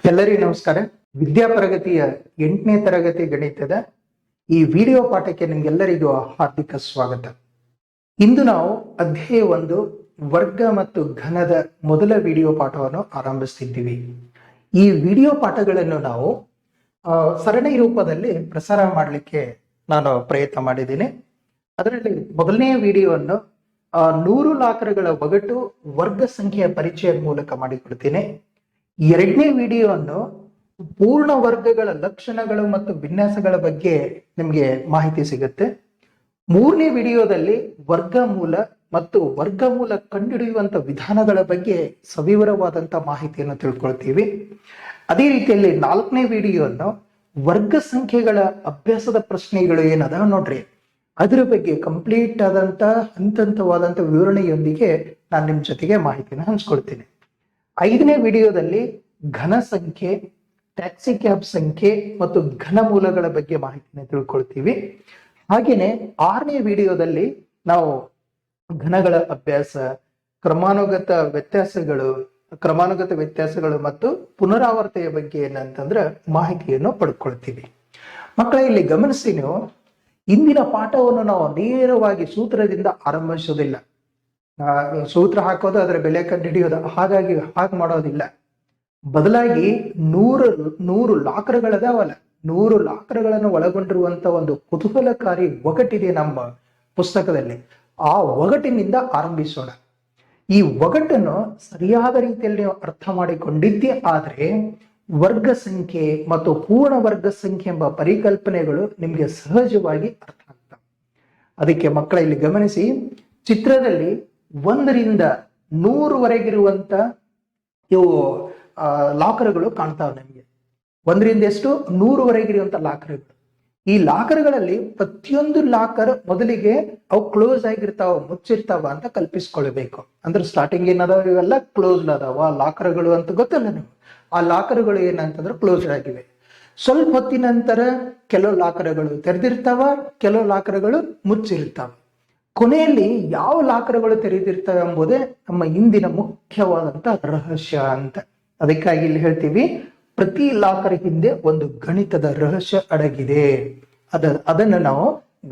ಎಲ್ಲರಿಗೂ ನಮಸ್ಕಾರ. ವಿದ್ಯಾಪ್ರಗತಿಯ 8ನೇ ತರಗತಿ ಗಣಿತದ ಈ ವಿಡಿಯೋ ಪಾಠಕ್ಕೆ ನಿಮ್ಗೆಲ್ಲರಿಗೂ ಹಾರ್ದಿಕ ಸ್ವಾಗತ. ಇಂದು ನಾವು ಅಧ್ಯಾಯ 1 ವರ್ಗ ಮತ್ತು ಘನದ ಮೊದಲ ವಿಡಿಯೋ ಪಾಠವನ್ನು ಆರಂಭಿಸ್ತಿದ್ದೀವಿ. ಈ ವಿಡಿಯೋ ಪಾಠಗಳನ್ನು ನಾವು ಸರಣಿ ರೂಪದಲ್ಲಿ ಪ್ರಸಾರ ಮಾಡಲಿಕ್ಕೆ ನಾನು ಪ್ರಯತ್ನ ಮಾಡಿದ್ದೀನಿ. ಅದರಲ್ಲಿ ಮೊದಲನೆಯ ವಿಡಿಯೋವನ್ನು 100 ಲಾಕರಗಳ ಒಗಟು ವರ್ಗ ಸಂಖ್ಯೆಯ ಪರಿಚಯದ ಮೂಲಕ ಮಾಡಿಕೊಡ್ತೀನಿ. ಎರಡನೇ ವಿಡಿಯೋವನ್ನು ಪೂರ್ಣ ವರ್ಗಗಳ ಲಕ್ಷಣಗಳು ಮತ್ತು ವಿನ್ಯಾಸಗಳ ಬಗ್ಗೆ ನಿಮಗೆ ಮಾಹಿತಿ ಸಿಗುತ್ತೆ. ಮೂರನೇ ವಿಡಿಯೋದಲ್ಲಿ ವರ್ಗಮೂಲ ಮತ್ತು ವರ್ಗಮೂಲ ಕಂಡುಹಿಡಿಯುವಂತ ವಿಧಾನಗಳ ಬಗ್ಗೆ ಸವಿವರವಾದಂತ ಮಾಹಿತಿಯನ್ನು ತಿಳ್ಕೊಳ್ತೀವಿ. ಅದೇ ರೀತಿಯಲ್ಲಿ 4ನೇ ವಿಡಿಯೋವನ್ನು ವರ್ಗ ಸಂಖ್ಯೆಗಳ ಅಭ್ಯಾಸದ ಪ್ರಶ್ನೆಗಳು ಏನದ ನೋಡ್ರಿ, ಅದರ ಬಗ್ಗೆ ಕಂಪ್ಲೀಟ್ ಆದಂತ ಹಂತವಾದಂತ ವಿವರಣೆಯೊಂದಿಗೆ ನಾನು ನಿಮ್ ಜೊತೆಗೆ ಮಾಹಿತಿನ ಹಂಚ್ಕೊಳ್ತೀನಿ. 5ನೇ ವಿಡಿಯೋದಲ್ಲಿ ಘನ ಸಂಖ್ಯೆ, ಟ್ಯಾಕ್ಸಿ ಕ್ಯಾಬ್ ಸಂಖ್ಯೆ ಮತ್ತು ಘನ ಮೂಲಗಳ ಬಗ್ಗೆ ಮಾಹಿತಿನ ತಿಳ್ಕೊಳ್ತೀವಿ. ಹಾಗೇನೆ 6ನೇ ವಿಡಿಯೋದಲ್ಲಿ ನಾವು ಘನಗಳ ಅಭ್ಯಾಸ, ಕ್ರಮಾನುಗತ ವ್ಯತ್ಯಾಸಗಳು ಮತ್ತು ಪುನರಾವರ್ತೆಯ ಬಗ್ಗೆ ಏನಂತಂದ್ರೆ ಮಾಹಿತಿಯನ್ನು ಪಡ್ಕೊಳ್ತೀವಿ. ಮಕ್ಕಳ ಇಲ್ಲಿ ಗಮನಿಸಿ, ನೀವು ಇಂದಿನ ಪಾಠವನ್ನು ನಾವು ನೇರವಾಗಿ ಸೂತ್ರದಿಂದ ಆರಂಭಿಸೋದಿಲ್ಲ. ಸೂತ್ರ ಹಾಕೋದು, ಅದರ ಬೆಲೆ ಕಂಡುಹಿಡಿಯೋದು, ಹಾಗೆ ಮಾಡೋದಿಲ್ಲ. ಬದಲಾಗಿ 100 ಲಾಕರ್ಗಳದಾವಲ್ಲ, 100 ಲಾಕರ್ಗಳನ್ನು ಒಳಗೊಂಡಿರುವಂತ ಒಂದು ಕುತೂಹಲಕಾರಿ ಒಗಟಿದೆ ನಮ್ಮ ಪುಸ್ತಕದಲ್ಲಿ. ಆ ಒಗಟಿನಿಂದ ಆರಂಭಿಸೋಣ. ಈ ಒಗಟನ್ನು ಸರಿಯಾದ ರೀತಿಯಲ್ಲಿ ನೀವು ಅರ್ಥ ಮಾಡಿಕೊಂಡಿದ್ದೇ ಆದ್ರೆ ವರ್ಗ ಸಂಖ್ಯೆ ಮತ್ತು ಪೂರ್ಣ ವರ್ಗ ಸಂಖ್ಯೆ ಎಂಬ ಪರಿಕಲ್ಪನೆಗಳು ನಿಮಗೆ ಸಹಜವಾಗಿ ಅರ್ಥ ಆಗ್ತವೆ. ಅದಕ್ಕೆ ಮಕ್ಕಳ ಇಲ್ಲಿ ಗಮನಿಸಿ, ಚಿತ್ರದಲ್ಲಿ 1 ರಿಂದ 100 ಇವು ಲಾಕರ್ಗಳು ಕಾಣ್ತಾವೆ ನಿಮಗೆ. 1 ರಿಂದ 100 ಲಾಕರ್ಗಳು. ಈ ಲಾಕರ್ಗಳಲ್ಲಿ ಪ್ರತಿಯೊಂದು ಲಾಕರ್ ಮೊದಲಿಗೆ ಅವು ಕ್ಲೋಸ್ ಆಗಿರ್ತಾವ, ಮುಚ್ಚಿರ್ತಾವ ಅಂತ ಕಲ್ಪಿಸ್ಕೊಳ್ಬೇಕು. ಅಂದ್ರೆ ಸ್ಟಾರ್ಟಿಂಗ್ ಏನದಾವ, ಇವೆಲ್ಲ ಕ್ಲೋಸ್ ಅದಾವ ಲಾಕರ್ಗಳು ಅಂತ ಗೊತ್ತಲ್ಲ ನೀವು. ಆ ಲಾಕರ್ಗಳು ಏನಂತಂದ್ರೆ ಕ್ಲೋಸ್ ಆಗಿವೆ. ಸ್ವಲ್ಪ ಹೊತ್ತಿನ ನಂತರ ಕೆಲವು ಲಾಕರ್ಗಳು ತೆರೆದಿರ್ತಾವ, ಕೆಲವು ಲಾಕರ್ಗಳು ಮುಚ್ಚಿರ್ತಾವ. ಕೊನೆಯಲ್ಲಿ ಯಾವ ಲಾಕರ್ಗಳು ತೆರೆದಿರ್ತವೆ ಎಂಬುದೇ ನಮ್ಮ ಇಂದಿನ ಮುಖ್ಯವಾದಂತ ರಹಸ್ಯ ಅಂತ. ಅದಕ್ಕಾಗಿ ಇಲ್ಲಿ ಹೇಳ್ತೀವಿ, ಪ್ರತಿ ಲಾಕರ್ ಹಿಂದೆ ಒಂದು ಗಣಿತದ ರಹಸ್ಯ ಅಡಗಿದೆ. ಅದನ್ನು ನಾವು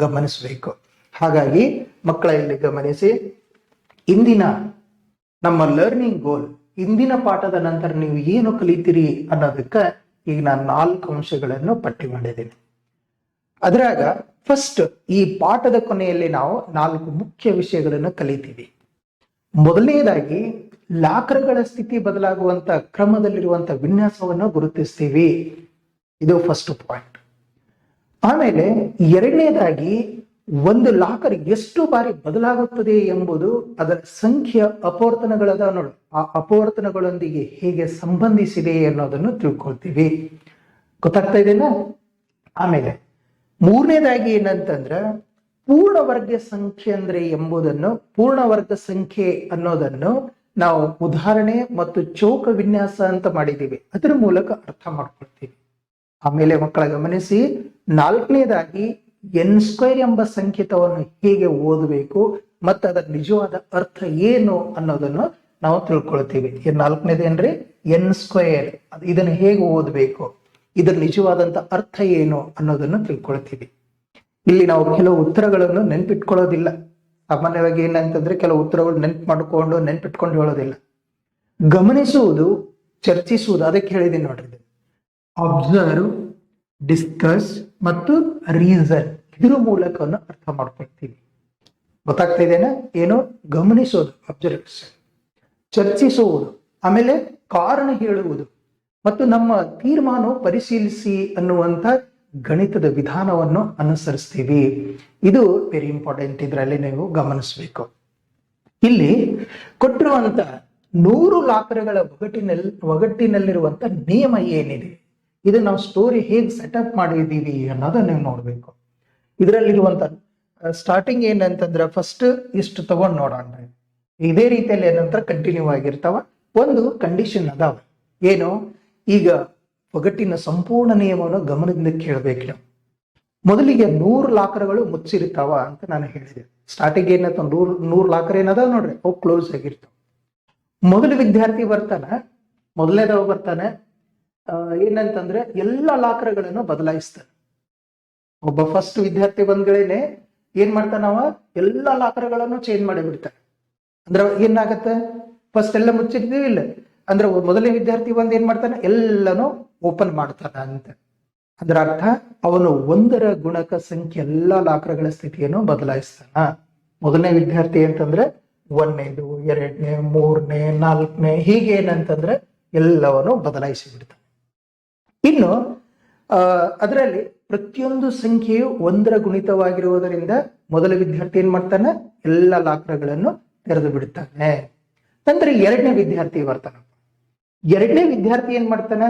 ಗಮನಿಸಬೇಕು. ಹಾಗಾಗಿ ಮಕ್ಕಳ ಇಲ್ಲಿ ಗಮನಿಸಿ, ಇಂದಿನ ನಮ್ಮ ಲರ್ನಿಂಗ್ ಗೋಲ್, ಇಂದಿನ ಪಾಠದ ನಂತರ ನೀವು ಏನು ಕಲಿತೀರಿ ಅನ್ನೋದಕ್ಕೆ ಈಗ ನಾನು 4 ಅಂಶಗಳನ್ನು ಪಟ್ಟಿ ಮಾಡಿದ್ದೀನಿ. ಅದ್ರಾಗ ಫಸ್ಟ್, ಈ ಪಾಠದ ಕೊನೆಯಲ್ಲಿ ನಾವು 4 ಮುಖ್ಯ ವಿಷಯಗಳನ್ನು ಕಲಿತೀವಿ. ಮೊದಲನೇದಾಗಿ ಲಾಕರ್ಗಳ ಸ್ಥಿತಿ ಬದಲಾಗುವಂತ ಕ್ರಮದಲ್ಲಿರುವಂತ ವಿನ್ಯಾಸವನ್ನು ಗುರುತಿಸ್ತೀವಿ. ಇದು ಫಸ್ಟ್ ಪಾಯಿಂಟ್. ಆಮೇಲೆ ಎರಡನೇದಾಗಿ ಒಂದು ಲಾಕರ್ ಎಷ್ಟು ಬಾರಿ ಬದಲಾಗುತ್ತದೆ ಎಂಬುದು ಅದರ ಸಂಖ್ಯೆಯ ಅಪವರ್ತನಗಳದ ನೋಡು, ಆ ಅಪವರ್ತನಗಳೊಂದಿಗೆ ಹೇಗೆ ಸಂಬಂಧಿಸಿದೆ ಅನ್ನೋದನ್ನು ತಿಳ್ಕೊಳ್ತೀವಿ. ಗೊತ್ತಾಗ್ತಾ ಇದೆನಾ? ಆಮೇಲೆ ಮೂರನೇದಾಗಿ ಏನಂತಂದ್ರ ಪೂರ್ಣ ವರ್ಗ ಸಂಖ್ಯೆ ಅಂದ್ರೆ ಎಂಬುದನ್ನು, ಪೂರ್ಣ ವರ್ಗ ಸಂಖ್ಯೆ ಅನ್ನೋದನ್ನು ನಾವು ಉದಾಹರಣೆ ಮತ್ತು ಚೌಕ ವಿನ್ಯಾಸ ಅಂತ ಮಾಡಿದ್ದೀವಿ. ಅದರ ಮೂಲಕ ಅರ್ಥ ಮಾಡ್ಕೊಳ್ತೀವಿ. ಆಮೇಲೆ ಮಕ್ಕಳ ಗಮನಿಸಿ, 4ನೇದಾಗಿ n² ಎಂಬ ಸಂಕೇತವನ್ನು ಹೇಗೆ ಓದಬೇಕು ಮತ್ತು ಅದರ ನಿಜವಾದ ಅರ್ಥ ಏನು ಅನ್ನೋದನ್ನು ನಾವು ತಿಳ್ಕೊಳ್ತೀವಿ. 4ನೇದೇನ್ರಿ n², ಇದನ್ನು ಹೇಗೆ ಓದಬೇಕು, ಇದರ ನಿಜವಾದಂತ ಅರ್ಥ ಏನು ಅನ್ನೋದನ್ನು ತಿಳ್ಕೊಳ್ತೀವಿ. ಇಲ್ಲಿ ನಾವು ಕೆಲವು ಉತ್ತರಗಳನ್ನು ನೆನ್ಪಿಟ್ಕೊಳ್ಳೋದಿಲ್ಲ. ಸಾಮಾನ್ಯವಾಗಿ ಏನಂತಂದ್ರೆ ಕೆಲವು ಉತ್ತರಗಳು ನೆನ್ಪಿಟ್ಕೊಂಡು ಹೇಳೋದಿಲ್ಲ. ಗಮನಿಸುವುದು, ಚರ್ಚಿಸುವುದು, ಅದಕ್ಕೆ ಹೇಳಿದೀನಿ ನೋಡ್ರಿ. ಅಬ್ಸರ್ವ್, ಡಿಸ್ಕಸ್ ಮತ್ತು ರೀಸನ್, ಇದ್ರ ಮೂಲಕವನ್ನು ಅರ್ಥ ಮಾಡ್ಕೊಳ್ತೀವಿ. ಗೊತ್ತಾಗ್ತಾ ಇದೆನಾ? ಏನು? ಗಮನಿಸೋದು ಅಬ್ಸರ್ವೇಷನ್, ಚರ್ಚಿಸುವುದು, ಆಮೇಲೆ ಕಾರಣ ಹೇಳುವುದು ಮತ್ತು ನಮ್ಮ ತೀರ್ಮಾನ ಪರಿಶೀಲಿಸಿ ಅನ್ನುವಂತ ಗಣಿತದ ವಿಧಾನವನ್ನು ಅನುಸರಿಸ್ತೀವಿ. ಇದು ವೆರಿ ಇಂಪಾರ್ಟೆಂಟ್. ಇದರಲ್ಲಿ ನೀವು ಗಮನಿಸಬೇಕು. ಇಲ್ಲಿ ಕೊಟ್ಟಿರುವಂತ 100 ಲಾಕರ್ಗಳ ಒಗಟ್ಟಿನಲ್ಲಿರುವಂತ ನಿಯಮ ಏನಿದೆ, ಇದು ನಾವು ಸ್ಟೋರಿ ಹೇಗೆ ಸೆಟಪ್ ಮಾಡಿದೀವಿ ಅನ್ನೋದನ್ನ ನೀವು ನೋಡ್ಬೇಕು. ಇದರಲ್ಲಿರುವಂತ ಸ್ಟಾರ್ಟಿಂಗ್ ಏನಂತಂದ್ರೆ ಫಸ್ಟ್ ಇಷ್ಟು ತಗೊಂಡ್ ನೋಡೋಣ. ಇದೇ ರೀತಿಯಲ್ಲಿ ಏನಂತ ಕಂಟಿನ್ಯೂ ಆಗಿರ್ತಾವ. ಒಂದು ಕಂಡೀಷನ್ ಅದಾವ. ಏನು? ಈಗ ಒಗಟ್ಟಿನ ಸಂಪೂರ್ಣ ನಿಯಮವನ್ನು ಗಮನದಿಂದ ಕೇಳಬೇಕು ನಾವು. ಮೊದಲಿಗೆ 100 ಲಾಕರ್ಗಳು ಮುಚ್ಚಿರ್ತಾವ ಅಂತ ನಾನು ಹೇಳಿದೆ. ಸ್ಟಾರ್ಟಿಂಗ್ ಏನಂತ 100 ಲಾಕರ್ ಏನದ ನೋಡ್ರಿ, ಅವು ಕ್ಲೋಸ್ ಆಗಿರ್ತಾವ. ಮೊದಲು ವಿದ್ಯಾರ್ಥಿ ಬರ್ತಾನೆ, ಮೊದಲನೇದವ ಬರ್ತಾನೆ, ಏನಂತಂದ್ರೆ ಎಲ್ಲ ಲಾಕರ್ಗಳನ್ನು ಬದಲಾಯಿಸ್ತಾನೆ. ಒಬ್ಬ ಫಸ್ಟ್ ವಿದ್ಯಾರ್ಥಿ ಬಂದ್ಗಳೇನೆ ಏನ್ ಮಾಡ್ತಾನವ, ಎಲ್ಲ ಲಾಕರ್ಗಳನ್ನು ಚೇಂಜ್ ಮಾಡಿ ಬಿಡ್ತಾನೆ. ಅಂದ್ರೆ ಏನಾಗತ್ತೆ, ಫಸ್ಟ್ ಎಲ್ಲ ಮುಚ್ಚಿರ್ತೀವಿ ಇಲ್ಲ, ಅಂದ್ರೆ ಮೊದಲನೇ ವಿದ್ಯಾರ್ಥಿ ಬಂದು ಏನ್ ಮಾಡ್ತಾನೆ, ಎಲ್ಲನೂ ಓಪನ್ ಮಾಡ್ತಾನ ಅಂತ. ಅದರ ಅರ್ಥ ಅವನು ಒಂದರ ಗುಣಕ ಸಂಖ್ಯೆ ಎಲ್ಲ ಲಾಕರ್ಗಳ ಸ್ಥಿತಿಯನ್ನು ಬದಲಾಯಿಸ್ತಾನ. ಮೊದಲನೇ ವಿದ್ಯಾರ್ಥಿ ಅಂತಂದ್ರೆ ಒಂದನೇದು, ಎರಡನೇ, ಮೂರನೇ, ನಾಲ್ಕನೇ, ಹೀಗೆ ಏನಂತಂದ್ರೆ ಎಲ್ಲವನ್ನು ಬದಲಾಯಿಸಿ ಬಿಡ್ತಾನೆ. ಇನ್ನು ಅದರಲ್ಲಿ ಪ್ರತಿಯೊಂದು ಸಂಖ್ಯೆಯು ಒಂದರ ಗುಣಿತವಾಗಿರುವುದರಿಂದ ಮೊದಲ ವಿದ್ಯಾರ್ಥಿ ಏನ್ ಮಾಡ್ತಾನೆ, ಎಲ್ಲ ಲಾಕರ್ಗಳನ್ನು ತೆರೆದು ಬಿಡ್ತಾನೆ. ನಂತರ ಎರಡನೇ ವಿದ್ಯಾರ್ಥಿ ಬರ್ತಾನೆ. ಎರಡನೇ ವಿದ್ಯಾರ್ಥಿ ಏನ್ ಮಾಡ್ತಾನೆ,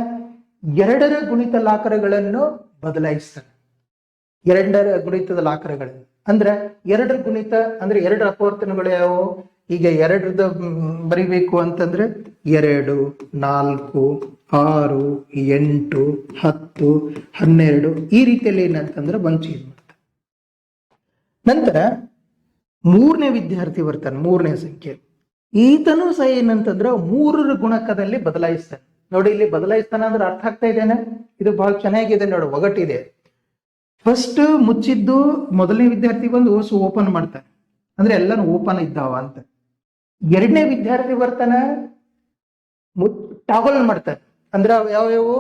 ಎರಡರ ಗುಣಿತ ಲಾಕರ್ಗಳನ್ನು ಬದಲಾಯಿಸ್ತಾನೆ. ಎರಡರ ಗುಣಿತದ ಲಾಕರ್ಗಳನ್ನು ಅಂದ್ರೆ ಎರಡರ ಗುಣಿತ ಅಂದ್ರೆ ಎರಡರ ಅಪವರ್ತನಗಳು ಯಾವುವು, ಈಗ ಎರಡರದ ಬರಿಬೇಕು ಅಂತಂದ್ರೆ 2, 4, 6, 8, 10, 12 ಈ ರೀತಿಯಲ್ಲಿ ಏನಂತಂದ್ರೆ ಬಂದು ಚೇಂಜ್ ಮಾಡ್ತಾನೆ. ನಂತರ ಮೂರನೇ ವಿದ್ಯಾರ್ಥಿ ಬರ್ತಾನೆ, ಮೂರನೇ ಸಂಖ್ಯೆ. ಈತನೂ ಸಹ ಏನಂತಂದ್ರೆ ಮೂರರ ಗುಣಕದಲ್ಲಿ ಬದಲಾಯಿಸ್ತಾನೆ. ನೋಡಿ, ಇಲ್ಲಿ ಬದಲಾಯಿಸ್ತಾನೆ ಅಂದ್ರೆ ಅರ್ಥ ಆಗ್ತಾ ಇದೇನೆ, ಇದು ಬಹಳ ಚೆನ್ನಾಗಿದೆ ನೋಡಿ, ಒಗಟಿದೆ. ಫಸ್ಟ್ ಮುಚ್ಚಿದ್ದು ಮೊದಲನೇ ವಿದ್ಯಾರ್ಥಿ ಬಂದು ಓಪನ್ ಮಾಡ್ತಾನೆ, ಅಂದ್ರೆ ಎಲ್ಲಾನು ಓಪನ್ ಇದ್ದಾವ ಅಂತ. ಎರಡನೇ ವಿದ್ಯಾರ್ಥಿ ಬರ್ತಾನೆ, ಟಾಗಲ್ ಮಾಡ್ತಾನೆ. ಅಂದ್ರೆ ಯಾವ್ಯಾವು,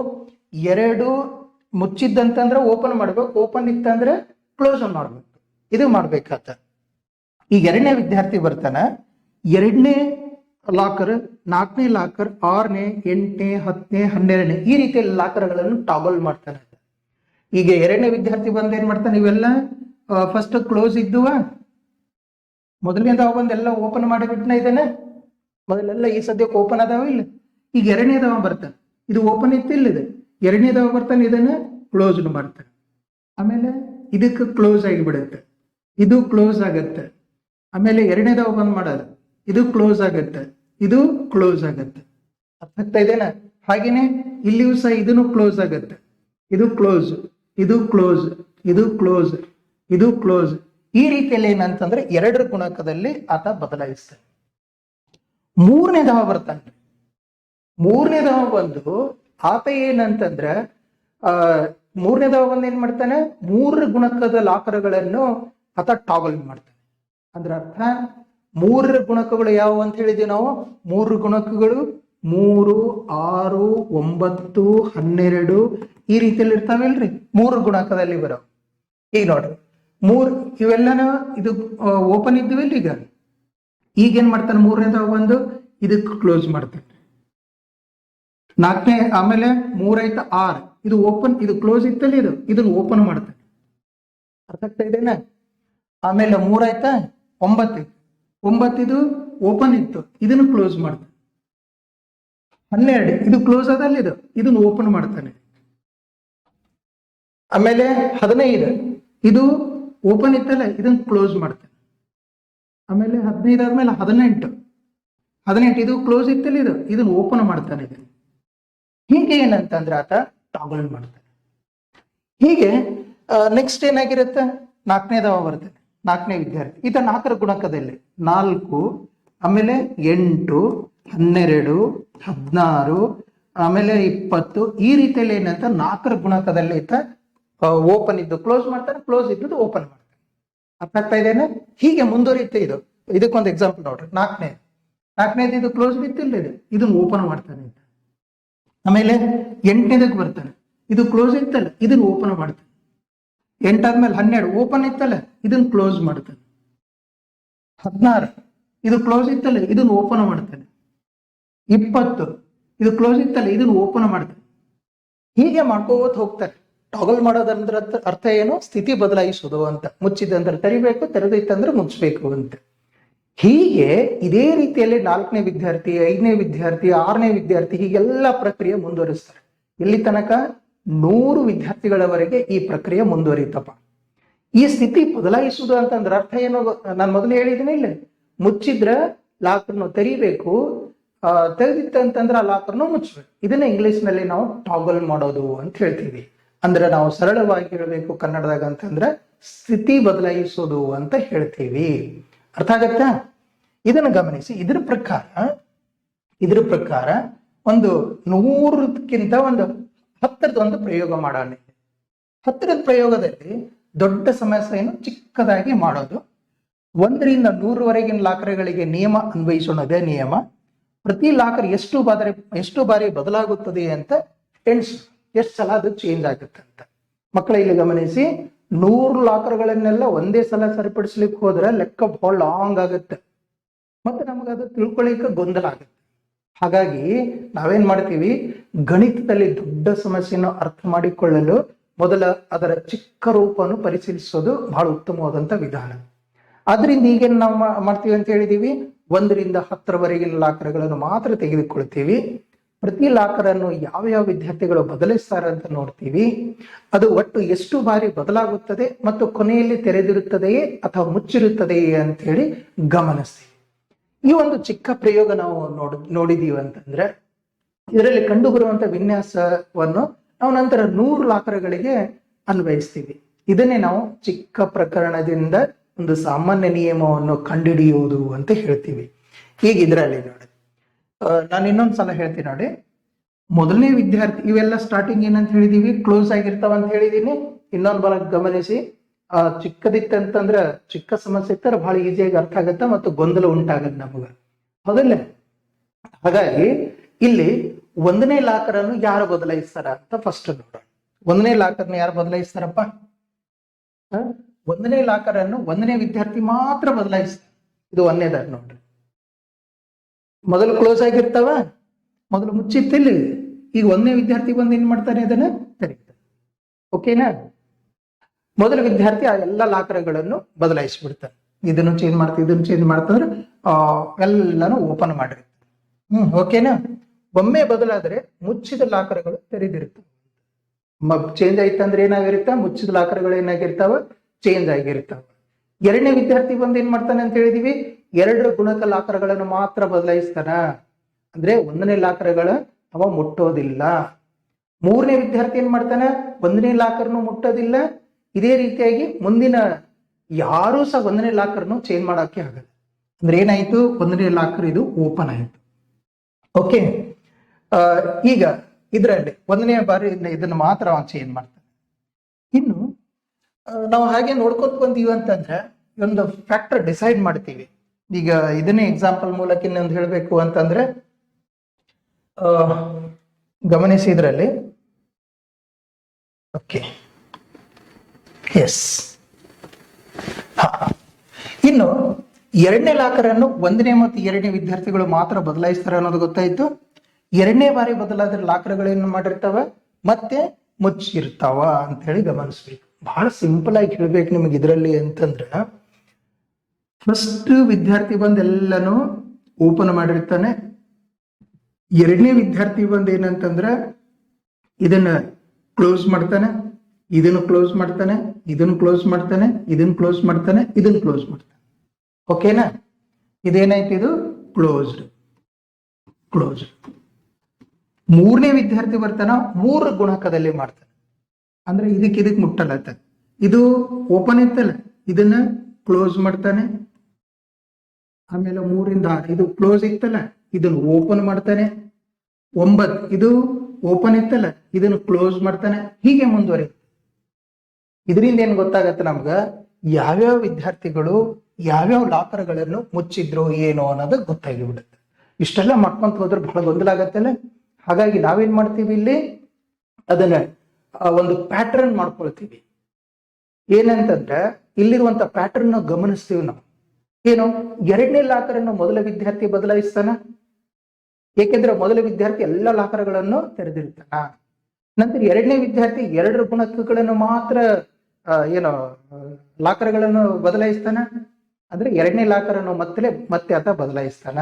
ಎರಡು ಮುಚ್ಚಿದ್ದಂತಂದ್ರೆ ಓಪನ್ ಮಾಡ್ಬೇಕು, ಓಪನ್ ಇತ್ತಂದ್ರೆ ಕ್ಲೋಸ್ ಮಾಡ್ಬೇಕು, ಇದು ಮಾಡ್ಬೇಕಾತ. ಈಗ ಎರಡನೇ ವಿದ್ಯಾರ್ಥಿ ಬರ್ತಾನ, ಎರಡನೇ ಲಾಕರ್, ನಾಲ್ಕನೇ ಲಾಕರ್, 6ನೇ, 8ನೇ, 10ನೇ, 12ನೇ ಈ ರೀತಿಯ ಲಾಕರ್ಗಳನ್ನು ಟಾಗಲ್ ಮಾಡ್ತಾನೆ. ಈಗ ಎರಡನೇ ವಿದ್ಯಾರ್ಥಿ ಬಂದು ಏನ್ ಮಾಡ್ತಾನೆ, ಇವೆಲ್ಲ ಫಸ್ಟ್ ಕ್ಲೋಸ್ ಇದ್ದುವ, ಮೊದಲನೇದಾವ ಬಂದು ಎಲ್ಲ ಓಪನ್ ಮಾಡಿಬಿಟ್ನ ಇದ್ದಾನೆ. ಮೊದಲೆಲ್ಲ ಈ ಸದ್ಯಕ್ಕೆ ಓಪನ್ ಅದಾವ ಇಲ್ಲ, ಈಗ ಎರಡನೇದಾವ ಬರ್ತಾನೆ, ಇದು ಓಪನ್ ಇತ್ತು ಇಲ್ಲಿದೆ, ಎರಡನೇದಾವ ಬರ್ತಾನೆ, ಇದನ್ನ ಕ್ಲೋಸ್ ಮಾಡ್ತಾನೆ. ಆಮೇಲೆ ಇದಕ್ಕೆ ಕ್ಲೋಸ್ ಆಗಿಬಿಡುತ್ತೆ, ಇದು ಕ್ಲೋಸ್ ಆಗತ್ತೆ. ಆಮೇಲೆ ಎರಡನೇದಾವ ಬಂದ್ ಮಾಡೋದು, ಇದು ಕ್ಲೋಸ್ ಆಗತ್ತೆ, ಇದು ಕ್ಲೋಸ್ ಆಗತ್ತೆ. ಅರ್ಥ ಆಗ್ತಾ ಇದೇನಾ? ಹಾಗೇನೆ ಇಲ್ಲಿಯೂ ಸಹ ಇದನ್ನು ಕ್ಲೋಸ್ ಆಗತ್ತೆ, ಇದು ಕ್ಲೋಸ್, ಇದು ಕ್ಲೋಸ್, ಇದು ಕ್ಲೋಸ್, ಇದು ಕ್ಲೋಸ್. ಈ ರೀತಿಯಲ್ಲಿ ಏನಂತಂದ್ರೆ ಎರಡರ ಗುಣಕದಲ್ಲಿ ಆತ ಬದಲಾಯಿಸ್ತಾನೆ. ಮೂರನೇ ಧಾವ ಬರ್ತಾನೆ. ಮೂರನೇ ಧಾವ ಬಂದು ಆತ ಏನಂತಂದ್ರೆ ಮೂರನೇ ಧಾವ ಬಂದು ಏನ್ ಮಾಡ್ತಾನೆ, ಮೂರರ ಗುಣಕದ ಲಾಕರ್ಗಳನ್ನು ಆತ ಟಾಗಲ್ ಮಾಡ್ತಾನೆ. ಅಂದ್ರೆ ಅರ್ಥ, ಮೂರರ ಗುಣಕಗಳು ಯಾವುವು ಅಂತ ಹೇಳಿದ್ವಿ ನಾವು. ಮೂರು ಗುಣಕಗಳು 3, 6, 9, 12 ಈ ರೀತಿಯಲ್ಲಿ ಇರ್ತಾವಲ್ರಿ, ಮೂರು ಗುಣಕದಲ್ಲಿ ಬರೋ. ಈಗ ನೋಡ್ರಿ, ಇವೆಲ್ಲನ ಇದು ಓಪನ್ ಇದ್ವಿಲ್ಲ, ಈಗ ಏನ್ ಮಾಡ್ತಾನೆ, ಮೂರನೇದಾವ ಬಂದು ಇದಕ್ಕೆ ಕ್ಲೋಸ್ ಮಾಡ್ತಾನೆ. ನಾಲ್ಕನೇ, ಆಮೇಲೆ 3 ಆಯ್ತಾ 6, ಇದು ಓಪನ್, ಇದು ಕ್ಲೋಸ್ ಇತ್ತಲ್ಲಿ, ಇದನ್ನ ಓಪನ್ ಮಾಡ್ತಾನೆ. ಅರ್ಥ ಆಗ್ತಾ ಇದೆನಾ? ಆಮೇಲೆ 3 ಆಯ್ತಾ 9, 9 ಇದು ಓಪನ್ ಇತ್ತು, ಇದನ್ನು ಕ್ಲೋಸ್ ಮಾಡ್ತಾನೆ. 12 ಇದು ಕ್ಲೋಸ್ ಅದಲ್ಲ, ಇದನ್ನು ಓಪನ್ ಮಾಡ್ತಾನೆ. ಆಮೇಲೆ 15 ಇದು ಓಪನ್ ಇತ್ತಲ್ಲ, ಇದನ್ನು ಕ್ಲೋಸ್ ಮಾಡ್ತಾನೆ. ಆಮೇಲೆ 15 ಆದ್ಮೇಲೆ 18 ಇದು ಕ್ಲೋಸ್ ಇತ್ತಲ್ಲ, ಇದನ್ನು ಓಪನ್ ಮಾಡ್ತಾನೆ. ಹೀಗೆ ಏನಂತಂದ್ರೆ ಆತ ಟಾಗಲ್ ಮಾಡ್ತಾನೆ. ಹೀಗೆ ನೆಕ್ಸ್ಟ್ ಏನಾಗಿರುತ್ತೆ, ನಾಲ್ಕನೇದವ ಬರ್ತದೆ, ನಾಲ್ಕನೇ ವಿದ್ಯಾರ್ಥಿ. ಈತ 4ರ ಗುಣಕದಲ್ಲಿ 4, ಆಮೇಲೆ 8, 12, 16, ಆಮೇಲೆ 20 ಈ ರೀತಿಯಲ್ಲಿ ಏನಂತ 4ರ ಗುಣಕದಲ್ಲಿ ಈತ ಓಪನ್ ಇದ್ದು ಕ್ಲೋಸ್ ಮಾಡ್ತಾನೆ, ಕ್ಲೋಸ್ ಇದ್ದು ಓಪನ್ ಮಾಡ್ತಾನೆ. ಅರ್ಥ ಆಗ್ತಾ ಇದೇನೆ? ಹೀಗೆ ಮುಂದುವರಿಯುತ್ತೆ ಇದು. ಇದಕ್ಕೊಂದು ಎಕ್ಸಾಂಪಲ್ ನೋಡ್ರಿ, ನಾಲ್ಕನೇದು ಇದು ಕ್ಲೋಸ್ ಇತ್ತಿಲ್ಲ, ಇದನ್ನು ಓಪನ್ ಮಾಡ್ತಾನೆ. ಆಮೇಲೆ 8ನೇದಕ್ಕೆ ಬರ್ತಾನೆ, ಇದು ಕ್ಲೋಸ್ ಇತ್ತಲ್ಲ, ಇದನ್ನು ಓಪನ್ ಮಾಡ್ತಾನೆ. 8 ಆದ್ಮೇಲೆ 12 ಓಪನ್ ಇತ್ತಲ್ಲ, ಇದನ್ನ ಕ್ಲೋಸ್ ಮಾಡ್ತಾನೆ. 16 ಇದು ಕ್ಲೋಸ್ ಇತ್ತಲ್ಲ, ಇದನ್ನು ಓಪನ್ ಮಾಡ್ತಾನೆ. 20 ಇದು ಕ್ಲೋಸ್ ಇತ್ತಲ್ಲ, ಇದನ್ನು ಓಪನ್ ಮಾಡ್ತಾನೆ. ಹೀಗೆ ಮಾಡ್ಕೋತ ಹೋಗ್ತಾರೆ. ಟಾಗಲ್ ಮಾಡೋದಂದ್ರ ಅರ್ಥ ಏನು, ಸ್ಥಿತಿ ಬದಲಾಯಿಸೋದು ಅಂತ. ಮುಚ್ಚಿದಂದ್ರೆ ತೆರಿಬೇಕು, ತೆರೆದಿತ್ತಂದ್ರೆ ಮುಚ್ಚಬೇಕು ಅಂತ. ಹೀಗೆ ಇದೇ ರೀತಿಯಲ್ಲಿ 4ನೇ ವಿದ್ಯಾರ್ಥಿ, 5ನೇ ವಿದ್ಯಾರ್ಥಿ, 6ನೇ ವಿದ್ಯಾರ್ಥಿ ಹೀಗೆಲ್ಲ ಪ್ರಕ್ರಿಯೆ ಮುಂದುವರಿಸ್ತಾರೆ. ಇಲ್ಲಿ ತನಕ 100 ವಿದ್ಯಾರ್ಥಿಗಳವರೆಗೆ ಈ ಪ್ರಕ್ರಿಯೆ ಮುಂದುವರಿತಪ್ಪ. ಈ ಸ್ಥಿತಿ ಬದಲಾಯಿಸುವುದು ಅಂತಂದ್ರೆ ಅರ್ಥ ಏನು, ನಾನು ಮೊದಲು ಹೇಳಿದ್ದೀನಿ ಇಲ್ಲ, ಮುಚ್ಚಿದ್ರ ಲಾಕರ್ನು ತೆರಿಬೇಕು, ತೆಗೆದಿತ್ತಂತಂದ್ರೆ ಆ ಲಾಕರ್ನು ಮುಚ್ಚಬೇಕು. ಇದನ್ನ ಇಂಗ್ಲಿಷ್ ನಲ್ಲಿ ನಾವು ಟಾಗಲ್ ಮಾಡೋದು ಅಂತ ಹೇಳ್ತೀವಿ. ಅಂದ್ರೆ ನಾವು ಸರಳವಾಗಿ ಹೇಳಬೇಕು ಕನ್ನಡದಾಗ ಅಂತಂದ್ರೆ ಸ್ಥಿತಿ ಬದಲಾಯಿಸೋದು ಅಂತ ಹೇಳ್ತೀವಿ. ಅರ್ಥ ಆಗತ್ತಾ? ಇದನ್ನು ಗಮನಿಸಿ. ಇದ್ರ ಪ್ರಕಾರ ಒಂದು 100ಕ್ಕಿಂತ ಒಂದು 10ರದ ಒಂದು ಪ್ರಯೋಗ ಮಾಡೋಣ. 10ರದ ಪ್ರಯೋಗದಲ್ಲಿ ದೊಡ್ಡ ಸಮಸ್ಯೆಯನ್ನು ಚಿಕ್ಕದಾಗಿ ಮಾಡೋದು. 1ರಿಂದ 100ವರೆಗಿನ ಲಾಕರ್ಗಳಿಗೆ ನಿಯಮ ಅನ್ವಯಿಸೋಣದೇ ನಿಯಮ. ಪ್ರತಿ ಲಾಕರ್ ಎಷ್ಟು ಬಾರಿ ಬದಲಾಗುತ್ತದೆ ಅಂತ ಎಷ್ಟು ಸಲ ಅದು ಚೇಂಜ್ ಆಗುತ್ತೆ ಅಂತ. ಮಕ್ಕಳ ಇಲ್ಲಿ ಗಮನಿಸಿ, 100 ಲಾಕರ್ಗಳನ್ನೆಲ್ಲ ಒಂದೇ ಸಲ ಸರಿಪಡಿಸ್ಲಿಕ್ಕೆ ಹೋದ್ರೆ ಲೆಕ್ಕ ಬಹಳ ಲಾಂಗ್ ಆಗುತ್ತೆ, ಮತ್ತೆ ನಮಗೆ ಅದು ತಿಳ್ಕೊಳ್ಳಿಕ್ಕೆ ಗೊಂದಲ ಆಗುತ್ತೆ. ಹಾಗಾಗಿ ನಾವೇನ್ ಮಾಡ್ತೀವಿ, ಗಣಿತದಲ್ಲಿ ದೊಡ್ಡ ಸಮಸ್ಯೆಯನ್ನು ಅರ್ಥ ಮಾಡಿಕೊಳ್ಳಲು ಮೊದಲ ಅದರ ಚಿಕ್ಕ ರೂಪವನ್ನು ಪರಿಶೀಲಿಸೋದು ಬಹಳ ಉತ್ತಮವಾದಂತ ವಿಧಾನ. ಆದ್ರಿಂದ ಈಗೇನು ನಾವು ಮಾಡ್ತೀವಿ ಅಂತ ಹೇಳಿದೀವಿ, 1ರಿಂದ 10ರವರೆಗಿನ ಲಾಕರ್ಗಳನ್ನು ಮಾತ್ರ ತೆಗೆದುಕೊಳ್ತೀವಿ. ಪ್ರತಿ ಲಾಕರ್ ಅನ್ನು ಯಾವ ವಿದ್ಯಾರ್ಥಿಗಳು ಬದಲಿಸ್ತಾರೆ ಅಂತ ನೋಡ್ತೀವಿ. ಅದು ಒಟ್ಟು ಎಷ್ಟು ಬಾರಿ ಬದಲಾಗುತ್ತದೆ ಮತ್ತು ಕೊನೆಯಲ್ಲಿ ತೆರೆದಿರುತ್ತದೆಯೇ ಅಥವಾ ಮುಚ್ಚಿರುತ್ತದೆಯೇ ಅಂತ ಹೇಳಿ ಗಮನಿಸ್ತೀವಿ. ಈ ಒಂದು ಚಿಕ್ಕ ಪ್ರಯೋಗ ನಾವು ನೋಡಿದೀವಿ ಅಂತಂದ್ರೆ ಇದರಲ್ಲಿ ಕಂಡುಬರುವಂತ ವಿನ್ಯಾಸವನ್ನು ನಾವು ನಂತರ 100 ಲಾಕರ್ಗಳಿಗೆ ಅನ್ವಯಿಸ್ತೀವಿ. ಇದನ್ನೇ ನಾವು ಚಿಕ್ಕ ಪ್ರಕರಣದಿಂದ ಒಂದು ಸಾಮಾನ್ಯ ನಿಯಮವನ್ನು ಕಂಡುಹಿಡಿಯುವುದು ಅಂತ ಹೇಳ್ತೀವಿ. ಈಗ ಇದರಲ್ಲಿ ನೋಡಿ, ನಾನು ಇನ್ನೊಂದ್ಸಲ ಹೇಳ್ತೀನಿ ನೋಡಿ. ಮೊದಲನೇ ವಿದ್ಯಾರ್ಥಿ, ಇವೆಲ್ಲ ಸ್ಟಾರ್ಟಿಂಗ್ ಏನಂತ ಹೇಳಿದೀವಿ, ಕ್ಲೋಸ್ ಆಗಿರ್ತಾವ ಅಂತ ಹೇಳಿದೀನಿ. ಇನ್ನೊಂದು ಬಲ ಗಮನಿಸಿ, ಚಿಕ್ಕದಿತ್ತಂತಂದ್ರ ಚಿಕ್ಕ ಸಮಸ್ಯೆ ಇತ್ತರ ಬಹಳ ಈಸಿಯಾಗಿ ಅರ್ಥ ಆಗತ್ತ ಮತ್ತು ಗೊಂದಲ ಉಂಟಾಗತ್ತೆ ನಮಗ, ಹೌದಲ್ಲ? ಹಾಗಾಗಿ ಇಲ್ಲಿ 1ನೇ ಲಾಕರ್ ಅನ್ನು ಯಾರು ಬದಲಾಯಿಸ್ತಾರ ಅಂತ ಫಸ್ಟ್ ನೋಡೋಣ. 1ನೇ ಲಾಕರ್ನ ಯಾರು ಬದಲಾಯಿಸ್ತಾರಪ್ಪ? 1ನೇ ಲಾಕರ್ ಅನ್ನು 1ನೇ ವಿದ್ಯಾರ್ಥಿ ಮಾತ್ರ ಬದಲಾಯಿಸ್ತಾರೆ. ಇದು 1ನೇದಾರ ನೋಡ್ರಿ. ಮೊದಲು ಕ್ಲೋಸ್ ಆಗಿರ್ತಾವ, ಮೊದಲು ಮುಚ್ಚಿತ್ತಿಲ್ಲ. ಈಗ 1ನೇ ವಿದ್ಯಾರ್ಥಿ ಬಂದು ಏನ್ ಮಾಡ್ತಾನೆ, ಅದನ್ನ ತೆರೀತಾರೆ. ಓಕೆನಾ? ಮೊದಲ ವಿದ್ಯಾರ್ಥಿ ಆ ಎಲ್ಲ ಲಾಕರ್ಗಳನ್ನು ಬದಲಾಯಿಸಿಬಿಡ್ತಾನೆ. ಇದನ್ನು ಚೇಂಜ್ ಮಾಡ್ತಾ ಇದನ್ನು ಚೇಂಜ್ ಮಾಡ್ತಂದ್ರೆ ಎಲ್ಲಾನು ಓಪನ್ ಮಾಡಿರ್ತಾರೆ. ಓಕೆನಾ? ಒಮ್ಮೆ ಬದಲಾದ್ರೆ ಮುಚ್ಚಿದ ಲಾಕರ್ಗಳು ತೆರೆದಿರ್ತವೆ. ಚೇಂಜ್ ಆಯ್ತಂದ್ರೆ ಏನಾಗಿರ್ತಾವ, ಮುಚ್ಚಿದ ಲಾಕರ್ಗಳು ಏನಾಗಿರ್ತಾವ, ಚೇಂಜ್ ಆಗಿರ್ತಾವ. 2ನೇ ವಿದ್ಯಾರ್ಥಿ ಬಂದು ಏನ್ ಮಾಡ್ತಾನೆ ಅಂತ ಹೇಳಿದೀವಿ, 2 ಗುಣಕ ಲಾಕರ್ಗಳನ್ನು ಮಾತ್ರ ಬದಲಾಯಿಸ್ತಾನ. ಅಂದ್ರೆ 1ನೇ ಲಾಕರ್ಗಳ ಅವ ಮುಟ್ಟೋದಿಲ್ಲ. 3ನೇ ವಿದ್ಯಾರ್ಥಿ ಏನ್ ಮಾಡ್ತಾನ, 1ನೇ ಲಾಕರ್ನು ಮುಟ್ಟೋದಿಲ್ಲ. ಇದೇ ರೀತಿಯಾಗಿ ಮುಂದಿನ ಯಾರು ಸಹ 1ನೇ ಲಾಕರ್ನು ಚೇಂಜ್ ಮಾಡಕ್ಕೆ ಆಗಲ್ಲ. ಅಂದ್ರೆ ಏನಾಯ್ತು, 1ನೇ ಲಾಕರ್ ಇದು ಓಪನ್ ಆಯ್ತು. ಓಕೆ, ಈಗ ಇದರಲ್ಲಿ 1ನೇ ಬಾರಿ ಇದನ್ನ ಮಾತ್ರ ಅವ ಚೇಂಜ್ ಮಾಡ್ತಾನೆ. ಇನ್ನು ನಾವು ಹಾಗೆ ನೋಡ್ಕೊತ ಬಂದೀವಿ ಅಂತಂದ್ರೆ ಒಂದು ಫ್ಯಾಕ್ಟರ್ ಡಿಸೈಡ್ ಮಾಡ್ತೀವಿ. ಈಗ ಇದನ್ನೇ ಎಕ್ಸಾಂಪಲ್ ಮೂಲಕ ಇನ್ನೊಂದು ಹೇಳಬೇಕು ಅಂತಂದ್ರೆ, ಗಮನಿಸಿ ಇದರಲ್ಲಿ. Okay, yes. ಇನ್ನು 2ನೇ ಲಾಕರ್ ಅನ್ನು 1ನೇ ಮತ್ತು 2ನೇ ವಿದ್ಯಾರ್ಥಿಗಳು ಮಾತ್ರ ಬದಲಾಯಿಸ್ತಾರೆ ಅನ್ನೋದು ಗೊತ್ತಾಯ್ತು. 2ನೇ ಬಾರಿ ಬದಲಾದ್ರೆ ಲಾಕರ್ಗಳು ಏನು ಮಾಡಿರ್ತಾವ, ಮತ್ತೆ ಮುಚ್ಚಿರ್ತಾವ ಅಂತ ಹೇಳಿ ಗಮನಿಸ್ಬೇಕು. ಬಹಳ ಸಿಂಪಲ್ ಆಗಿ ಹೇಳ್ಬೇಕು ನಿಮಗೆ ಇದರಲ್ಲಿ ಅಂತಂದ್ರ, ಫಸ್ಟ್ ವಿದ್ಯಾರ್ಥಿ ಬಂದು ಎಲ್ಲಾನು ಓಪನ್ ಮಾಡಿರ್ತಾನೆ. 2ನೇ ವಿದ್ಯಾರ್ಥಿ ಬಂದು ಏನಂತಂದ್ರ ಇದನ್ನ ಕ್ಲೋಸ್ ಮಾಡ್ತಾನೆ, ಇದನ್ನು ಕ್ಲೋಸ್ ಮಾಡ್ತಾನೆ, ಇದನ್ನು ಕ್ಲೋಸ್ ಮಾಡ್ತಾನೆ, ಇದನ್ನು ಕ್ಲೋಸ್ ಮಾಡ್ತಾನೆ, ಇದನ್ನು ಕ್ಲೋಸ್ ಮಾಡ್ತಾನೆ. ಓಕೆನಾ? ಇದೇನಾಯ್ತು, ಇದು ಕ್ಲೋಸ್ಡ್. ಕ್ಲೋಸ್ಡ್. 3ನೇ ವಿದ್ಯಾರ್ಥಿ ಬರ್ತಾನ, 3 ಗುಣಕದಲ್ಲಿ ಮಾಡ್ತಾನೆ. ಅಂದ್ರೆ ಇದಕ್ಕೆ ಮುಟ್ಟಲ್ಲ. ಇದು ಓಪನ್ ಇತ್ತಲ್ಲ, ಇದನ್ನ ಕ್ಲೋಸ್ ಮಾಡ್ತಾನೆ. ಆಮೇಲೆ 3ರಿಂದ 6 ಇದು ಕ್ಲೋಸ್ ಇತ್ತಲ್ಲ, ಇದನ್ನು ಓಪನ್ ಮಾಡ್ತಾನೆ. 9 ಇದು ಓಪನ್ ಇತ್ತಲ್ಲ, ಇದನ್ನು ಕ್ಲೋಸ್ ಮಾಡ್ತಾನೆ. ಹೀಗೆ ಮುಂದುವರಿ. ಇದರಿಂದ ಏನ್ ಗೊತ್ತಾಗತ್ತೆ ನಮ್ಗ, ಯಾವ್ಯಾವ ವಿದ್ಯಾರ್ಥಿಗಳು ಯಾವ್ಯಾವ ಲಾಕರ್ಗಳನ್ನು ಮುಚ್ಚಿದ್ರು ಏನೋ ಅನ್ನೋದು ಗೊತ್ತಾಗಿ ಬಿಡುತ್ತೆ. ಇಷ್ಟೆಲ್ಲ ಮಾಡ್ಕೊಂತ ಹೋದ್ರೆ ಬಹಳ ಗೊಂದಲ ಆಗತ್ತಲ್ಲ. ಹಾಗಾಗಿ ನಾವೇನ್ ಮಾಡ್ತೀವಿ, ಇಲ್ಲಿ ಅದನ್ನ ಒಂದು ಪ್ಯಾಟರ್ನ್ ಮಾಡ್ಕೊಳ್ತೀವಿ. ಏನಂತಂದ್ರೆ ಇಲ್ಲಿರುವಂತ ಪ್ಯಾಟರ್ನ್ ಗಮನಿಸ್ತೀವಿ ನಾವು. ಏನು, 2ನೇ ಲಾಕರ್ ಅನ್ನು ಮೊದಲ ವಿದ್ಯಾರ್ಥಿ ಬದಲಾಯಿಸ್ತಾನ. ಏಕೆಂದ್ರೆ ಮೊದಲ ವಿದ್ಯಾರ್ಥಿ ಎಲ್ಲ ಲಾಕರ್ಗಳನ್ನು ತೆರೆದಿರ್ತಾನ. ನಂತರ 2ನೇ ವಿದ್ಯಾರ್ಥಿ 2 ಗುಣಕಗಳನ್ನು ಮಾತ್ರ ಲಾಕರ್ಗಳನ್ನು ಬದಲಾಯಿಸ್ತಾನ. ಅಂದ್ರೆ 2ನೇ ಲಾಕರ್ ಅನ್ನು ಮತ್ತೆ ಆತ ಬದಲಾಯಿಸ್ತಾನ.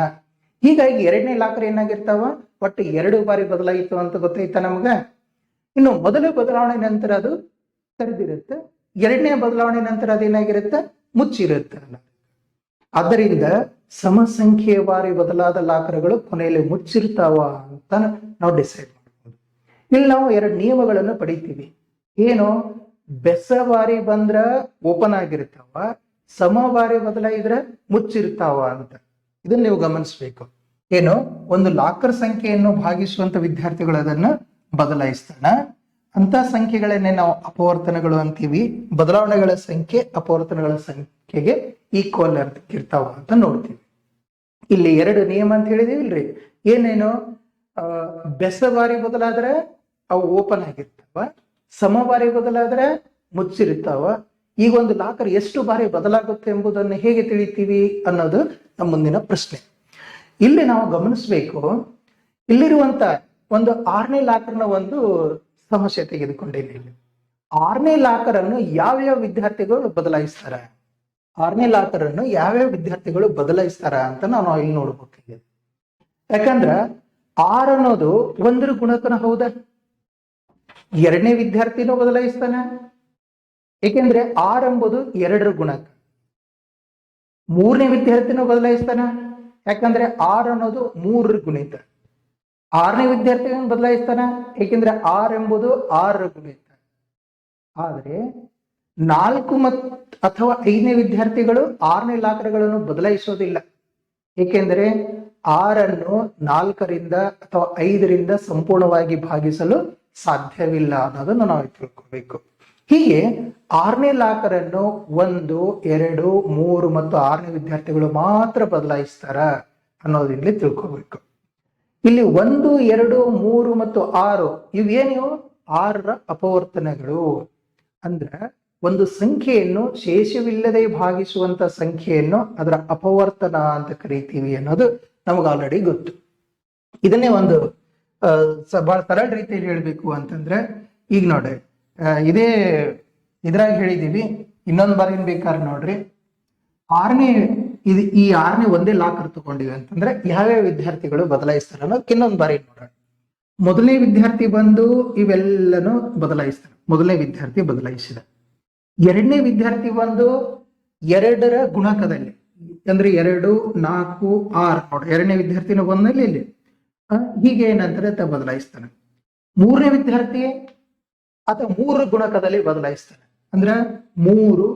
ಹೀಗಾಗಿ 2ನೇ ಲಾಕರ್ ಏನಾಗಿರ್ತಾವ, ಒಟ್ಟು 2 ಬಾರಿ ಬದಲಾಯಿತು ಅಂತ ಗೊತ್ತಾಯ್ತಾ ನಮ್ಗ. ಇನ್ನು ಮೊದಲ ಬದಲಾವಣೆ ನಂತರ ಅದು ತೆರೆದಿರುತ್ತೆ, 2ನೇ ಬದಲಾವಣೆ ನಂತರ ಅದೇನಾಗಿರುತ್ತೆ, ಮುಚ್ಚಿರುತ್ತೆ. ಆದ್ದರಿಂದ ಸಮಸಂಖ್ಯೆಯ ಬಾರಿ ಬದಲಾದ ಲಾಕರ್ಗಳು ಕೊನೆಯಲ್ಲಿ ಮುಚ್ಚಿರ್ತಾವ ಅಂತ ನಾವು ಡಿಸೈಡ್ ಮಾಡ್ಬೋದು. ಇಲ್ಲಿ ನಾವು 2 ನಿಯಮಗಳನ್ನು ಪಡಿತೀವಿ. ಏನು, ಬೆಸ ಬಾರಿ ಬಂದ್ರ ಓಪನ್ ಆಗಿರ್ತಾವ, ಸಮ ಬಾರಿ ಬದಲಾಯಿದ್ರೆ ಮುಚ್ಚಿರ್ತಾವ ಅಂತ. ಇದನ್ನ ನೀವು ಗಮನಿಸ್ಬೇಕು. ಏನು ಒಂದು ಲಾಕರ್ ಸಂಖ್ಯೆಯನ್ನು ಭಾಗಿಸುವಂತ ವಿದ್ಯಾರ್ಥಿಗಳು ಅದನ್ನ ಬದಲಾಯಿಸ್ತಾನ. ಅಂತ ಸಂಖ್ಯೆಗಳನ್ನೇ ನಾವು ಅಪವರ್ತನಗಳು ಅಂತೀವಿ. ಬದಲಾವಣೆಗಳ ಸಂಖ್ಯೆ ಅಪವರ್ತನಗಳ ಸಂಖ್ಯೆಗೆ ಈಕ್ವಲ್ ಇರ್ತಾವ ಅಂತ ನೋಡ್ತೀವಿ. ಇಲ್ಲಿ 2 ನಿಯಮ ಅಂತ ಹೇಳಿದೀವಿಲ್ರಿ. ಏನೇನು, ಬೆಸ ಬಾರಿ ಬದಲಾದ್ರೆ ಅವು ಓಪನ್ ಆಗಿರ್ತಾವ, ಸಮ ಬಾರಿ ಬದಲಾದ್ರೆ ಮುಚ್ಚಿರ್ತಾವ. ಈಗ ಒಂದು ಲಾಕರ್ ಎಷ್ಟು ಬಾರಿ ಬದಲಾಗುತ್ತೆ ಎಂಬುದನ್ನು ಹೇಗೆ ತಿಳಿತೀವಿ ಅನ್ನೋದು ನಮ್ಮ ಮುಂದಿನ ಪ್ರಶ್ನೆ. ಇಲ್ಲಿ ನಾವು ಗಮನಿಸಬೇಕು, ಇಲ್ಲಿರುವಂತ ಒಂದು 6ನೇ ಲಾಕರ್ನ ಒಂದು ಸಮಸ್ಯೆ ತೆಗೆದುಕೊಂಡೇನೆ. ಇಲ್ಲಿ 6ನೇ ಲಾಕರ್ ಅನ್ನು ಯಾವ್ಯಾವ ವಿದ್ಯಾರ್ಥಿಗಳು ಬದಲಾಯಿಸ್ತಾರ, 6ನೇ ಲಾಕರ್ ಅನ್ನು ಯಾವ್ಯಾವ ವಿದ್ಯಾರ್ಥಿಗಳು ಬದಲಾಯಿಸ್ತಾರ ಅಂತ ನಾವು ಇಲ್ಲಿ ನೋಡ್ಬೇಕಾಗಿದೆ. ಯಾಕಂದ್ರ 6 ಅನ್ನೋದು 1ರ ಗುಣಕನ ಹೌದಾ? 2ನೇ ವಿದ್ಯಾರ್ಥಿನೂ ಬದಲಾಯಿಸ್ತಾನೆ, ಏಕೆಂದ್ರೆ 6 ಎಂಬುದು 2ರ ಗುಣಕ. 3ನೇ ವಿದ್ಯಾರ್ಥಿನೂ ಬದಲಾಯಿಸ್ತಾನ, ಯಾಕಂದ್ರೆ 6 ಅನ್ನೋದು 3ರ ಗುಣಿತ. 6ನೇ ವಿದ್ಯಾರ್ಥಿಯನ್ನು ಬದಲಾಯಿಸ್ತಾನ, ಏಕೆಂದ್ರೆ 6 ಎಂಬುದು 6ರ ಗುಣಿತ. ಆದ್ರೆ 4 ಅಥವಾ 5ನೇ ವಿದ್ಯಾರ್ಥಿಗಳು 6ನೇ ಲಾಕರ್ಗಳನ್ನು ಬದಲಾಯಿಸೋದಿಲ್ಲ, ಏಕೆಂದ್ರೆ 6ಅನ್ನು 4ರಿಂದ ಅಥವಾ 5ರಿಂದ ಸಂಪೂರ್ಣವಾಗಿ ಭಾಗಿಸಲು ಸಾಧ್ಯವಿಲ್ಲ ಅನ್ನೋದನ್ನು ನಾವು ತಿಳ್ಕೋಬೇಕು. ಹೀಗೆ 6ನೇ ಲಾಕರ್ ಅನ್ನು 1, 2, 3 ಮತ್ತು 6ನೇ ವಿದ್ಯಾರ್ಥಿಗಳು ಮಾತ್ರ ಬದಲಾಯಿಸ್ತಾರ ಅನ್ನೋದಿಲ್ಲಿ ತಿಳ್ಕೋಬೇಕು. ಇಲ್ಲಿ 1, 2, 3 ಮತ್ತು 6 ಇವೇನು 6ರ ಅಪವರ್ತನಗಳು. ಅಂದ್ರ ಒಂದು ಸಂಖ್ಯೆಯನ್ನು ಶೇಷವಿಲ್ಲದೆ ಭಾಗಿಸುವಂತ ಸಂಖ್ಯೆಯನ್ನು ಅದರ ಅಪವರ್ತನ ಅಂತ ಕರಿತೀವಿ ಅನ್ನೋದು ನಮಗೆ ಆಲ್ರೆಡಿ ಗೊತ್ತು. ಇದನ್ನೇ ಒಂದು ಬಹಳ ಸರಳ ರೀತಿಯಲ್ಲಿ ಹೇಳ್ಬೇಕು ಅಂತಂದ್ರೆ, ಈಗ ನೋಡ್ರಿ, ಇದೇ ಇದ್ರಾಗ ಹೇಳಿದೀವಿ. ಇನ್ನೊಂದು ಬಾರಿ ಬೇಕಾದ್ರೆ ನೋಡ್ರಿ, 6ನೇ ಈ 6ನೇ ಒಂದೇ ಲಾಕರ್ ತಗೊಂಡಿವಿ ಅಂತಂದ್ರೆ ಯಾವ್ಯಾವ ವಿದ್ಯಾರ್ಥಿಗಳು ಬದಲಾಯಿಸ್ತಾರ ಅನ್ನೋದಕ್ಕೆ ಇನ್ನೊಂದು ಬಾರಿ ನೋಡೋಣ. ಮೊದಲನೇ ವಿದ್ಯಾರ್ಥಿ ಬಂದು ಇವೆಲ್ಲನೂ ಬದಲಾಯಿಸ್ತಾನೆ, ಮೊದಲನೇ ವಿದ್ಯಾರ್ಥಿ ಬದಲಾಯಿಸಿದ. 2ನೇ ವಿದ್ಯಾರ್ಥಿ ಬಂದು 2ರ ಗುಣಕದಲ್ಲಿ, ಅಂದ್ರೆ 2, 4, 6 ನೋಡಿ, 2ನೇ ವಿದ್ಯಾರ್ಥಿನ ಬಂದಲ್ಲಿ ಇಲ್ಲಿ ಹೀಗೆ ಏನಂತಾರೆ ಬದಲಾಯಿಸ್ತಾನೆ. 3ನೇ ವಿದ್ಯಾರ್ಥಿ ಅಥವಾ 3ರ ಗುಣಕದಲ್ಲಿ ಬದಲಾಯಿಸ್ತಾನೆ, ಅಂದ್ರೆ 3,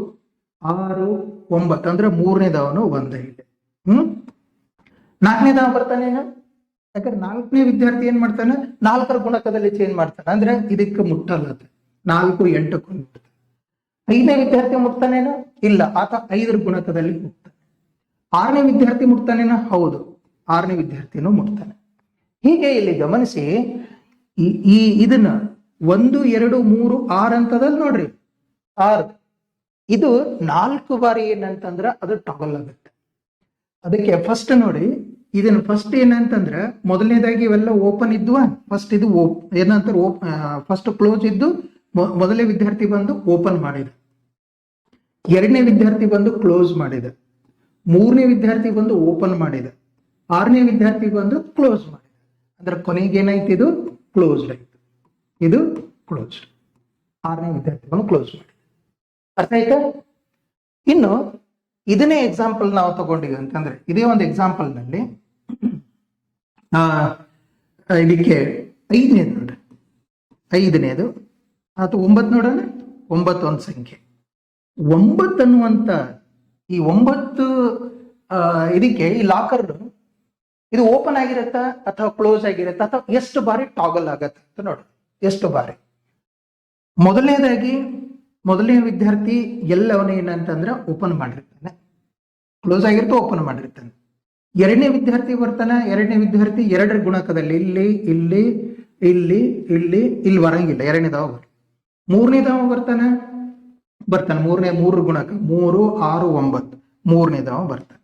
6, 9 ಅಂದ್ರೆ 3ನೇದವನು ಒಂದೇ ಇಲ್ಲಿ. 4ನೇದವ ಬರ್ತಾನೇನು, ಯಾಕಂದ್ರೆ 4ನೇ ವಿದ್ಯಾರ್ಥಿ ಏನ್ ಮಾಡ್ತಾನೆ, 4ರ ಗುಣಕದಲ್ಲಿ ಚೇಂಜ್ ಮಾಡ್ತಾನೆ, ಅಂದ್ರೆ ಇದಕ್ಕೆ ಮುಟ್ಟಲ್ಲ, 4, 8ಕ್ಕೂ ಮುಟ್ತಾನೆ. 5ನೇ ವಿದ್ಯಾರ್ಥಿ ಮುಟ್ತಾನೇನೋ, ಇಲ್ಲ, ಆತ 5ರ ಗುಣಕದಲ್ಲಿ ಮುಟ್ತಾನೆ. 6ನೇ ವಿದ್ಯಾರ್ಥಿ ಮುಟ್ತಾನೇನೋ, ಹೌದು, 6ನೇ ವಿದ್ಯಾರ್ಥಿನೂ ಮುಟ್ತಾನೆ. ಹೀಗೆ ಇಲ್ಲಿ ಗಮನಿಸಿ, ಇದನ್ನ 1, 2, 3, 6 ಅಂತದಲ್ಲಿ ನೋಡ್ರಿ, 6 ಇದು 4 ಬಾರಿ ಏನಂತಂದ್ರ ಅದು ಟಾಗಲ್ ಆಗುತ್ತೆ. ಅದಕ್ಕೆ ಫಸ್ಟ್ ನೋಡಿ, ಇದನ್ನ ಫಸ್ಟ್ ಏನಂತಂದ್ರೆ ಮೊದಲನೇದಾಗಿ ಇವೆಲ್ಲ ಓಪನ್ ಇದ್ವ, ಫಸ್ಟ್ ಇದು ಏನಂತಾರೆ ಫಸ್ಟ್ ಕ್ಲೋಸ್ ಇದ್ದು ಮೊದಲನೇ ವಿದ್ಯಾರ್ಥಿ ಬಂದು ಓಪನ್ ಮಾಡಿದ, 2ನೇ ವಿದ್ಯಾರ್ಥಿ ಬಂದು ಕ್ಲೋಸ್ ಮಾಡಿದ, 3ನೇ ವಿದ್ಯಾರ್ಥಿ ಬಂದು ಓಪನ್ ಮಾಡಿದ, 6ನೇ ವಿದ್ಯಾರ್ಥಿ ಬಂದು ಕ್ಲೋಸ್ ಮಾಡಿದ. ಅಂದ್ರೆ ಕೊನೆಗೆ ಏನಾಯ್ತು, ಇದು ಕ್ಲೋಸ್ಡ್ ಆಯ್ತು, ಇದು ಕ್ಲೋಸ್ಡ್. 6ನೇ ವಿದ್ಯಾರ್ಥಿ ಬಂದು ಕ್ಲೋಸ್ ಮಾಡಿದ. ಅರ್ಥ ಆಯ್ತಾ? ಇನ್ನು ಇದನ್ನೇ ಎಕ್ಸಾಂಪಲ್ ನಾವು ತಗೊಂಡಿವಿ ಅಂತಂದ್ರೆ, ಇದೇ ಒಂದು ಎಕ್ಸಾಂಪಲ್ ನಲ್ಲಿ ಇದಕ್ಕೆ 5ನೇದು ನೋಡ್ರಿ, 5ನೇದು ಅಥವಾ 9 ನೋಡೋಣ. 9 ಒಂದು ಸಂಖ್ಯೆ. 9 ಅನ್ನುವಂತ ಈ 9 ಇದಕ್ಕೆ ಈ ಲಾಕರ್ ಇದು ಓಪನ್ ಆಗಿರತ್ತಾ ಅಥವಾ ಕ್ಲೋಸ್ ಆಗಿರತ್ತಾ ಅಥವಾ ಎಷ್ಟು ಬಾರಿ ಟಾಗಲ್ ಆಗತ್ತೆ ಅಂತ ನೋಡ್ರಿ. ಎಷ್ಟು ಬಾರಿ, ಮೊದಲನೇದಾಗಿ ಮೊದಲನೇ ವಿದ್ಯಾರ್ಥಿ ಎಲ್ಲವನ್ನ ಏನಂತಂದ್ರೆ ಓಪನ್ ಮಾಡಿರ್ತಾನೆ, ಕ್ಲೋಸ್ ಆಗಿರ್ತಾ ಓಪನ್ ಮಾಡಿರ್ತಾನೆ. 2ನೇ ವಿದ್ಯಾರ್ಥಿ ಬರ್ತಾನೆ, 2ನೇ ವಿದ್ಯಾರ್ಥಿ 2ರ ಗುಣಕದಲ್ಲಿ ಇಲ್ಲಿ ಇಲ್ಲಿ ಇಲ್ಲಿ ಇಲ್ಲಿ ಇಲ್ಲಿ ಬರಂಗಿಲ್ಲ, 2ನೇದವ ಬರ್. 3ನೇದವ ಬರ್ತಾನೆ, 3ರ ಗುಣಕ 3, 6, 9, 3ನೇದವ ಬರ್ತಾನೆ.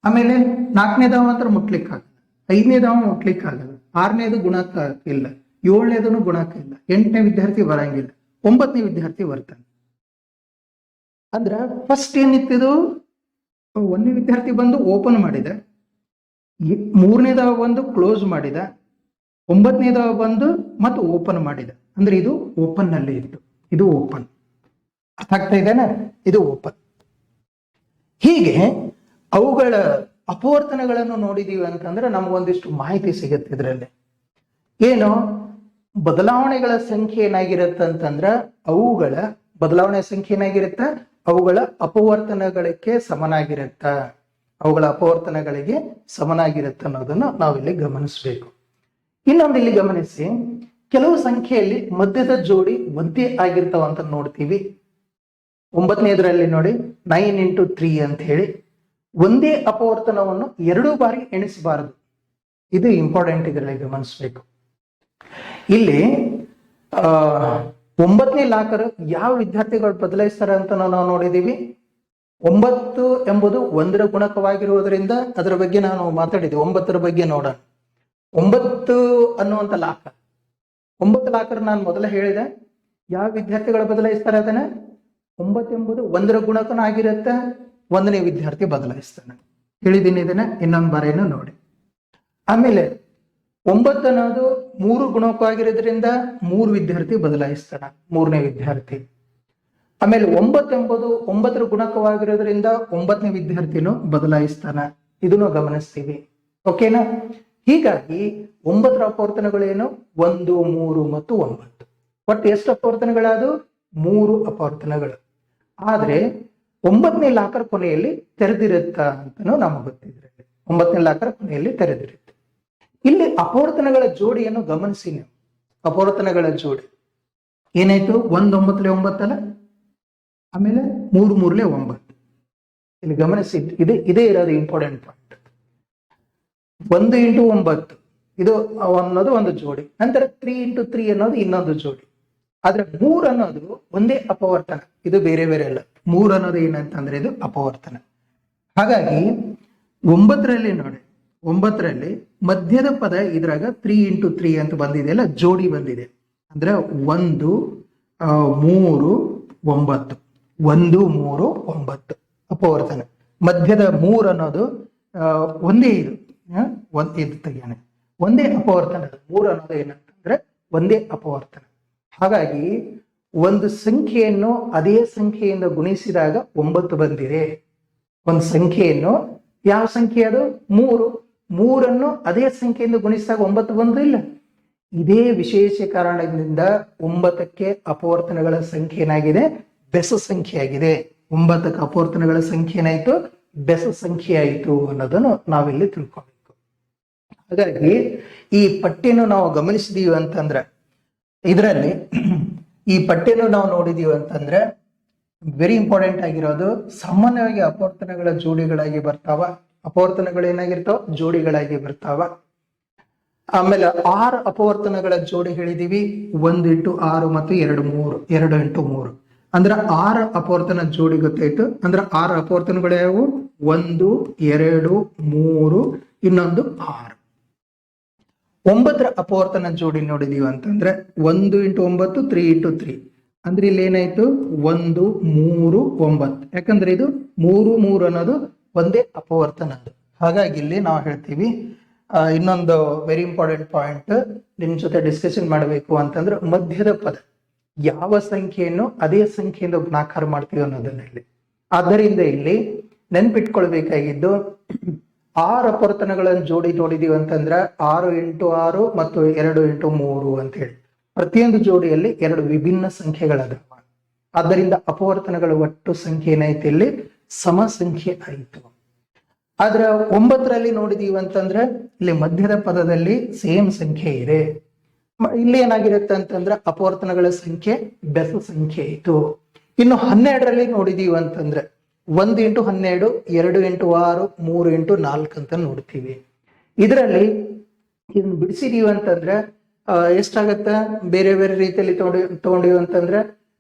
ಆಮೇಲೆ 4ನೇದವ ಮಾತ್ರ ಮುಟ್ಲಿಕ್ಕಾಗಲ್ಲ, 5ನೇದವ ಮುಟ್ಲಿಕ್ಕಾಗಲ್ಲ, 6ನೇದು ಗುಣಕ ಇಲ್ಲ, 7ನೇದನು ಗುಣಕ ಇಲ್ಲ, 8ನೇ ವಿದ್ಯಾರ್ಥಿ ಬರಂಗಿಲ್ಲ, 9ನೇ ವಿದ್ಯಾರ್ಥಿ ಬರ್ತಾನೆ. ಅಂದ್ರ ಫಸ್ಟ್ ಏನಿತ್ತಿದು, 1ನೇ ವಿದ್ಯಾರ್ಥಿ ಬಂದು ಓಪನ್ ಮಾಡಿದ, 3ನೇದವ ಬಂದು ಕ್ಲೋಸ್ ಮಾಡಿದ, 9ನೇದವ ಬಂದು ಮತ್ತು ಓಪನ್ ಮಾಡಿದ. ಅಂದ್ರೆ ಇದು ಓಪನ್ ನಲ್ಲಿ ಇತ್ತು, ಇದು ಓಪನ್. ಅರ್ಥ ಆಗ್ತಾ ಇದೇನಾ? ಇದು ಓಪನ್. ಹೀಗೆ ಅವುಗಳ ಅಪವರ್ತನಗಳನ್ನು ನೋಡಿದೀವಿ ಅಂತಂದ್ರೆ ನಮಗೊಂದಿಷ್ಟು ಮಾಹಿತಿ ಸಿಗುತ್ತೆ ಇದರಲ್ಲಿ. ಏನು ಬದಲಾವಣೆಗಳ ಸಂಖ್ಯೆ ಏನಾಗಿರುತ್ತೆ ಅಂತಂದ್ರ ಅವುಗಳ ಬದಲಾವಣೆ ಸಂಖ್ಯೆ ಏನಾಗಿರುತ್ತೆ, ಅವುಗಳ ಅಪವರ್ತನಗಳಿಗೆ ಸಮನಾಗಿರುತ್ತ. ಅವುಗಳ ಅಪವರ್ತನಗಳಿಗೆ ಸಮನಾಗಿರುತ್ತೆ ಅನ್ನೋದನ್ನು ನಾವಿಲ್ಲಿ ಗಮನಿಸಬೇಕು. ಇನ್ನೊಂದು ಇಲ್ಲಿ ಗಮನಿಸಿ, ಕೆಲವು ಸಂಖ್ಯೆಯಲ್ಲಿ ಮಧ್ಯದ ಜೋಡಿ ಒಂದೇ ಆಗಿರ್ತಾವ ಅಂತ ನೋಡ್ತೀವಿ. 9ನೇದರಲ್ಲಿ ನೋಡಿ 9 × 3 ಅಂತ ಹೇಳಿ ಒಂದೇ ಅಪವರ್ತನವನ್ನು 2 ಬಾರಿ ಎಣಿಸಬಾರದು. ಇದು ಇಂಪಾರ್ಟೆಂಟ್, ಇದರಲ್ಲಿ ಗಮನಿಸಬೇಕು. ಇಲ್ಲಿ 9ನೇ ಲಾಕರ್ ಯಾವ ವಿದ್ಯಾರ್ಥಿಗಳು ಬದಲಾಯಿಸ್ತಾರೆ ಅಂತ ನಾವು ನೋಡಿದೀವಿ. 9 ಎಂಬುದು 1ರ ಗುಣಕವಾಗಿರುವುದರಿಂದ ಅದರ ಬಗ್ಗೆ ನಾನು ಮಾತಾಡಿದೆ. 9ರ ಬಗ್ಗೆ ನೋಡೋಣ. 9 ಅನ್ನುವಂತ ಲಾಕರ್, 9 ಲಾಕರ್ ನಾನು ಮೊದಲೇ ಹೇಳಿದೆ. ಯಾವ ವಿದ್ಯಾರ್ಥಿಗಳು ಬದಲಾಯಿಸ್ತಾರೆ ಅದನ್ನ? 9 ಎಂಬುದು 1ರ ಗುಣಕನ ಆಗಿರುತ್ತೆ, 1ನೇ ವಿದ್ಯಾರ್ಥಿ ಬದಲಾಯಿಸ್ತಾನೆ. ಹೇಳಿದ್ದೀನಿ ಇದನ್ನ, ಇನ್ನೊಂದು ಬಾರಿನೂ ನೋಡಿ. ಆಮೇಲೆ 9 ಅನ್ನೋದು 3 ಗುಣಕವಾಗಿರೋದ್ರಿಂದ 3 ವಿದ್ಯಾರ್ಥಿ ಬದಲಾಯಿಸ್ತಾನೆ, 3ನೇ ವಿದ್ಯಾರ್ಥಿ. ಆಮೇಲೆ 9 ಎಂಬುದು 9ರ ಗುಣಕವಾಗಿರೋದ್ರಿಂದ 9ನೇ ವಿದ್ಯಾರ್ಥಿನೂ ಬದಲಾಯಿಸ್ತಾನೆ. ಇದನ್ನು ಗಮನಿಸ್ತೀವಿ. ಓಕೆನಾ? ಹೀಗಾಗಿ 9ರ ಅಪವರ್ತನಗಳೇನು? 1, 3 ಮತ್ತು 9. ಒಟ್ಟು ಎಷ್ಟು ಅಪವರ್ತನಗಳಾದು? 3 ಅಪವರ್ತನಗಳು. ಆದ್ರೆ 9ನೇ ಲಾಕರ್ ಕೊನೆಯಲ್ಲಿ ತೆರೆದಿರುತ್ತ ಅಂತನೂ ನಮಗೆ ಗೊತ್ತಿದ್ರೆ, 9ನೇ ಲಾಕರ್ ಕೊನೆಯಲ್ಲಿ ತೆರೆದಿರುತ್ತೆ. ಇಲ್ಲಿ ಅಪವರ್ತನಗಳ ಜೋಡಿಯನ್ನು ಗಮನಿಸಿ ನೀವು. ಅಪವರ್ತನಗಳ ಜೋಡಿ ಏನಾಯ್ತು? 1 9 9 ಅಲ್ಲ, ಆಮೇಲೆ 3 3 9. ಇಲ್ಲಿ ಗಮನಿಸಿ, ಇದೇ ಇರೋದು ಇಂಪಾರ್ಟೆಂಟ್ ಪಾಯಿಂಟ್. 1 × 9 ಇದು ಅನ್ನೋದು ಒಂದು ಜೋಡಿ, ನಂತರ 3 × 3 ಅನ್ನೋದು ಇನ್ನೊಂದು ಜೋಡಿ. ಆದ್ರೆ 3 ಅನ್ನೋದು ಒಂದೇ ಅಪವರ್ತನ, ಇದು ಬೇರೆ ಬೇರೆ ಅಲ್ಲ. 3 ಅನ್ನೋದು ಏನಂತಂದ್ರೆ ಇದು ಅಪವರ್ತನ. ಹಾಗಾಗಿ 9ರಲ್ಲಿ ನೋಡಿ, 9ರಲ್ಲಿ ಮಧ್ಯದ ಪದ ಇದ್ರಾಗ 3 × 3 ಅಂತ ಬಂದಿದೆ ಅಲ್ಲ, ಜೋಡಿ ಬಂದಿದೆ. ಅಂದ್ರೆ 1 3 9, 1 3 9 ಅಪವರ್ತನ. ಮಧ್ಯದ 3 ಅನ್ನೋದು ಒಂದೇ ಇದು ತೆಗಿಯೋಣ, ಒಂದೇ ಅಪವರ್ತನ. 3 ಅನ್ನೋದು ಏನಂತಂದ್ರೆ ಒಂದೇ ಅಪವರ್ತನ. ಹಾಗಾಗಿ ಒಂದು ಸಂಖ್ಯೆಯನ್ನು ಅದೇ ಸಂಖ್ಯೆಯಿಂದ ಗುಣಿಸಿದಾಗ 9 ಬಂದಿದೆ. ಒಂದು ಸಂಖ್ಯೆಯನ್ನು, ಯಾವ ಸಂಖ್ಯೆ ಅದು? 3. 3ಅನ್ನು ಅದೇ ಸಂಖ್ಯೆಯಿಂದ ಗುಣಿಸಿದಾಗ 9 ಬಂದಿಲ್ಲ. ಇದೇ ವಿಶೇಷ ಕಾರಣದಿಂದ 9ಕ್ಕೆ ಅಪವರ್ತನಗಳ ಸಂಖ್ಯೆ ಏನಾಗಿದೆ? ಬೆಸ ಸಂಖ್ಯೆ ಆಗಿದೆ. 9ಕ್ಕೆ ಅಪವರ್ತನಗಳ ಸಂಖ್ಯೆ ಏನಾಯ್ತು? ಬೆಸ ಸಂಖ್ಯೆ ಆಯಿತು ಅನ್ನೋದನ್ನು ನಾವಿಲ್ಲಿ ತಿಳ್ಕೊಬೇಕು. ಹಾಗಾಗಿ ಈ ಪಟ್ಟಿಯನ್ನು ನಾವು ಗಮನಿಸಿದೀವಿ ಅಂತಂದ್ರೆ, ಇದರಲ್ಲಿ ಈ ಪಟ್ಟಿಯನ್ನು ನಾವು ನೋಡಿದೀವಿ ಅಂತಂದ್ರೆ ವೆರಿ ಇಂಪಾರ್ಟೆಂಟ್ ಆಗಿರೋದು, ಸಾಮಾನ್ಯವಾಗಿ ಅಪವರ್ತನಗಳ ಜೋಡಿಗಳಾಗಿ ಬರ್ತಾವ. ಅಪವರ್ತನಗಳು ಏನಾಗಿರ್ತಾವ? ಜೋಡಿಗಳಾಗಿ ಬರ್ತಾವ. ಆಮೇಲೆ 6 ಅಪವರ್ತನಗಳ ಜೋಡಿ ಹೇಳಿದೀವಿ. 1 × 6 ಮತ್ತು 2 × 3 ಅಂದ್ರೆ 6 ಅಪವರ್ತನ ಜೋಡಿ ಗೊತ್ತಾಯ್ತು. ಅಂದ್ರೆ 6 ಅಪವರ್ತನಗಳು ಯಾವುವು? 1 2 3 ಇನ್ನೊಂದು 6. 9ರ ಅಪವರ್ತನ ಜೋಡಿ ನೋಡಿದೀವಿ ಅಂತಂದ್ರೆ 1 × 9 3 × 3 ಅಂದ್ರೆ ಇಲ್ಲಿ ಏನಾಯ್ತು? 1 3 9. ಯಾಕಂದ್ರೆ ಇದು 3 3 ಅನ್ನೋದು ಒಂದೇ ಅಪವರ್ತನ. ಹಾಗಾಗಿ ಇಲ್ಲಿ ನಾವು ಹೇಳ್ತೀವಿ, ಇನ್ನೊಂದು ವೆರಿ ಇಂಪಾರ್ಟೆಂಟ್ ಪಾಯಿಂಟ್ ನಿಮ್ ಜೊತೆ ಡಿಸ್ಕಷನ್ ಮಾಡಬೇಕು ಅಂತಂದ್ರೆ, ಮಧ್ಯದ ಪದ ಯಾವ ಸಂಖ್ಯೆಯನ್ನು ಅದೇ ಸಂಖ್ಯೆಯಿಂದ ಗುಣಾಕಾರ ಮಾಡ್ತೀವಿ ಅನ್ನೋದನ್ನ ಇಲ್ಲಿ. ಆದ್ದರಿಂದ ಇಲ್ಲಿ ನೆನ್ಪಿಟ್ಕೊಳ್ಬೇಕಾಗಿದ್ದು, 6 ಅಪವರ್ತನಗಳನ್ನು ಜೋಡಿ ನೋಡಿದೀವಿ ಅಂತಂದ್ರೆ 6 × 6 ಮತ್ತು 2 × 3 ಅಂತ ಹೇಳಿ ಪ್ರತಿಯೊಂದು ಜೋಡಿಯಲ್ಲಿ 2 ವಿಭಿನ್ನ ಸಂಖ್ಯೆಗಳದಾವ. ಆದ್ದರಿಂದ ಅಪವರ್ತನಗಳ ಒಟ್ಟು ಸಂಖ್ಯೆ ಏನೈತಿ? ಇಲ್ಲಿ ಸಮ ಸಂಖ್ಯೆ ಆಯಿತು. ಆದ್ರೆ 9ರಲ್ಲಿ ನೋಡಿದೀವಿ ಅಂತಂದ್ರೆ ಇಲ್ಲಿ ಮಧ್ಯದ ಪದದಲ್ಲಿ ಸೇಮ್ ಸಂಖ್ಯೆ ಇದೆ. ಇಲ್ಲಿ ಏನಾಗಿರುತ್ತೆ ಅಂತಂದ್ರೆ ಅಪವರ್ತನಗಳ ಸಂಖ್ಯೆ ಬೆಸ ಸಂಖ್ಯೆ ಆಯಿತು. ಇನ್ನು 12ರಲ್ಲಿ ನೋಡಿದೀವಿ ಅಂತಂದ್ರೆ 1 × 12, 2 × 6, 3 × 4 ಅಂತ ನೋಡ್ತೀವಿ. ಇದರಲ್ಲಿ ಇದನ್ನ ಬಿಡಿಸಿದೀವಿ ಅಂತಂದ್ರೆ ಎಷ್ಟಾಗತ್ತೆ? ಬೇರೆ ಬೇರೆ ರೀತಿಯಲ್ಲಿ ತಗೊಂಡಿವಿ ಅಂತಂದ್ರೆ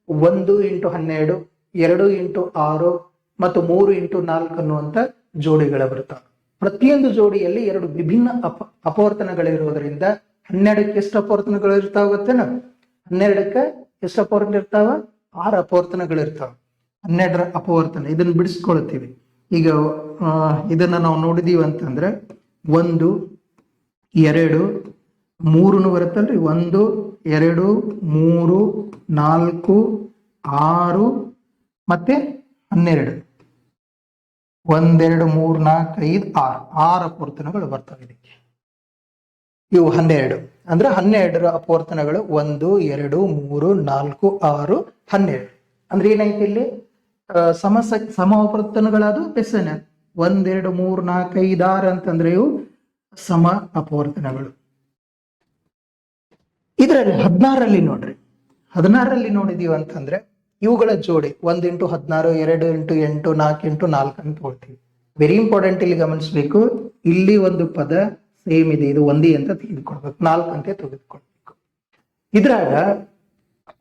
1 × 12, 2 × 6 ಮತ್ತು 3 × 4 ಅನ್ನುವಂತ ಜೋಡಿಗಳ ಬರ್ತಾವೆ. ಪ್ರತಿಯೊಂದು ಜೋಡಿಯಲ್ಲಿ 2 ವಿಭಿನ್ನ ಅಪವರ್ತನಗಳಿರೋದ್ರಿಂದ 12ಕ್ಕೆ ಎಷ್ಟು ಅಪವರ್ತನಗಳು ಇರ್ತಾವ ಗೊತ್ತೇನ? 12ಕ್ಕೆ ಎಷ್ಟು ಅಪವರ್ತನ ಇರ್ತಾವ? 6 ಅಪವರ್ತನಗಳು ಇರ್ತಾವ. 12ರ ಅಪವರ್ತನ ಇದನ್ನ ಬಿಡಿಸ್ಕೊಳ್ತೀವಿ. ಈಗ ಇದನ್ನ ನಾವು ನೋಡಿದೀವಿ ಅಂತಂದ್ರೆ 1 2 3 ಬರುತ್ತಲ್ರಿ. 1 2 3 4 6 ಮತ್ತೆ 12. 1 2 3 4 5 6 ಅಪವರ್ತನಗಳು ಬರ್ತವೆ ಇದಕ್ಕೆ. ಇವು 12 ಅಂದ್ರೆ 12ರ ಅಪವರ್ತನಗಳು 1 2 3 4 6 12. ಅಂದ್ರೆ ಏನೈತಿ ಇಲ್ಲಿ? ಸಮ ಅಪವರ್ತನಗಳಾದ ಬೆಸನ. ಒಂದೆರಡು ಮೂರು ನಾಲ್ಕು ಐದು ಆರು ಅಂತಂದ್ರೆ ಇವು ಸಮ ಅಪವರ್ತನಗಳು. ಇದರಲ್ಲಿ 16ರಲ್ಲಿ ನೋಡ್ರಿ, 16ರಲ್ಲಿ ನೋಡಿದೀವಿ ಅಂತಂದ್ರೆ ಇವುಗಳ ಜೋಡಿ 1 × 16, 2 × 8, 4 × 4 ಅಂತ ತಗೊಳ್ತೀವಿ. ವೆರಿ ಇಂಪಾರ್ಟೆಂಟ್, ಇಲ್ಲಿ ಗಮನಿಸ್ಬೇಕು, ಇಲ್ಲಿ ಒಂದು ಪದ ಸೇಮ್ ಇದೆ, ಇದು ಒಂದೇ ಅಂತ ತೆಗೆದುಕೊಳ್ಬೇಕು, 4 ಅಂತ ತೆಗೆದುಕೊಳ್ಬೇಕು. ಇದ್ರಾಗ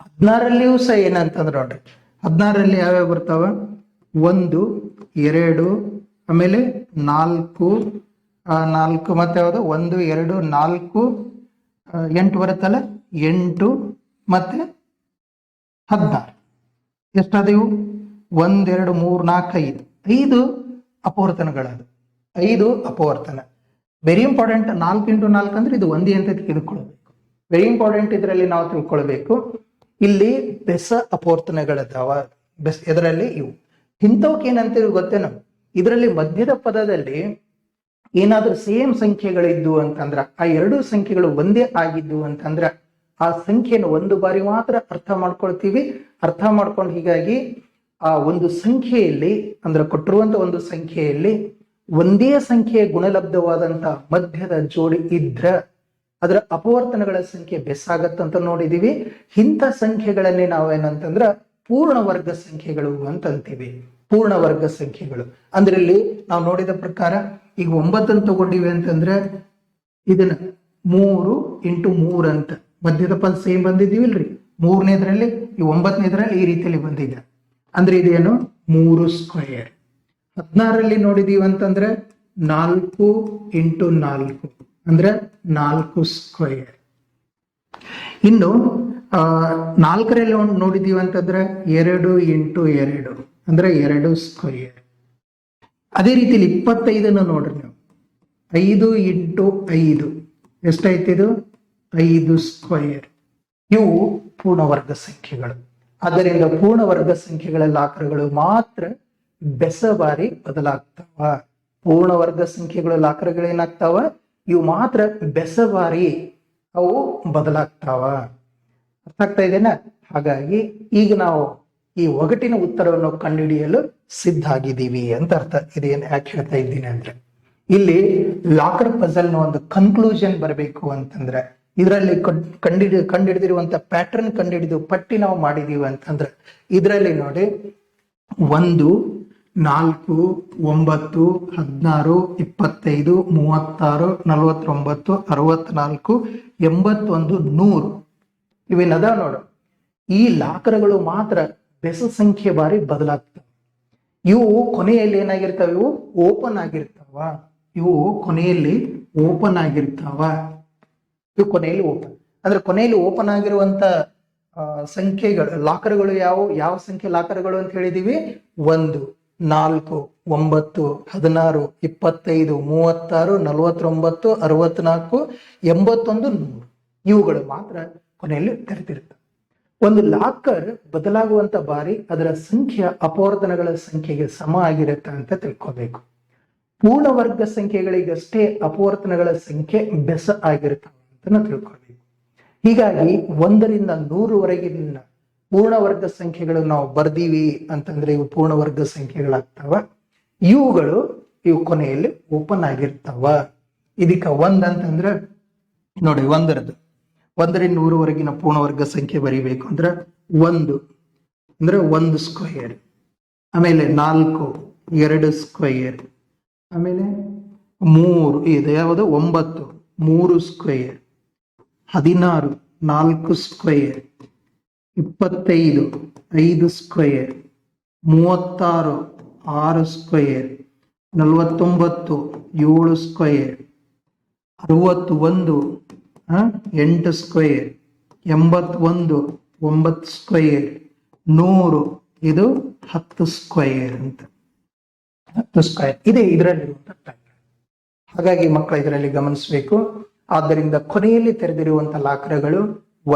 16ರಲ್ಲಿಯೂ ಸಹ ಏನಂತಂದ್ರೆ ನೋಡ್ರಿ, 16ರಲ್ಲಿ ಯಾವ್ಯಾವ ಬರ್ತಾವ, 1 2 ಆಮೇಲೆ 4 4 ಮತ್ತೆ ಯಾವ್ದು 1 2 4 8 ಬರುತ್ತಲ್ಲ, 8 ಮತ್ತೆ 16 ಎಷ್ಟಾದವು, 1 2 3 4 5 5 ಅಪವರ್ತನಗಳದು, 5 ಅಪವರ್ತನ. ವೆರಿ ಇಂಪಾರ್ಟೆಂಟ್, 4 × 4 ಅಂದ್ರೆ ಇದು ಒಂದೇ ಅಂತ ತೆಗೆದುಕೊಳ್ಬೇಕು. ವೆರಿ ಇಂಪಾರ್ಟೆಂಟ್, ಇದರಲ್ಲಿ ನಾವು ತಿಳ್ಕೊಳ್ಬೇಕು, ಇಲ್ಲಿ ಬೆಸ ಅಪವರ್ತನಗಳದಾವ. ಇದರಲ್ಲಿ ಇವು ಇಂಥವಕ್ಕೆ ಏನಂತೀವಿ ಗೊತ್ತೇನು, ಇದರಲ್ಲಿ ಮಧ್ಯದ ಪದದಲ್ಲಿ ಏನಾದ್ರೂ ಸೇಮ್ ಸಂಖ್ಯೆಗಳಿದ್ದು ಅಂತಂದ್ರ, ಆ ಎರಡು ಸಂಖ್ಯೆಗಳು ಒಂದೇ ಆಗಿದ್ದು ಅಂತಂದ್ರ ಆ ಸಂಖ್ಯೆಯನ್ನು ಒಂದು ಬಾರಿ ಮಾತ್ರ ಅರ್ಥ ಮಾಡ್ಕೊಳ್ತೀವಿ. ಅರ್ಥ ಮಾಡ್ಕೊಂಡು ಹೀಗಾಗಿ ಆ ಒಂದು ಸಂಖ್ಯೆಯಲ್ಲಿ ಅಂದ್ರೆ ಕೊಟ್ಟಿರುವಂತ ಒಂದು ಸಂಖ್ಯೆಯಲ್ಲಿ ಒಂದೇ ಸಂಖ್ಯೆಯ ಗುಣಲಬ್ಧವಾದಂತ ಮಧ್ಯದ ಜೋಡಿ ಇದ್ರ ಅದರ ಅಪವರ್ತನಗಳ ಸಂಖ್ಯೆ ಬೆಸ್ಸಾಗತ್ತಂತ ನೋಡಿದೀವಿ. ಇಂಥ ಸಂಖ್ಯೆಗಳನ್ನೇ ನಾವೇನಂತಂದ್ರ ಪೂರ್ಣ ವರ್ಗ ಸಂಖ್ಯೆಗಳು ಅಂತ ಅಂತೀವಿ. ಪೂರ್ಣ ವರ್ಗ ಸಂಖ್ಯೆಗಳು ಅಂದ್ರೆ ಇಲ್ಲಿ ನಾವು ನೋಡಿದ ಪ್ರಕಾರ ಈಗ 9 ತಗೊಂಡಿವಿ ಅಂತಂದ್ರೆ ಇದನ್ನ 3 × 3 ಅಂತ ಮಧ್ಯದ ಪದ ಸೇಮ್ ಬಂದಿದೀವಿ ಇಲ್ರಿ, 3ನೇದ್ರಲ್ಲಿ ಈ 9ನೇದ್ರಲ್ಲಿ ಈ ರೀತಿಯಲ್ಲಿ ಬಂದಿದೆ ಅಂದ್ರೆ ಇದೇನು 3 ಸ್ಕ್ವೇರ್. 16ರಲ್ಲಿ ನೋಡಿದೀವಿ ಅಂತಂದ್ರೆ 4 × 4 ಅಂದ್ರೆ 4 ಸ್ಕ್ವೇರ್. ಇನ್ನು 4ರಲ್ಲಿ ನೋಡಿದೀವಿ ಅಂತಂದ್ರೆ 2 × 2 ಅಂದ್ರೆ 2 ಸ್ಕ್ವೇರ್. ಅದೇ ರೀತಿಯಲ್ಲಿ 25 ನೋಡ್ರಿ ನೀವು, 5 × 5 ಎಷ್ಟಾಯ್ತಿದು 5 ಸ್ಕ್ವೇರ್. ಇವು ಪೂರ್ಣವರ್ಗ ಸಂಖ್ಯೆಗಳು. ಆದ್ದರಿಂದ ಪೂರ್ಣವರ್ಗ ಸಂಖ್ಯೆಗಳ ಲಾಕರಗಳು ಮಾತ್ರ ಬೆಸ ಬಾರಿ ಬದಲಾಗ್ತಾವ. ಪೂರ್ಣವರ್ಗ ಸಂಖ್ಯೆಗಳ ಲಾಕರಗಳು ಏನಾಗ್ತಾವ, ಇವು ಮಾತ್ರ ಬೆಸ ಬಾರಿ ಅವು ಬದಲಾಗ್ತಾವ. ಅರ್ಥ ಆಗ್ತಾ ಇದೆನಾ? ಹಾಗಾಗಿ ಈಗ ನಾವು ಈ ಒಗಟಿನ ಉತ್ತರವನ್ನು ಕಂಡುಹಿಡಿಯಲು ಸಿದ್ಧ ಆಗಿದ್ದೀವಿ ಅಂತ ಅರ್ಥ. ಇದೇನು ಯಾಕೆ ಹೇಳ್ತಾ ಇದ್ದೀನಿ ಅಂದ್ರೆ, ಇಲ್ಲಿ ಲಾಕರ್ ಪಜಲ್ ನ ಒಂದು ಕನ್ಕ್ಲೂಷನ್ ಬರಬೇಕು ಅಂತಂದ್ರೆ ಇದರಲ್ಲಿ ಕಂಡುಹಿಡಿದಿರುವಂತ ಪ್ಯಾಟರ್ನ್ ಕಂಡುಹಿಡಿದು ಪಟ್ಟಿ ನಾವು ಮಾಡಿದೀವಿ ಅಂತಂದ್ರೆ ಇದರಲ್ಲಿ ನೋಡಿ 1 4 9 16 25 36 49 64 81 100 ಇವೇನದ ನೋಡು. ಈ ಲಾಕರ್ಗಳು ಮಾತ್ರ ಬೆಸ ಸಂಖ್ಯೆ ಬಾರಿ ಬದಲಾಗ್ತವೆ. ಇವು ಕೊನೆಯಲ್ಲಿ ಏನಾಗಿರ್ತಾವ, ಇವು ಓಪನ್ ಆಗಿರ್ತಾವ. ಇವು ಕೊನೆಯಲ್ಲಿ ಓಪನ್ ಆಗಿರ್ತಾವ. ಇವು ಕೊನೆಯಲ್ಲಿ ಓಪನ್ ಅಂದ್ರೆ ಕೊನೆಯಲ್ಲಿ ಓಪನ್ ಆಗಿರುವಂತ ಸಂಖ್ಯೆಗಳು ಲಾಕರ್ಗಳು ಯಾವ ಸಂಖ್ಯೆ ಲಾಕರ್ಗಳು ಅಂತ ಹೇಳಿದೀವಿ, 1 4 9 16 25 36 49 64 81 100 ಇವುಗಳು ಮಾತ್ರ ಕೊನೆಯಲ್ಲಿ ತೆರೆದಿರ್ತವೆ. ಒಂದು ಲಾಕರ್ ಬದಲಾಗುವಂತ ಬಾರಿ ಅದರ ಸಂಖ್ಯೆಯ ಅಪವರ್ತನಗಳ ಸಂಖ್ಯೆಗೆ ಸಮ ಆಗಿರುತ್ತೆ ಅಂತ ತಿಳ್ಕೋಬೇಕು. ಪೂರ್ಣವರ್ಗ ಸಂಖ್ಯೆಗಳಿಗಷ್ಟೇ ಅಪವರ್ತನಗಳ ಸಂಖ್ಯೆ ಬೆಸ ಆಗಿರ್ತವೆ ಅಂತ ತಿಳ್ಕೋಬೇಕು. ಹೀಗಾಗಿ 1ರಿಂದ 100ರವರೆಗಿನ ಪೂರ್ಣವರ್ಗ ಸಂಖ್ಯೆಗಳು ನಾವು ಬರ್ದೀವಿ ಅಂತಂದ್ರೆ ಇವು ಪೂರ್ಣವರ್ಗ ಸಂಖ್ಯೆಗಳಾಗ್ತಾವ. ಇವು ಕೊನೆಯಲ್ಲಿ ಓಪನ್ ಆಗಿರ್ತಾವ. ಇದಕ್ಕ 1 ಅಂತಂದ್ರೆ ನೋಡಿ 1ರಿಂದ 100ರವರೆಗಿನ ಪೂರ್ಣವರ್ಗ ಸಂಖ್ಯೆ ಬರೀಬೇಕು ಅಂದ್ರೆ 1 ಅಂದ್ರೆ 1 ಸ್ಕ್ವೇರ್, ಆಮೇಲೆ 4 2 ಸ್ಕ್ವೇರ್, ಆಮೇಲೆ 3 ಇದು ಯಾವುದು 9 3 square, 16 4 square, 25 5 square, 36 6 square, 49 7 square, 61 8 square, 81 9 square, 100 ಇದು 10 ಸ್ಕ್ವೇರ್ ಅಂತ 10 ಸ್ಕ್ವೇರ್ ಇದೆ ಇದರಲ್ಲಿರುವಂತಹ ಪ್ಯಾಟರ್ನ್. ಹಾಗಾಗಿ ಮಕ್ಕಳು ಇದರಲ್ಲಿ ಗಮನಿಸಬೇಕು. ಆದ್ದರಿಂದ ಕೊನೆಯಲ್ಲಿ ತೆರೆದಿರುವಂತಹ ಲಾಕರಗಳು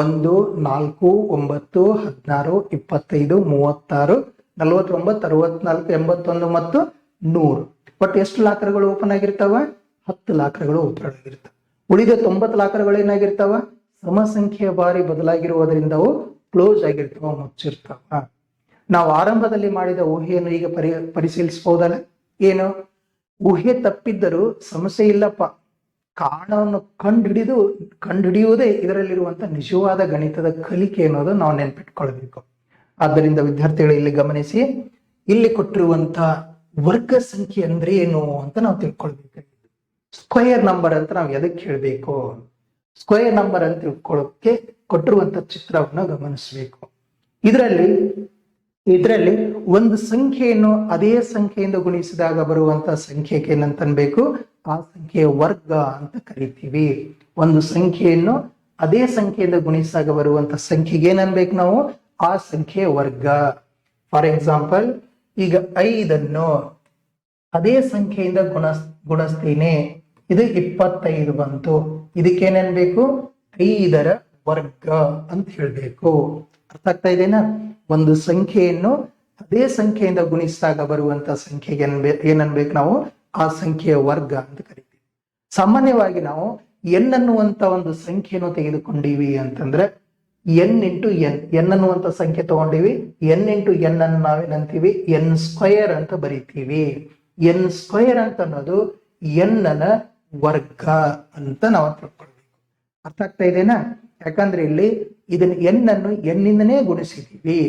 1 4 9 16 25 36 49 64 81 ಮತ್ತು 100. ಒಟ್ಟು ಎಷ್ಟು ಲಾಕರ್ಗಳು ಓಪನ್ ಆಗಿರ್ತಾವ? 10 ಲಾಕರ್ಗಳು ಓಪನ್ ಆಗಿರ್ತಾವ. ಉಳಿದ 90 ಲಾಕರ್ಗಳು ಏನಾಗಿರ್ತಾವ? ಸಮಸಂಖ್ಯೆಯ ಬಾರಿ ಬದಲಾಗಿರುವುದರಿಂದ ಅವು ಕ್ಲೋಸ್ ಆಗಿರ್ತಾವ, ಮುಚ್ಚಿರ್ತಾವ. ನಾವು ಆರಂಭದಲ್ಲಿ ಮಾಡಿದ ಊಹೆಯನ್ನು ಈಗ ಪರಿಶೀಲಿಸಬಹುದಲ್ಲ? ಏನು? ಊಹೆ ತಪ್ಪಿದ್ದರೂ ಸಮಸ್ಯೆ ಇಲ್ಲಪ್ಪ, ಕಾರಣವನ್ನು ಕಂಡುಹಿಡಿಯುವುದೇ ಇದರಲ್ಲಿರುವಂತ ನಿಜವಾದ ಗಣಿತದ ಕಲಿಕೆ ಅನ್ನೋದು ನಾವು ನೆನ್ಪಿಟ್ಕೊಳ್ಬೇಕು. ಆದ್ದರಿಂದ ವಿದ್ಯಾರ್ಥಿಗಳು ಇಲ್ಲಿ ಗಮನಿಸಿ, ಇಲ್ಲಿ ಕೊಟ್ಟಿರುವಂತ ವರ್ಗ ಸಂಖ್ಯೆ ಅಂದ್ರೆ ಏನು ಅಂತ ನಾವು ತಿಳ್ಕೊಳ್ಬೇಕು. ಸ್ಕ್ವೇರ್ ನಂಬರ್ ಅಂತ ನಾವು ಎದಕ್ಕೆ ಹೇಳ್ಬೇಕು? ಸ್ಕ್ವೇರ್ ನಂಬರ್ ಅಂತ ತಿಳ್ಕೊಳ್ಳೋಕೆ ಕೊಟ್ಟಿರುವಂತ ಚಿತ್ರವನ್ನು ಗಮನಿಸಬೇಕು. ಇದರಲ್ಲಿ ಒಂದು ಸಂಖ್ಯೆಯನ್ನು ಅದೇ ಸಂಖ್ಯೆಯಿಂದ ಗುಣಿಸಿದಾಗ ಬರುವಂತ ಸಂಖ್ಯೆಗೆ ಏನಂತ ಅನ್ಬೇಕು? ಆ ಸಂಖ್ಯೆಯ ವರ್ಗ ಅಂತ ಕರಿತೀವಿ. ಒಂದು ಸಂಖ್ಯೆಯನ್ನು ಅದೇ ಸಂಖ್ಯೆಯಿಂದ ಗುಣಿಸಿದಾಗ ಬರುವಂತ ಸಂಖ್ಯೆಗೆ ಏನನ್ಬೇಕು ನಾವು? ಆ ಸಂಖ್ಯೆಯ ವರ್ಗ. ಫಾರ್ ಎಕ್ಸಾಂಪಲ್, ಈಗ 5 ಅದೇ ಸಂಖ್ಯೆಯಿಂದ ಗುಣಿಸ್ತೀನಿ, ಇದು 25 ಬಂತು. ಇದಕ್ಕೇನನ್ಬೇಕು? 5ರ ವರ್ಗ ಅಂತ ಹೇಳ್ಬೇಕು. ಅರ್ಥ ಆಗ್ತಾ ಇದೆನಾ? ಒಂದು ಸಂಖ್ಯೆಯನ್ನು ಅದೇ ಸಂಖ್ಯೆಯಿಂದ ಗುಣಿಸಿದಾಗ ಬರುವಂತ ಸಂಖ್ಯೆಗೆ ಏನನ್ಬೇಕು ನಾವು? ಆ ಸಂಖ್ಯೆಯ ವರ್ಗ ಅಂತ ಕರಿತೀವಿ. ಸಾಮಾನ್ಯವಾಗಿ ನಾವು ಎನ್ ಅನ್ನುವಂತ ಒಂದು ಸಂಖ್ಯೆಯನ್ನು ತೆಗೆದುಕೊಂಡಿವಿ ಅಂತಂದ್ರೆ ಎನ್ ಇಂಟು ಎನ್ ಅನ್ನುವಂತ ಸಂಖ್ಯೆ ತಗೊಂಡಿವಿ. ಎನ್ ಇಂಟು ಎನ್ ಅನ್ನು ನಾವೇನಂತೀವಿ? ಎನ್ ಸ್ಕ್ವಯರ್ ಅಂತ ಬರಿತೀವಿ. ಎನ್ ಸ್ಕ್ವಯರ್ ಅಂತ ಅನ್ನೋದು ಎನ್ ನ ವರ್ಗ ಅಂತ ನಾವು ತಿಳ್ಕೊಳ್ಬೇಕು. ಅರ್ಥ ಆಗ್ತಾ ಇದೆನಾ? ಯಾಕಂದ್ರೆ ಇಲ್ಲಿ ಇದನ್ನ ಎನ್ ಅನ್ನು ಎನ್ನಿಂದನೇ ಗುಣಿಸಿದೀವಿ.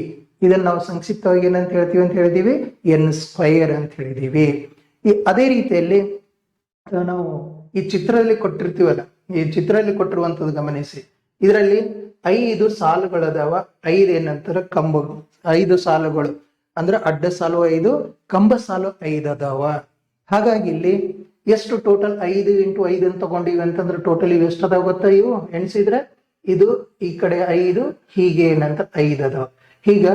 ಇದನ್ನ ನಾವು ಸಂಕ್ಷಿಪ್ತವಾಗಿ ಏನಂತ ಹೇಳ್ತೀವಿ ಅಂತ ಹೇಳಿದೀವಿ? ಎನ್ ಸ್ಕ್ವಯರ್ ಅಂತ ಹೇಳಿದೀವಿ. ಅದೇ ರೀತಿಯಲ್ಲಿ ನಾವು ಈ ಚಿತ್ರದಲ್ಲಿ ಕೊಟ್ಟಿರ್ತೀವಲ್ಲ, ಈ ಚಿತ್ರದಲ್ಲಿ ಕೊಟ್ಟಿರುವಂತದ್ದು ಗಮನಿಸಿ. ಇದರಲ್ಲಿ 5 ಸಾಲುಗಳದಾವ. 5 ಏನಂತಾರೆ? ಕಂಬಗಳು. 5 ಸಾಲುಗಳು ಅಂದ್ರೆ ಅಡ್ಡ ಸಾಲು 5, ಕಂಬ ಸಾಲು 5 ಅದಾವ. ಹಾಗಾಗಿ ಇಲ್ಲಿ ಎಷ್ಟು ಟೋಟಲ್? 5 ಇಂಟು 5 ಅಂತ ತಗೊಂಡಿವಿ ಅಂತಂದ್ರೆ ಟೋಟಲ್ ಇವು ಎಷ್ಟು ಅದಾವ ಗೊತ್ತಾ? ಇವು ಎಣಿಸಿದ್ರೆ ಇದು ಈ ಕಡೆ 5, ಹೀಗೆ ಏನಂತ 5 ಅದಾವ. ಈಗ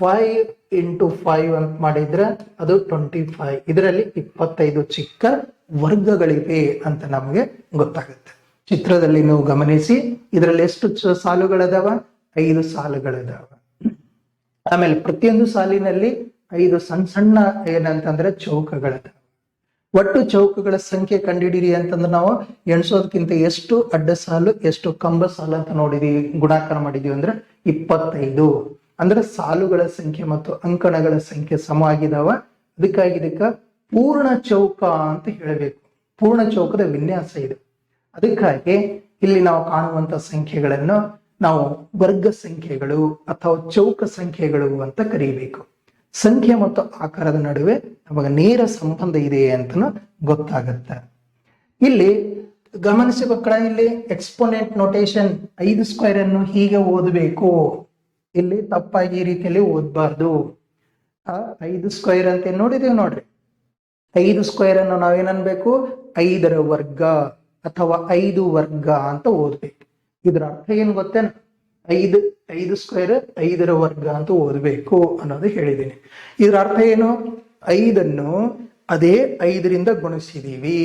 5 ಇಂಟು 5 ಅಂತ ಮಾಡಿದ್ರೆ ಅದು 25. ಇದರಲ್ಲಿ 25 ಚಿಕ್ಕ ವರ್ಗಗಳಿವೆ ಅಂತ ನಮಗೆ ಗೊತ್ತಾಗುತ್ತೆ. ಚಿತ್ರದಲ್ಲಿ ನೀವು ಗಮನಿಸಿ, ಇದರಲ್ಲಿ ಎಷ್ಟು ಸಾಲುಗಳದಾವ? 5 ಸಾಲುಗಳದಾವ. ಆಮೇಲೆ ಪ್ರತಿಯೊಂದು ಸಾಲಿನಲ್ಲಿ 5 ಸಣ್ಣ ಸಣ್ಣ ಏನಂತಂದ್ರೆ ಚೌಕಗಳದಾವ. ಒಟ್ಟು ಚೌಕಗಳ ಸಂಖ್ಯೆ ಕಂಡುಹಿಡಿರಿ ಅಂತಂದ್ರೆ ನಾವು ಎಣಿಸೋದಕ್ಕಿಂತ ಎಷ್ಟು ಅಡ್ಡ ಸಾಲು ಎಷ್ಟು ಕಂಬ ಸಾಲು ಅಂತ ನೋಡಿದೀವಿ, ಗುಣಾಕಾರ ಮಾಡಿದೀವಿ ಅಂದ್ರೆ 25. ಅಂದ್ರೆ ಸಾಲುಗಳ ಸಂಖ್ಯೆ ಮತ್ತು ಅಂಕಣಗಳ ಸಂಖ್ಯೆ ಸಮ ಆಗಿದಾವ. ಅದಕ್ಕಾಗಿ ಇದಕ್ಕ ಪೂರ್ಣ ಚೌಕ ಅಂತ ಹೇಳಬೇಕು. ಪೂರ್ಣ ಚೌಕದ ವಿನ್ಯಾಸ ಇದೆ. ಅದಕ್ಕಾಗಿ ಇಲ್ಲಿ ನಾವು ಕಾಣುವಂತ ಸಂಖ್ಯೆಗಳನ್ನು ನಾವು ವರ್ಗ ಸಂಖ್ಯೆಗಳು ಅಥವಾ ಚೌಕ ಸಂಖ್ಯೆಗಳು ಅಂತ ಕರೀಬೇಕು. ಸಂಖ್ಯೆ ಮತ್ತು ಆಕಾರದ ನಡುವೆ ನಮಗೆ ನೇರ ಸಂಬಂಧ ಇದೆ ಅಂತ ಗೊತ್ತಾಗತ್ತೆ. ಇಲ್ಲಿ ಗಮನಿಸಿ ಮಕ್ಕಳ, ಇಲ್ಲಿ ಎಕ್ಸ್ಪೋನೆಂಟ್ ನೋಟೇಶನ್ 5 ಸ್ಕ್ವೇರ್ ಅನ್ನು ಹೀಗೆ ಓದಬೇಕು. ಇಲ್ಲಿ ತಪ್ಪಾಗಿ ಈ ರೀತಿಯಲ್ಲಿ ಓದಬಾರ್ದು. 5 ಸ್ಕ್ವೇರ್ ಅಂತ ನೋಡಿದೀವಿ ನೋಡ್ರಿ. 5 ಸ್ಕ್ವೇರ್ ಅನ್ನು ನಾವೇನನ್ಬೇಕು? 5ರ ವರ್ಗ ಅಥವಾ 5 ವರ್ಗ ಅಂತ ಓದ್ಬೇಕು. ಇದ್ರ ಅರ್ಥ ಏನ್ ಗೊತ್ತೇನು? 5 ಸ್ಕ್ವೇರ್ 5ರ ವರ್ಗ ಅಂತ ಓದಬೇಕು ಅನ್ನೋದು ಹೇಳಿದ್ದೀನಿ. ಇದ್ರ ಅರ್ಥ ಏನು? 5 ಅದೇ 5ರಿಂದ ಗುಣಿಸಿದೀವಿ,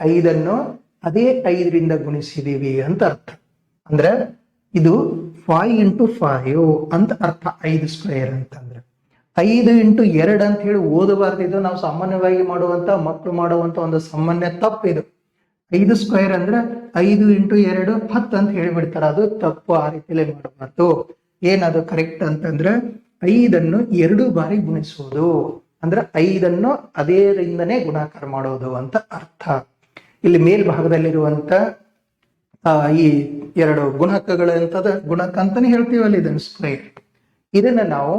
5 ಅದೇ 5ರಿಂದ ಗುಣಿಸಿದೀವಿ ಅಂತ ಅರ್ಥ. ಅಂದ್ರೆ ಇದು 5 ಇಂಟು 5 ಅಂತ ಅರ್ಥ. 5 ಸ್ಕ್ವೇರ್ ಅಂತಂದ್ರೆ 5 ಇಂಟು 2 ಅಂತ ಹೇಳಿ ಓದಬಾರ್ದಿದ್ದು. ನಾವು ಸಾಮಾನ್ಯವಾಗಿ ಮಕ್ಕಳು ಮಾಡುವಂತ ಒಂದು ಸಾಮಾನ್ಯ ತಪ್ಪಿದು. 5 ಸ್ಕ್ವೇರ್ ಅಂದ್ರೆ 5 ಇಂಟು 2 10 ಅಂತ ಹೇಳಿಬಿಡ್ತಾರ. ಅದು ತಪ್ಪು. ಆ ರೀತಿಯಲ್ಲಿ ಮಾಡಬಾರ್ದು. ಏನದು ಕರೆಕ್ಟ್ ಅಂತಂದ್ರೆ 5 2 ಬಾರಿ ಗುಣಿಸುವುದು ಅಂದ್ರೆ 5 ಅದೇರಿಂದನೇ ಗುಣಾಕಾರ ಮಾಡೋದು ಅಂತ ಅರ್ಥ. ಇಲ್ಲಿ ಮೇಲ್ಭಾಗದಲ್ಲಿರುವಂತ ಈ 2 ಗುಣಕ ಅಂತಾನೆ ಹೇಳ್ತೀವಲ್ಲ, ಇದನ್ನು ಸ್ಕ್ವೇರ್. ಇದನ್ನ ನಾವು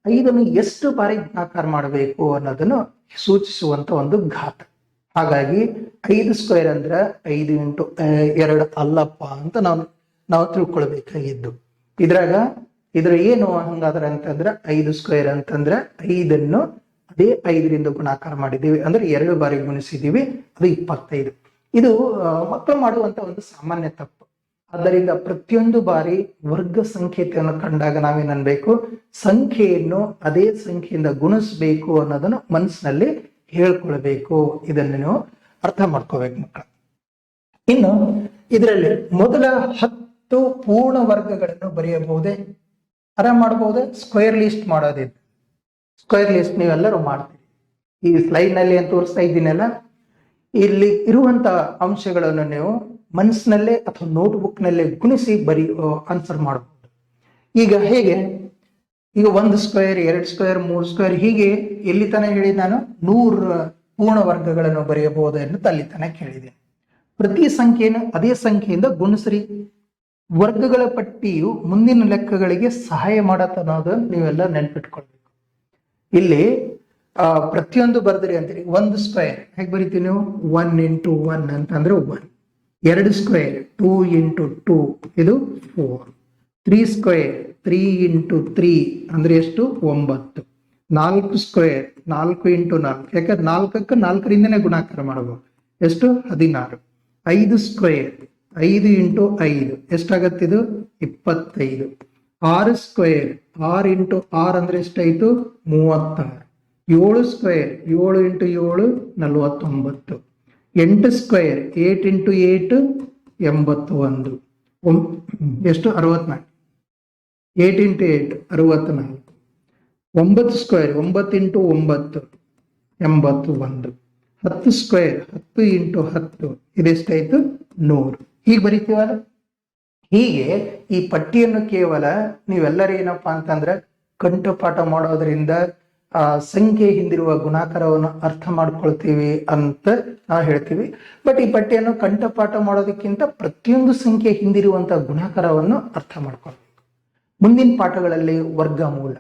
5 ಎಷ್ಟು ಬಾರಿ ಗುಣಾಕಾರ ಮಾಡಬೇಕು ಅನ್ನೋದನ್ನು ಸೂಚಿಸುವಂತ ಒಂದು ಘಾತ. ಹಾಗಾಗಿ 5 ಸ್ಕ್ವೇರ್ ಅಂದ್ರೆ 5 ಇಂಟು 2 ಅಲ್ಲಪ್ಪ ಅಂತ ನಾವು ತಿಳ್ಕೊಳ್ಬೇಕಾಗಿದ್ದು. ಇದ್ರ ಏನು ಹಂಗಾದ್ರೆ ಅಂತಂದ್ರೆ 5 ಸ್ಕ್ವೇರ್ ಅಂತಂದ್ರೆ 5 ಅದೇ 5ರಿಂದ ಗುಣಾಕಾರ ಮಾಡಿದೀವಿ ಅಂದ್ರೆ 2 ಬಾರಿ ಗುಣಿಸಿದೀವಿ, ಅದು 25. ಇದು ಮಕ್ಕಳು ಮಾಡುವಂತ ಒಂದು ಸಾಮಾನ್ಯ ತಪ್ಪು. ಆದ್ದರಿಂದ ಪ್ರತಿಯೊಂದು ಬಾರಿ ವರ್ಗ ಸಂಖ್ಯೆಯನ್ನು ಕಂಡಾಗ ನಾವೇನನ್ಬೇಕು? ಸಂಖ್ಯೆಯನ್ನು ಅದೇ ಸಂಖ್ಯೆಯಿಂದ ಗುಣಿಸ್ಬೇಕು ಅನ್ನೋದನ್ನು ಮನಸ್ಸಿನಲ್ಲಿ ಹೇಳ್ಕೊಳ್ಬೇಕು. ಇದನ್ನು ನೀವು ಅರ್ಥ ಮಾಡ್ಕೋಬೇಕು ಮಕ್ಕಳು. ಇನ್ನು ಇದರಲ್ಲಿ ಮೊದಲ 10 ಪೂರ್ಣ ವರ್ಗಗಳನ್ನು ಬರೆಯಬಹುದೇ? ಆರಾಮ್ ಮಾಡಬಹುದೇ? ಸ್ಕ್ವೇರ್ ಲಿಸ್ಟ್ ಮಾಡೋದಿದೆ. ಸ್ಕ್ವೇರ್ ಲಿಸ್ಟ್ ನೀವೆಲ್ಲರೂ ಮಾಡ್ತೀರಿ. ಈ ಸ್ಲೈಡ್ ನಲ್ಲಿ ಅಂತ ತೋರಿಸ್ತಾ ಇದ್ದೀನಲ್ಲ, ಇಲ್ಲಿ ಇರುವಂತ ಅಂಶಗಳನ್ನು ನೀವು ಮನಸ್ಸಿನಲ್ಲೇ ಅಥವಾ ನೋಟ್ಬುಕ್ ನಲ್ಲೇ ಗುಣಿಸಿ ಆನ್ಸರ್ ಮಾಡಬಹುದು. ಈಗ ಹೇಗೆ? ಈಗ 1 ಸ್ಕ್ವೇರ್ 2 ಸ್ಕ್ವೇರ್ 3 ಸ್ಕ್ವೇರ್ ಹೀಗೆ ಎಲ್ಲಿ ತನಕ ಹೇಳಿ ನಾನು 100 ಪೂರ್ಣ ವರ್ಗಗಳನ್ನು ಬರೆಯಬಹುದು ಎಂದು ಅಲ್ಲಿ ತನಕ ಕೇಳಿದೆ. ಪ್ರತಿ ಸಂಖ್ಯೆಯನ್ನು ಅದೇ ಸಂಖ್ಯೆಯಿಂದ ಗುಣಿಸ್ರಿ. ವರ್ಗಗಳ ಪಟ್ಟಿಯು ಮುಂದಿನ ಲೆಕ್ಕಗಳಿಗೆ ಸಹಾಯ ಮಾಡತ್ತ ಅನ್ನೋದನ್ನು ನೀವೆಲ್ಲ ನೆನ್ಪಿಟ್ಕೊಳ್ಬೇಕು. ಇಲ್ಲಿ ಪ್ರತಿಯೊಂದು ಬರ್ದ್ರಿ ಅಂತೀರಿ. ಒಂದು ಸ್ಕ್ವೇರ್ ಹೇಗೆ ಬರೀತೀವಿ ನೀವು? 1 ಇಂಟು 1 ಅಂತಂದ್ರೆ 1. 2 ಸ್ಕ್ವೇರ್ 2 ಇಂಟು 2 ಇದು 4. 3 ಸ್ಕ್ವೇರ್ 3 ಇಂಟು 3 ಅಂದ್ರೆ ಎಷ್ಟು? 9. 4 ಸ್ಕ್ವೇರ್ 4 ಇಂಟು 4, ಯಾಕಂದ್ರೆ 4ಕ್ಕೆ 4ರಿಂದನೇ ಗುಣಾಕಾರ ಮಾಡಬಹುದು. ಎಷ್ಟು? 16. 5 ಸ್ಕ್ವೇರ್ 5 ಇಂಟು 5 ಎಷ್ಟಾಗತ್ತಿದು? 25. 6 ಸ್ಕ್ವೇರ್ 6 ಇಂಟು 6 ಅಂದ್ರೆ ಎಷ್ಟಾಯ್ತು? 36. 7 ಸ್ಕ್ವೇರ್ 7 ಇಂಟು 7 49. 8 square 8 into 8 81. ಎಷ್ಟು? 64. 8 into 8 64. 9 square 9 into 9 81. 10 square 10 into 10 ಇದೆಷ್ಟಾಯ್ತು? 100. ಹೀಗೆ ಬರೀತೀವಲ್ಲ. ಹೀಗೆ ಈ ಪಟ್ಟಿಯನ್ನು ಕೇವಲ ನೀವೆಲ್ಲರೂ ಏನಪ್ಪಾ ಅಂತಂದ್ರೆ ಕಂಠಪಾಠ ಮಾಡೋದ್ರಿಂದ ಸಂಖ್ಯೆ ಹಿಂದಿರುವ ಗುಣಾಕಾರವನ್ನು ಅರ್ಥ ಮಾಡ್ಕೊಳ್ತೀವಿ ಅಂತ ನಾವು ಹೇಳ್ತೀವಿ. ಬಟ್ ಈ ಪಟ್ಟಿಯನ್ನು ಕಂಠಪಾಠ ಮಾಡೋದಕ್ಕಿಂತ ಪ್ರತಿಯೊಂದು ಸಂಖ್ಯೆ ಹಿಂದಿರುವಂತಹ ಗುಣಾಕಾರವನ್ನು ಅರ್ಥ ಮಾಡ್ಕೊಳ್ಬೇಕು. ಮುಂದಿನ ಪಾಠಗಳಲ್ಲಿ ವರ್ಗಮೂಲ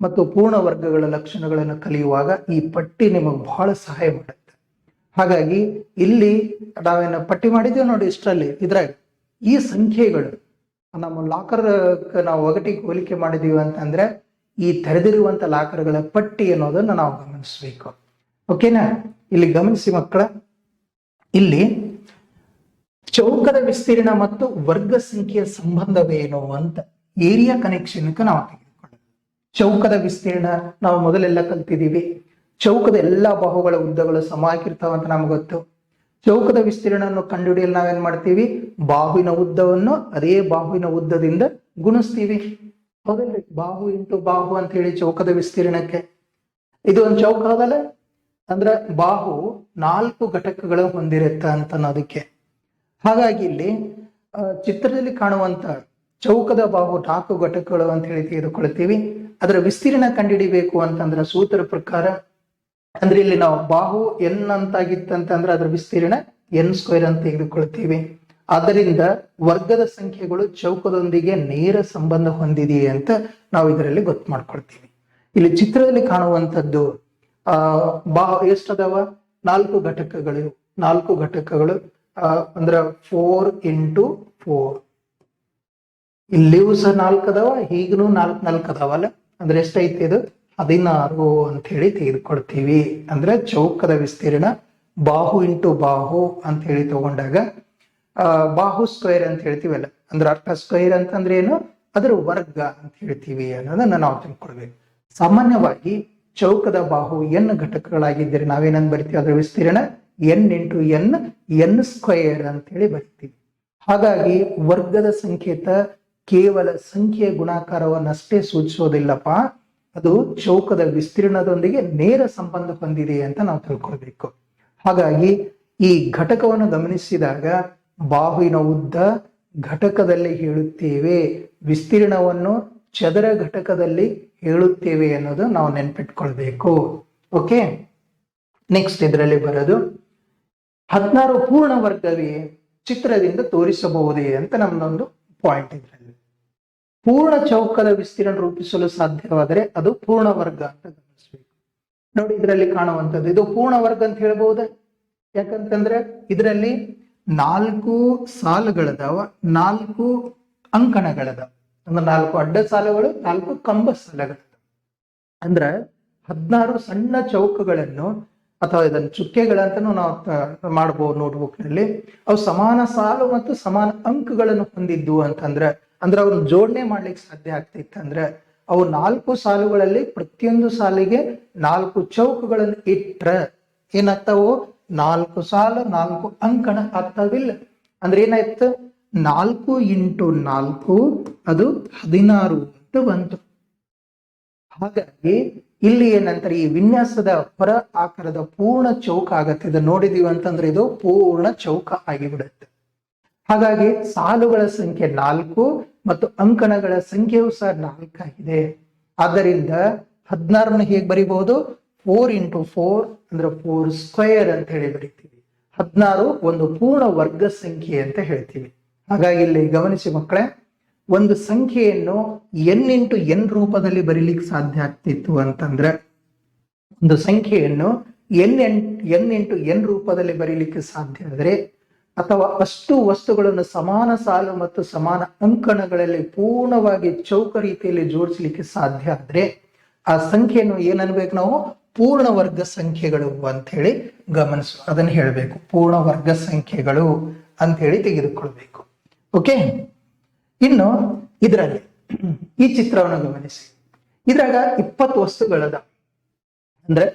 ಮತ್ತು ಪೂರ್ಣ ವರ್ಗಗಳ ಲಕ್ಷಣಗಳನ್ನು ಕಲಿಯುವಾಗ ಈ ಪಟ್ಟಿ ನಿಮಗೆ ಬಹಳ ಸಹಾಯ ಮಾಡುತ್ತೆ. ಹಾಗಾಗಿ ಇಲ್ಲಿ ನಾವೇನು ಪಟ್ಟಿ ಮಾಡಿದ್ದೇವೆ ನೋಡಿ, ಇದ್ರಾಗ ಈ ಸಂಖ್ಯೆಗಳು ನಮ್ಮ ಲಾಕರ್ ನಾವು ಒಗಟಿಗೆ ಹೋಲಿಕೆ ಮಾಡಿದೀವಿ ಅಂತಂದ್ರೆ ಈ ತೆರೆದಿರುವಂತ ಲಾಕರ್ಗಳ ಪಟ್ಟಿ ಅನ್ನೋದನ್ನ ನಾವು ಗಮನಿಸಬೇಕು. ಓಕೆನಾ? ಇಲ್ಲಿ ಗಮನಿಸಿ ಮಕ್ಕಳ, ಇಲ್ಲಿ ಚೌಕದ ವಿಸ್ತೀರ್ಣ ಮತ್ತು ವರ್ಗ ಸಂಖ್ಯೆಯ ಸಂಬಂಧವೇನು ಅಂತ ಏರಿಯಾ ಕನೆಕ್ಷನ್ ನಾವು ತೆಗೆದುಕೊಳ್ಳೋಣ. ಚೌಕದ ವಿಸ್ತೀರ್ಣ ನಾವು ಮೊದಲೆಲ್ಲ ಕಲ್ತಿದ್ದೀವಿ. ಚೌಕದ ಎಲ್ಲಾ ಬಾಹುಗಳ ಉದ್ದಗಳು ಸಮ ಆಗಿರ್ತಾವಂತ ನಮ್ಗೆ ಗೊತ್ತು. ಚೌಕದ ವಿಸ್ತೀರ್ಣವನ್ನು ಕಂಡುಹಿಡಿಯಲು ನಾವೇನ್ ಮಾಡ್ತೀವಿ? ಬಾಹುವಿನ ಉದ್ದವನ್ನು ಅದೇ ಬಾಹುವಿನ ಉದ್ದದಿಂದ ಗುಣಿಸ್ತೀವಿ. ಹೌದಲ್ರಿ? ಬಾಹು ಇಂಟು ಬಾಹು ಅಂತ ಹೇಳಿ ಚೌಕದ ವಿಸ್ತೀರ್ಣಕ್ಕೆ. ಇದು ಒಂದು ಚೌಕ ಹೌದಲ್ಲ? ಅಂದ್ರೆ ಬಾಹು 4 ಘಟಕಗಳು ಹೊಂದಿರುತ್ತೆ ಅಂತ ಅನ್ನೋದಕ್ಕೆ. ಹಾಗಾಗಿ ಇಲ್ಲಿ ಚಿತ್ರದಲ್ಲಿ ಕಾಣುವಂತ ಚೌಕದ ಬಾಹು 4 ಘಟಕಗಳು ಅಂತ ಹೇಳಿ ತೆಗೆದುಕೊಳ್ತೀವಿ. ಅದರ ವಿಸ್ತೀರ್ಣ ಕಂಡುಹಿಡಿಬೇಕು ಅಂತಂದ್ರೆ ಸೂತ್ರ ಪ್ರಕಾರ, ಅಂದ್ರೆ ಇಲ್ಲಿ ನಾವು ಬಾಹು n ಅಂತಾಗಿತ್ತಂತಂದ್ರೆ ಅದರ ವಿಸ್ತೀರ್ಣ n² ಅಂತ ತೆಗೆದುಕೊಳ್ತೀವಿ. ಆದ್ದರಿಂದ ವರ್ಗದ ಸಂಖ್ಯೆಗಳು ಚೌಕದೊಂದಿಗೆ ನೇರ ಸಂಬಂಧ ಹೊಂದಿದೆಯೇ ಅಂತ ನಾವು ಇದರಲ್ಲಿ ಗೊತ್ತು ಮಾಡ್ಕೊಳ್ತೀವಿ. ಇಲ್ಲಿ ಚಿತ್ರದಲ್ಲಿ ಕಾಣುವಂಥದ್ದು ಬಾಹು ಎಷ್ಟದಾವ? 4 ಘಟಕಗಳು. 4 ಘಟಕಗಳು ಅಂದ್ರ 4 ಇಂಟು 4. ಇಲ್ಲಿಯೂ ಸಹ 4 ಅದಾವ, ಹೀಗೂ 4 ಅದಾವಲ್ಲ. ಅಂದ್ರೆ ಎಷ್ಟೈತಿ ಇದು? 16 ಅಂತ ಹೇಳಿ ತೆಗೆದುಕೊಳ್ತೀವಿ. ಅಂದ್ರೆ ಚೌಕದ ವಿಸ್ತೀರ್ಣ ಬಾಹು ಇಂಟು ಬಾಹು ಅಂತ ಹೇಳಿ ತಗೊಂಡಾಗ ಬಾಹು ಸ್ಕ್ವೇರ್ ಅಂತ ಹೇಳ್ತೀವಲ್ಲ, ಅಂದ್ರೆ ಅರ್ಥ ಸ್ಕ್ವೇರ್ ಅಂತಂದ್ರೆ ಏನು? ಅದರ ವರ್ಗ ಅಂತ ಹೇಳ್ತೀವಿ ಅನ್ನೋದನ್ನ ನಾವು ತಿಳ್ಕೊಳ್ಬೇಕು. ಸಾಮಾನ್ಯವಾಗಿ ಚೌಕದ ಬಾಹು n ಘಟಕಗಳಾಗಿದ್ದರೆ ನಾವೇನಂದ್ ಬರಿತೀವಿ? ಅದರ ವಿಸ್ತೀರ್ಣ n ಇಂಟು n ಸ್ಕ್ವೇರ್ ಅಂತ ಹೇಳಿ ಬರಿತೀವಿ. ಹಾಗಾಗಿ ವರ್ಗದ ಸಂಕೇತ ಕೇವಲ ಸಂಖ್ಯೆಯ ಗುಣಾಕಾರವನ್ನಷ್ಟೇ ಸೂಚಿಸೋದಿಲ್ಲಪ್ಪ, ಅದು ಚೌಕದ ವಿಸ್ತೀರ್ಣದೊಂದಿಗೆ ನೇರ ಸಂಬಂಧ ಹೊಂದಿದೆ ಅಂತ ನಾವು ತಿಳ್ಕೊಳ್ಬೇಕು. ಹಾಗಾಗಿ ಈ ಘಟಕವನ್ನು ಗಮನಿಸಿದಾಗ ಬಾಹುವಿನ ಉದ್ದ ಘಟಕದಲ್ಲಿ ಹೇಳುತ್ತೇವೆ, ವಿಸ್ತೀರ್ಣವನ್ನು ಚದರ ಘಟಕದಲ್ಲಿ ಹೇಳುತ್ತೇವೆ ಅನ್ನೋದು ನಾವು ನೆನ್ಪಿಟ್ಕೊಳ್ಬೇಕು. ಓಕೆ, ನೆಕ್ಸ್ಟ್ ಇದರಲ್ಲಿ ಬರೋದು 16 ಪೂರ್ಣ ವರ್ಗವೇ ಚಿತ್ರದಿಂದ ತೋರಿಸಬಹುದೇ ಅಂತ ನಮ್ದೊಂದು ಪಾಯಿಂಟ್. ಇದರಲ್ಲಿ ಪೂರ್ಣ ಚೌಕದ ವಿಸ್ತೀರ್ಣ ರೂಪಿಸಲು ಸಾಧ್ಯವಾದರೆ ಅದು ಪೂರ್ಣ ವರ್ಗ ಅಂತ ಗಮನಿಸಬೇಕು. ನೋಡಿ, ಇದರಲ್ಲಿ ಕಾಣುವಂಥದ್ದು ಇದು ಪೂರ್ಣ ವರ್ಗ ಅಂತ ಹೇಳ್ಬಹುದೇ? ಯಾಕಂತಂದ್ರೆ ಇದರಲ್ಲಿ 4 ಸಾಲುಗಳದಾವ, 4 ಅಂಕಣಗಳದಾವ. ಅಂದ್ರೆ 4 ಅಡ್ಡ ಸಾಲುಗಳು, 4 ಕಂಬ ಸಾಲುಗಳದಾವ. ಅಂದ್ರ 16 ಸಣ್ಣ ಚೌಕಗಳನ್ನು ಅಥವಾ ಇದನ್ನು ಚುಕ್ಕೆಗಳಂತನೂ ನಾವು ಮಾಡಬಹುದು ನೋಟ್ಬುಕ್ ನಲ್ಲಿ. ಅವು ಸಮಾನ ಸಾಲು ಮತ್ತು ಸಮಾನ ಅಂಕಗಳನ್ನು ಹೊಂದಿದ್ದು ಅಂತಂದ್ರೆ ಅವ್ರನ್ನ ಜೋಡಣೆ ಮಾಡ್ಲಿಕ್ಕೆ ಸಾಧ್ಯ ಆಗ್ತಿತ್ತು. ಅಂದ್ರೆ ಅವು 4 ಸಾಲುಗಳಲ್ಲಿ ಪ್ರತಿಯೊಂದು ಸಾಲಿಗೆ 4 ಚೌಕಗಳನ್ನು ಇಟ್ರ ಏನಾಗ್ತಾವು? 4 ಸಾಲು 4 ಅಂಕಣ ಆಗ್ತಾವಿಲ್ಲ. ಅಂದ್ರೆ ಏನಾಯ್ತು? 4 ಇಂಟು 4 ಅದು 16 ಅಂತ ಬಂತು. ಹಾಗಾಗಿ ಇಲ್ಲಿ ಏನಂತಾರೆ, ಈ ವಿನ್ಯಾಸದ ಹೊರ ಆಕಾರದ ಪೂರ್ಣ ಚೌಕ ಆಗತ್ತೆ. ಇದು ನೋಡಿದೀವಿ ಅಂತಂದ್ರೆ ಇದು ಪೂರ್ಣ ಚೌಕ ಆಗಿಬಿಡುತ್ತೆ. ಹಾಗಾಗಿ ಸಾಲುಗಳ ಸಂಖ್ಯೆ 4 ಮತ್ತು ಅಂಕಣಗಳ ಸಂಖ್ಯೆಯೂ ಸಹ 4 ಆಗಿದೆ. ಆದ್ದರಿಂದ 16ನ್ನು ಹೇಗೆ ಬರೀಬಹುದು? 4 × 4 ಅಂದ್ರೆ 4 ಸ್ಕ್ವೇರ್ ಅಂತ ಹೇಳಿ ಬರೀತೀವಿ. 16 ಒಂದು ಪೂರ್ಣ ವರ್ಗ ಸಂಖ್ಯೆ ಅಂತ ಹೇಳ್ತೀವಿ. ಹಾಗಾಗಿ ಇಲ್ಲಿ ಗಮನಿಸಿ ಮಕ್ಕಳೇ, ಒಂದು ಸಂಖ್ಯೆಯನ್ನು n × n ರೂಪದಲ್ಲಿ ಬರೀಲಿಕ್ಕೆ ಸಾಧ್ಯ ಆಗ್ತಿತ್ತು ಅಂತಂದ್ರೆ, ಒಂದು ಸಂಖ್ಯೆಯನ್ನು n × n ರೂಪದಲ್ಲಿ ಬರೀಲಿಕ್ಕೆ ಸಾಧ್ಯ ಆದ್ರೆ, ಅಥವಾ ಅಷ್ಟು ವಸ್ತುಗಳನ್ನು ಸಮಾನ ಸಾಲು ಮತ್ತು ಸಮಾನ ಅಂಕಣಗಳಲ್ಲಿ ಪೂರ್ಣವಾಗಿ ಚೌಕ ರೀತಿಯಲ್ಲಿ ಜೋಡಿಸ್ಲಿಕ್ಕೆ ಸಾಧ್ಯ ಆದ್ರೆ ಆ ಸಂಖ್ಯೆಯನ್ನು ಏನನ್ಬೇಕು ನಾವು? ಪೂರ್ಣ ವರ್ಗ ಸಂಖ್ಯೆಗಳು ಅಂತ ಹೇಳಿ ಗಮನಿಸು, ಅದನ್ನು ಹೇಳಬೇಕು. ಪೂರ್ಣ ವರ್ಗ ಸಂಖ್ಯೆಗಳು ಅಂತ ಹೇಳಿ ತೆಗೆದುಕೊಳ್ಬೇಕು. ಓಕೆ, ಇನ್ನು ಇದರಲ್ಲಿ ಈ ಚಿತ್ರವನ್ನು ಗಮನಿಸಿ. ಇದ್ರಾಗ 20 ವಸ್ತುಗಳದ, ಅಂದ್ರೆ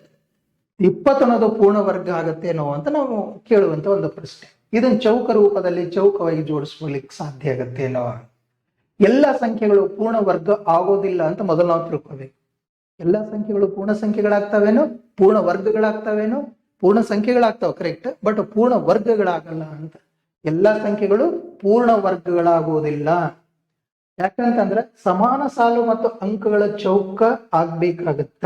20 ಅನ್ನೋದು ಪೂರ್ಣ ವರ್ಗ ಆಗತ್ತೇನೋ ಅಂತ ನಾವು ಕೇಳುವಂತ ಒಂದು ಪ್ರಶ್ನೆ. ಇದನ್ನ ಚೌಕ ರೂಪದಲ್ಲಿ ಚೌಕವಾಗಿ ಜೋಡಿಸ್ಕೊಳ್ಳಿಕ್ಕೆ ಸಾಧ್ಯ ಆಗತ್ತೇನೋ? ಎಲ್ಲ ಸಂಖ್ಯೆಗಳು ಪೂರ್ಣ ವರ್ಗ ಆಗೋದಿಲ್ಲ ಅಂತ ಮೊದಲು ನಾವು ತಿಳ್ಕೋಬೇಕು. ಎಲ್ಲ ಸಂಖ್ಯೆಗಳು ಪೂರ್ಣ ಸಂಖ್ಯೆಗಳಾಗ್ತಾವೇನೋ, ಪೂರ್ಣ ವರ್ಗಗಳಾಗ್ತಾವೇನೋ? ಪೂರ್ಣ ಸಂಖ್ಯೆಗಳಾಗ್ತಾವ, ಕರೆಕ್ಟ್, ಬಟ್ ಪೂರ್ಣ ವರ್ಗಗಳಾಗಲ್ಲ ಅಂತ. ಎಲ್ಲಾ ಸಂಖ್ಯೆಗಳು ಪೂರ್ಣ ವರ್ಗಗಳಾಗುವುದಿಲ್ಲ. ಯಾಕಂತಂದ್ರೆ ಸಮಾನ ಸಾಲು ಮತ್ತು ಅಂಕಗಳ ಚೌಕ ಆಗ್ಬೇಕಾಗತ್ತ.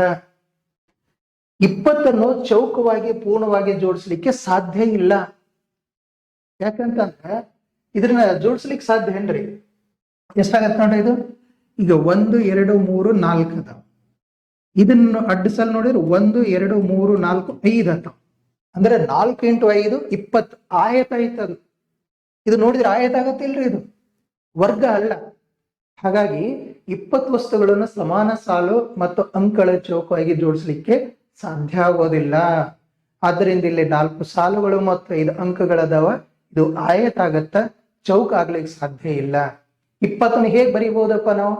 20 ಚೌಕವಾಗಿ ಪೂರ್ಣವಾಗಿ ಜೋಡಿಸ್ಲಿಕ್ಕೆ ಸಾಧ್ಯ ಇಲ್ಲ. ಯಾಕಂತಂದ್ರೆ ಇದನ್ನ ಜೋಡಿಸ್ಲಿಕ್ಕೆ ಸಾಧ್ಯ ಏನ್ರಿ? ಎಷ್ಟಾಗತ್ತೆ ನೋಡ್ರಿ ಇದು. ಈಗ 1 2 3 4 ಅದಾವ. ಇದನ್ನು ಅಡ್ಡಿಸಲ್ ನೋಡಿದ್ರೆ 1 2 3 4 5 ಅದಾವ. ಅಂದ್ರೆ 4 × 5 20 ಆಯತ ಐತದು. ಇದು ನೋಡಿದ್ರೆ ಆಯತ ಆಗತ್ತಿಲ್ರಿ, ಇದು ವರ್ಗ ಅಲ್ಲ. ಹಾಗಾಗಿ 20 ವಸ್ತುಗಳನ್ನು ಸಮಾನ ಸಾಲು ಮತ್ತು ಅಂಕಗಳ ಚೌಕವಾಗಿ ಜೋಡಿಸ್ಲಿಕ್ಕೆ ಸಾಧ್ಯ ಆಗೋದಿಲ್ಲ. ಆದ್ದರಿಂದ ಇಲ್ಲಿ 4 ಸಾಲುಗಳು ಮತ್ತು 5 ಅಂಕಗಳದಾವ. ಇದು ಆಯತ ಆಗತ್ತ, ಚೌಕ ಆಗ್ಲಿಕ್ಕೆ ಸಾಧ್ಯ ಇಲ್ಲ. 20 ಹೇಗ್ ಬರೀಬಹುದಪ್ಪ ನಾವು?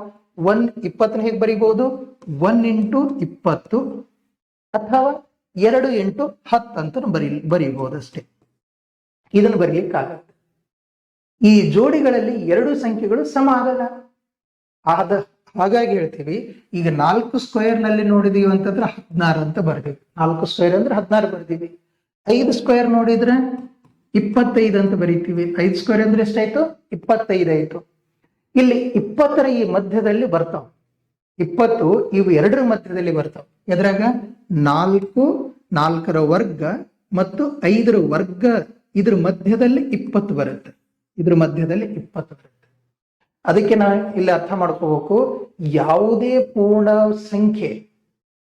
20 ಹೇಗ್ ಬರೀಬಹುದು? 1 × 20 ಅಥವಾ 2 × 10 ಅಂತ ಬರೀಬಹುದು ಅಷ್ಟೇ. ಇದನ್ನು ಬರೀಲಿಕ್ಕೆ ಆಗತ್ತೆ. ಈ ಜೋಡಿಗಳಲ್ಲಿ 2 ಸಂಖ್ಯೆಗಳು ಸಮ ಆಗಲ್ಲ. ಹಾಗಾಗಿ ಹೇಳ್ತೀವಿ, ಈಗ 4 ಸ್ಕ್ವೇರ್ ನಲ್ಲಿ ನೋಡಿದೀವಿ ಅಂತಂದ್ರೆ 16 ಅಂತ ಬರ್ದೀವಿ. 4 ಸ್ಕ್ವೇರ್ ಅಂದ್ರೆ 16 ಬರ್ದೀವಿ. 5 ಸ್ಕ್ವೇರ್ ನೋಡಿದ್ರೆ 25 ಅಂತ ಬರೀತೀವಿ. 5 ಸ್ಕ್ವೇರ್ ಅಂದ್ರೆ ಎಷ್ಟಾಯ್ತು? 25 ಆಯ್ತು. ಇಲ್ಲಿ 20ರ ಈ ಮಧ್ಯದಲ್ಲಿ ಬರ್ತಾವ. 20 ಇವು 2ರ ಮಧ್ಯದಲ್ಲಿ ಬರ್ತಾವ. ಎದ್ರಾಗ 4 4ರ ವರ್ಗ ಮತ್ತು 5ರ ವರ್ಗ, ಇದ್ರ ಮಧ್ಯದಲ್ಲಿ 20 ಬರುತ್ತೆ. ಇದ್ರ ಮಧ್ಯದಲ್ಲಿ 20 ಬರುತ್ತೆ. ಅದಕ್ಕೆ ನಾವು ಇಲ್ಲಿ ಅರ್ಥ ಮಾಡ್ಕೋಬೇಕು, ಯಾವುದೇ ಪೂರ್ಣ ಸಂಖ್ಯೆ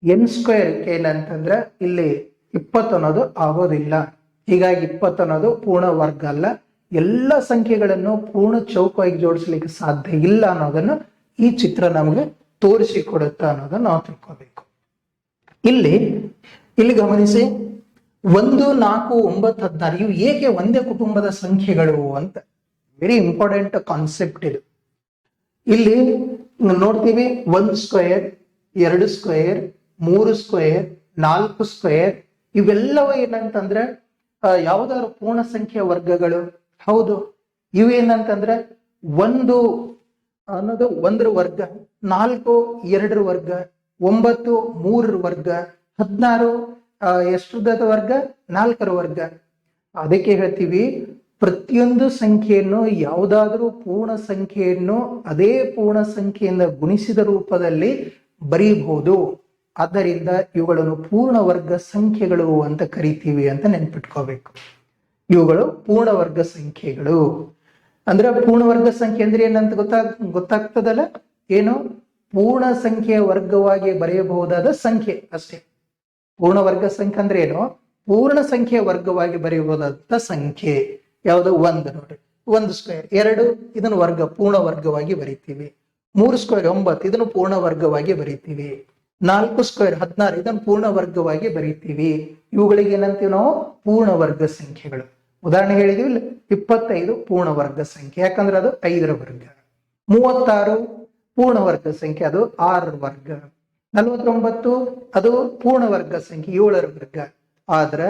n² ಏನಂತಂದ್ರೆ ಇಲ್ಲಿ 20 ಅನ್ನೋದು ಆಗೋದಿಲ್ಲ. ಹೀಗಾಗಿ 20 ಅನ್ನೋದು ಪೂರ್ಣ ವರ್ಗ ಅಲ್ಲ. ಎಲ್ಲ ಸಂಖ್ಯೆಗಳನ್ನು ಪೂರ್ಣ ಚೌಕವಾಗಿ ಜೋಡಿಸ್ಲಿಕ್ಕೆ ಸಾಧ್ಯ ಇಲ್ಲ ಅನ್ನೋದನ್ನು ಈ ಚಿತ್ರ ನಮಗೆ ತೋರಿಸಿಕೊಡುತ್ತ ಅನ್ನೋದನ್ನ ನಾವು ತಿಳ್ಕೋಬೇಕು. ಇಲ್ಲಿ ಗಮನಿಸಿ, 1 4 9 16 ಇವು ಏಕೆ ಒಂದೇ ಕುಟುಂಬದ ಸಂಖ್ಯೆಗಳು ಅಂತ ವೆರಿ ಇಂಪಾರ್ಟೆಂಟ್ ಕಾನ್ಸೆಪ್ಟ್ ಇದು. ಇಲ್ಲಿ ನೋಡ್ತೀವಿ 1 ಸ್ಕ್ವೇರ್, 2 ಸ್ಕ್ವೇರ್, 3 ಸ್ಕ್ವೇರ್, 4 ಸ್ಕ್ವೇರ್, ಇವೆಲ್ಲವೂ ಏನಂತಂದ್ರೆ ಯಾವ್ದಾದ್ರು ಪೂರ್ಣ ಸಂಖ್ಯೆಯ ವರ್ಗಗಳು. ಹೌದು, ಇವೇನಂತಂದ್ರೆ 1 ಅನ್ನೋದು 1ರ ವರ್ಗ, 4 2ರ ವರ್ಗ, 9 3ರ ವರ್ಗ, 16 ಎಷ್ಟುದ ವರ್ಗ? 4ರ ವರ್ಗ. ಅದಕ್ಕೆ ಹೇಳ್ತೀವಿ, ಪ್ರತಿಯೊಂದು ಸಂಖ್ಯೆಯನ್ನು, ಯಾವುದಾದ್ರೂ ಪೂರ್ಣ ಸಂಖ್ಯೆಯನ್ನು ಅದೇ ಪೂರ್ಣ ಸಂಖ್ಯೆಯಿಂದ ಗುಣಿಸಿದ ರೂಪದಲ್ಲಿ ಬರೀಬಹುದು. ಆದ್ದರಿಂದ ಇವುಗಳನ್ನು ಪೂರ್ಣ ವರ್ಗ ಸಂಖ್ಯೆಗಳು ಅಂತ ಕರಿತೀವಿ ಅಂತ ನೆನ್ಪಿಟ್ಕೋಬೇಕು. ಇವುಗಳು ಪೂರ್ಣ ವರ್ಗ ಸಂಖ್ಯೆಗಳು. ಅಂದ್ರೆ ಪೂರ್ಣ ವರ್ಗ ಸಂಖ್ಯೆ ಅಂದ್ರೆ ಏನಂತ ಗೊತ್ತಾಗ್ತದಲ್ಲ? ಏನು? ಪೂರ್ಣ ಸಂಖ್ಯೆಯ ವರ್ಗವಾಗಿ ಬರೆಯಬಹುದಾದ ಸಂಖ್ಯೆ ಅಷ್ಟೇ. ಪೂರ್ಣ ವರ್ಗ ಸಂಖ್ಯೆ ಅಂದ್ರೆ ಏನು? ಪೂರ್ಣ ಸಂಖ್ಯೆಯ ವರ್ಗವಾಗಿ ಬರೆಯಬಹುದಾದ ಸಂಖ್ಯೆ. ಯಾವುದು? 1 ನೋಡ್ರಿ, 1 ಸ್ಕ್ವೇರ್ 2, ಇದನ್ನು ವರ್ಗ ಪೂರ್ಣ ವರ್ಗವಾಗಿ ಬರಿತೀವಿ. 3 ಸ್ಕ್ವೇರ್ 9, ಇದನ್ನು ಪೂರ್ಣ ವರ್ಗವಾಗಿ ಬರಿತೀವಿ. 4 ಸ್ಕ್ವೇರ್ 16, ಇದನ್ನು ಪೂರ್ಣ ವರ್ಗವಾಗಿ ಬರಿತೀವಿ. ಇವುಗಳಿಗೆ ಏನಂತೀವಿ ನಾವು? ಪೂರ್ಣ ವರ್ಗ ಸಂಖ್ಯೆಗಳು. ಉದಾಹರಣೆ ಹೇಳಿದೀವಿ, 25 ಪೂರ್ಣ ವರ್ಗ ಸಂಖ್ಯೆ, ಯಾಕಂದ್ರೆ ಅದು 5ರ ವರ್ಗ. 36 ಪೂರ್ಣ ವರ್ಗ ಸಂಖ್ಯೆ, ಅದು 6ರ ವರ್ಗ. 49 ಅದು ಪೂರ್ಣ ವರ್ಗ ಸಂಖ್ಯೆ, 7ರ ವರ್ಗ. ಆದ್ರೆ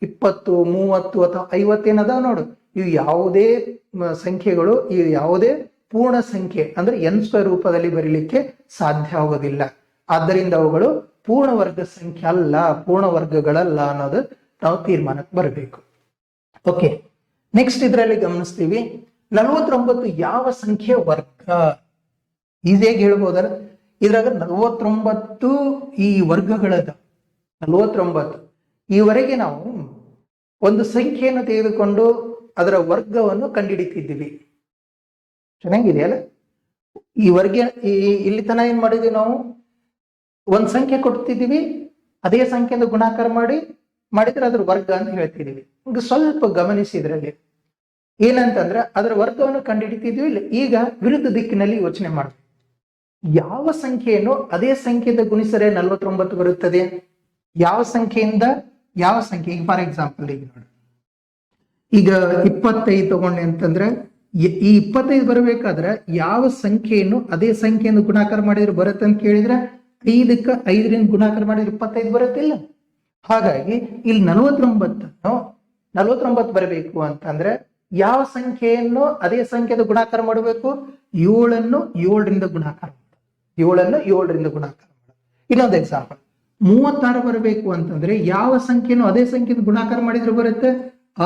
20 30 ಅಥವಾ 50 ಏನದಾವ ನೋಡು, ಇವು ಯಾವುದೇ ಸಂಖ್ಯೆಗಳು, ಈ ಯಾವುದೇ ಪೂರ್ಣ ಸಂಖ್ಯೆ ಅಂದ್ರೆ n² ರೂಪದಲ್ಲಿ ಬರೀಲಿಕ್ಕೆ ಸಾಧ್ಯ ಆಗೋದಿಲ್ಲ. ಆದ್ದರಿಂದ ಅವುಗಳು ಪೂರ್ಣ ವರ್ಗ ಸಂಖ್ಯೆ ಅಲ್ಲ, ಪೂರ್ಣ ವರ್ಗಗಳಲ್ಲ ಅನ್ನೋದು ನಾವು ತೀರ್ಮಾನಕ್ಕೆ ಬರಬೇಕು. ಓಕೆ, ನೆಕ್ಸ್ಟ್ ಇದರಲ್ಲಿ ಗಮನಿಸ್ತೀವಿ, 49 ಯಾವ ಸಂಖ್ಯೆ ವರ್ಗ? ಈಸಿಯಾಗಿ ಹೇಳ್ಬೋದಲ್ಲ. ಇದ್ರಾಗ 49 ಈ ವರ್ಗಗಳದ. 49. ಈವರೆಗೆ ನಾವು ಒಂದು ಸಂಖ್ಯೆಯನ್ನು ತೆಗೆದುಕೊಂಡು ಅದರ ವರ್ಗವನ್ನು ಕಂಡುಹಿಡಿತಿದ್ದೀವಿ. ಚೆನ್ನಾಗಿದೆಯಲ್ಲ? ಈವರೆಗೆ ಇಲ್ಲಿ ತನ ಏನ್ ಮಾಡಿದ್ವಿ ನಾವು, ಒಂದ್ ಸಂಖ್ಯೆ ಕೊಡ್ತಿದ್ದೀವಿ, ಅದೇ ಸಂಖ್ಯೆಯಿಂದ ಗುಣಾಕಾರ ಮಾಡಿದ್ರೆ ಅದ್ರ ವರ್ಗ ಅಂತ ಹೇಳ್ತಿದೀವಿ. ಈಗ ಸ್ವಲ್ಪ ಗಮನಿಸಿದ್ರಲ್ಲಿ ಏನಂತಂದ್ರೆ ಅದರ ವರ್ಗವನ್ನು ಕಂಡುಹಿಡಿತಿದ್ವಿ. ಇಲ್ಲ, ಈಗ ವಿರುದ್ಧ ದಿಕ್ಕಿನಲ್ಲಿ ಯೋಚನೆ ಮಾಡ್ತೀವಿ. ಯಾವ ಸಂಖ್ಯೆಯನ್ನು ಅದೇ ಸಂಖ್ಯೆಯಿಂದ ಗುಣಿಸರೆ 49 ಬರುತ್ತದೆ? ಯಾವ ಸಂಖ್ಯೆಯಿಂದ ಯಾವ ಸಂಖ್ಯೆ? ಈಗ ಫಾರ್ ಎಕ್ಸಾಂಪಲ್ ಈಗ ನೋಡಿ, ಈಗ 25 ತಗೊಂಡೆ ಅಂತಂದ್ರೆ ಈ 25 ಬರಬೇಕಾದ್ರೆ ಯಾವ ಸಂಖ್ಯೆಯನ್ನು ಅದೇ ಸಂಖ್ಯೆಯನ್ನು ಗುಣಾಕಾರ ಮಾಡಿದ್ರೆ ಬರುತ್ತೆ ಅಂತ ಕೇಳಿದ್ರೆ 5ಕ್ಕೆ 5ರಿಂದ ಗುಣಾಕಾರ ಮಾಡಿದ್ರೆ 25 ಬರುತ್ತಿಲ್ಲ. ಹಾಗಾಗಿ ಇಲ್ಲಿ 49 ಬರಬೇಕು ಅಂತಂದ್ರೆ ಯಾವ ಸಂಖ್ಯೆಯನ್ನು ಅದೇ ಸಂಖ್ಯೆದ ಗುಣಾಕಾರ ಮಾಡಬೇಕು? 7ನ್ನು 7ರಿಂದ ಗುಣಾಕಾರ ಮಾಡ. ಇನ್ನೊಂದು ಎಕ್ಸಾಂಪಲ್, 36 ಬರಬೇಕು ಅಂತಂದ್ರೆ ಯಾವ ಸಂಖ್ಯೆಯನ್ನು ಅದೇ ಸಂಖ್ಯೆಯಿಂದ ಗುಣಾಕಾರ ಮಾಡಿದ್ರೆ ಬರುತ್ತೆ?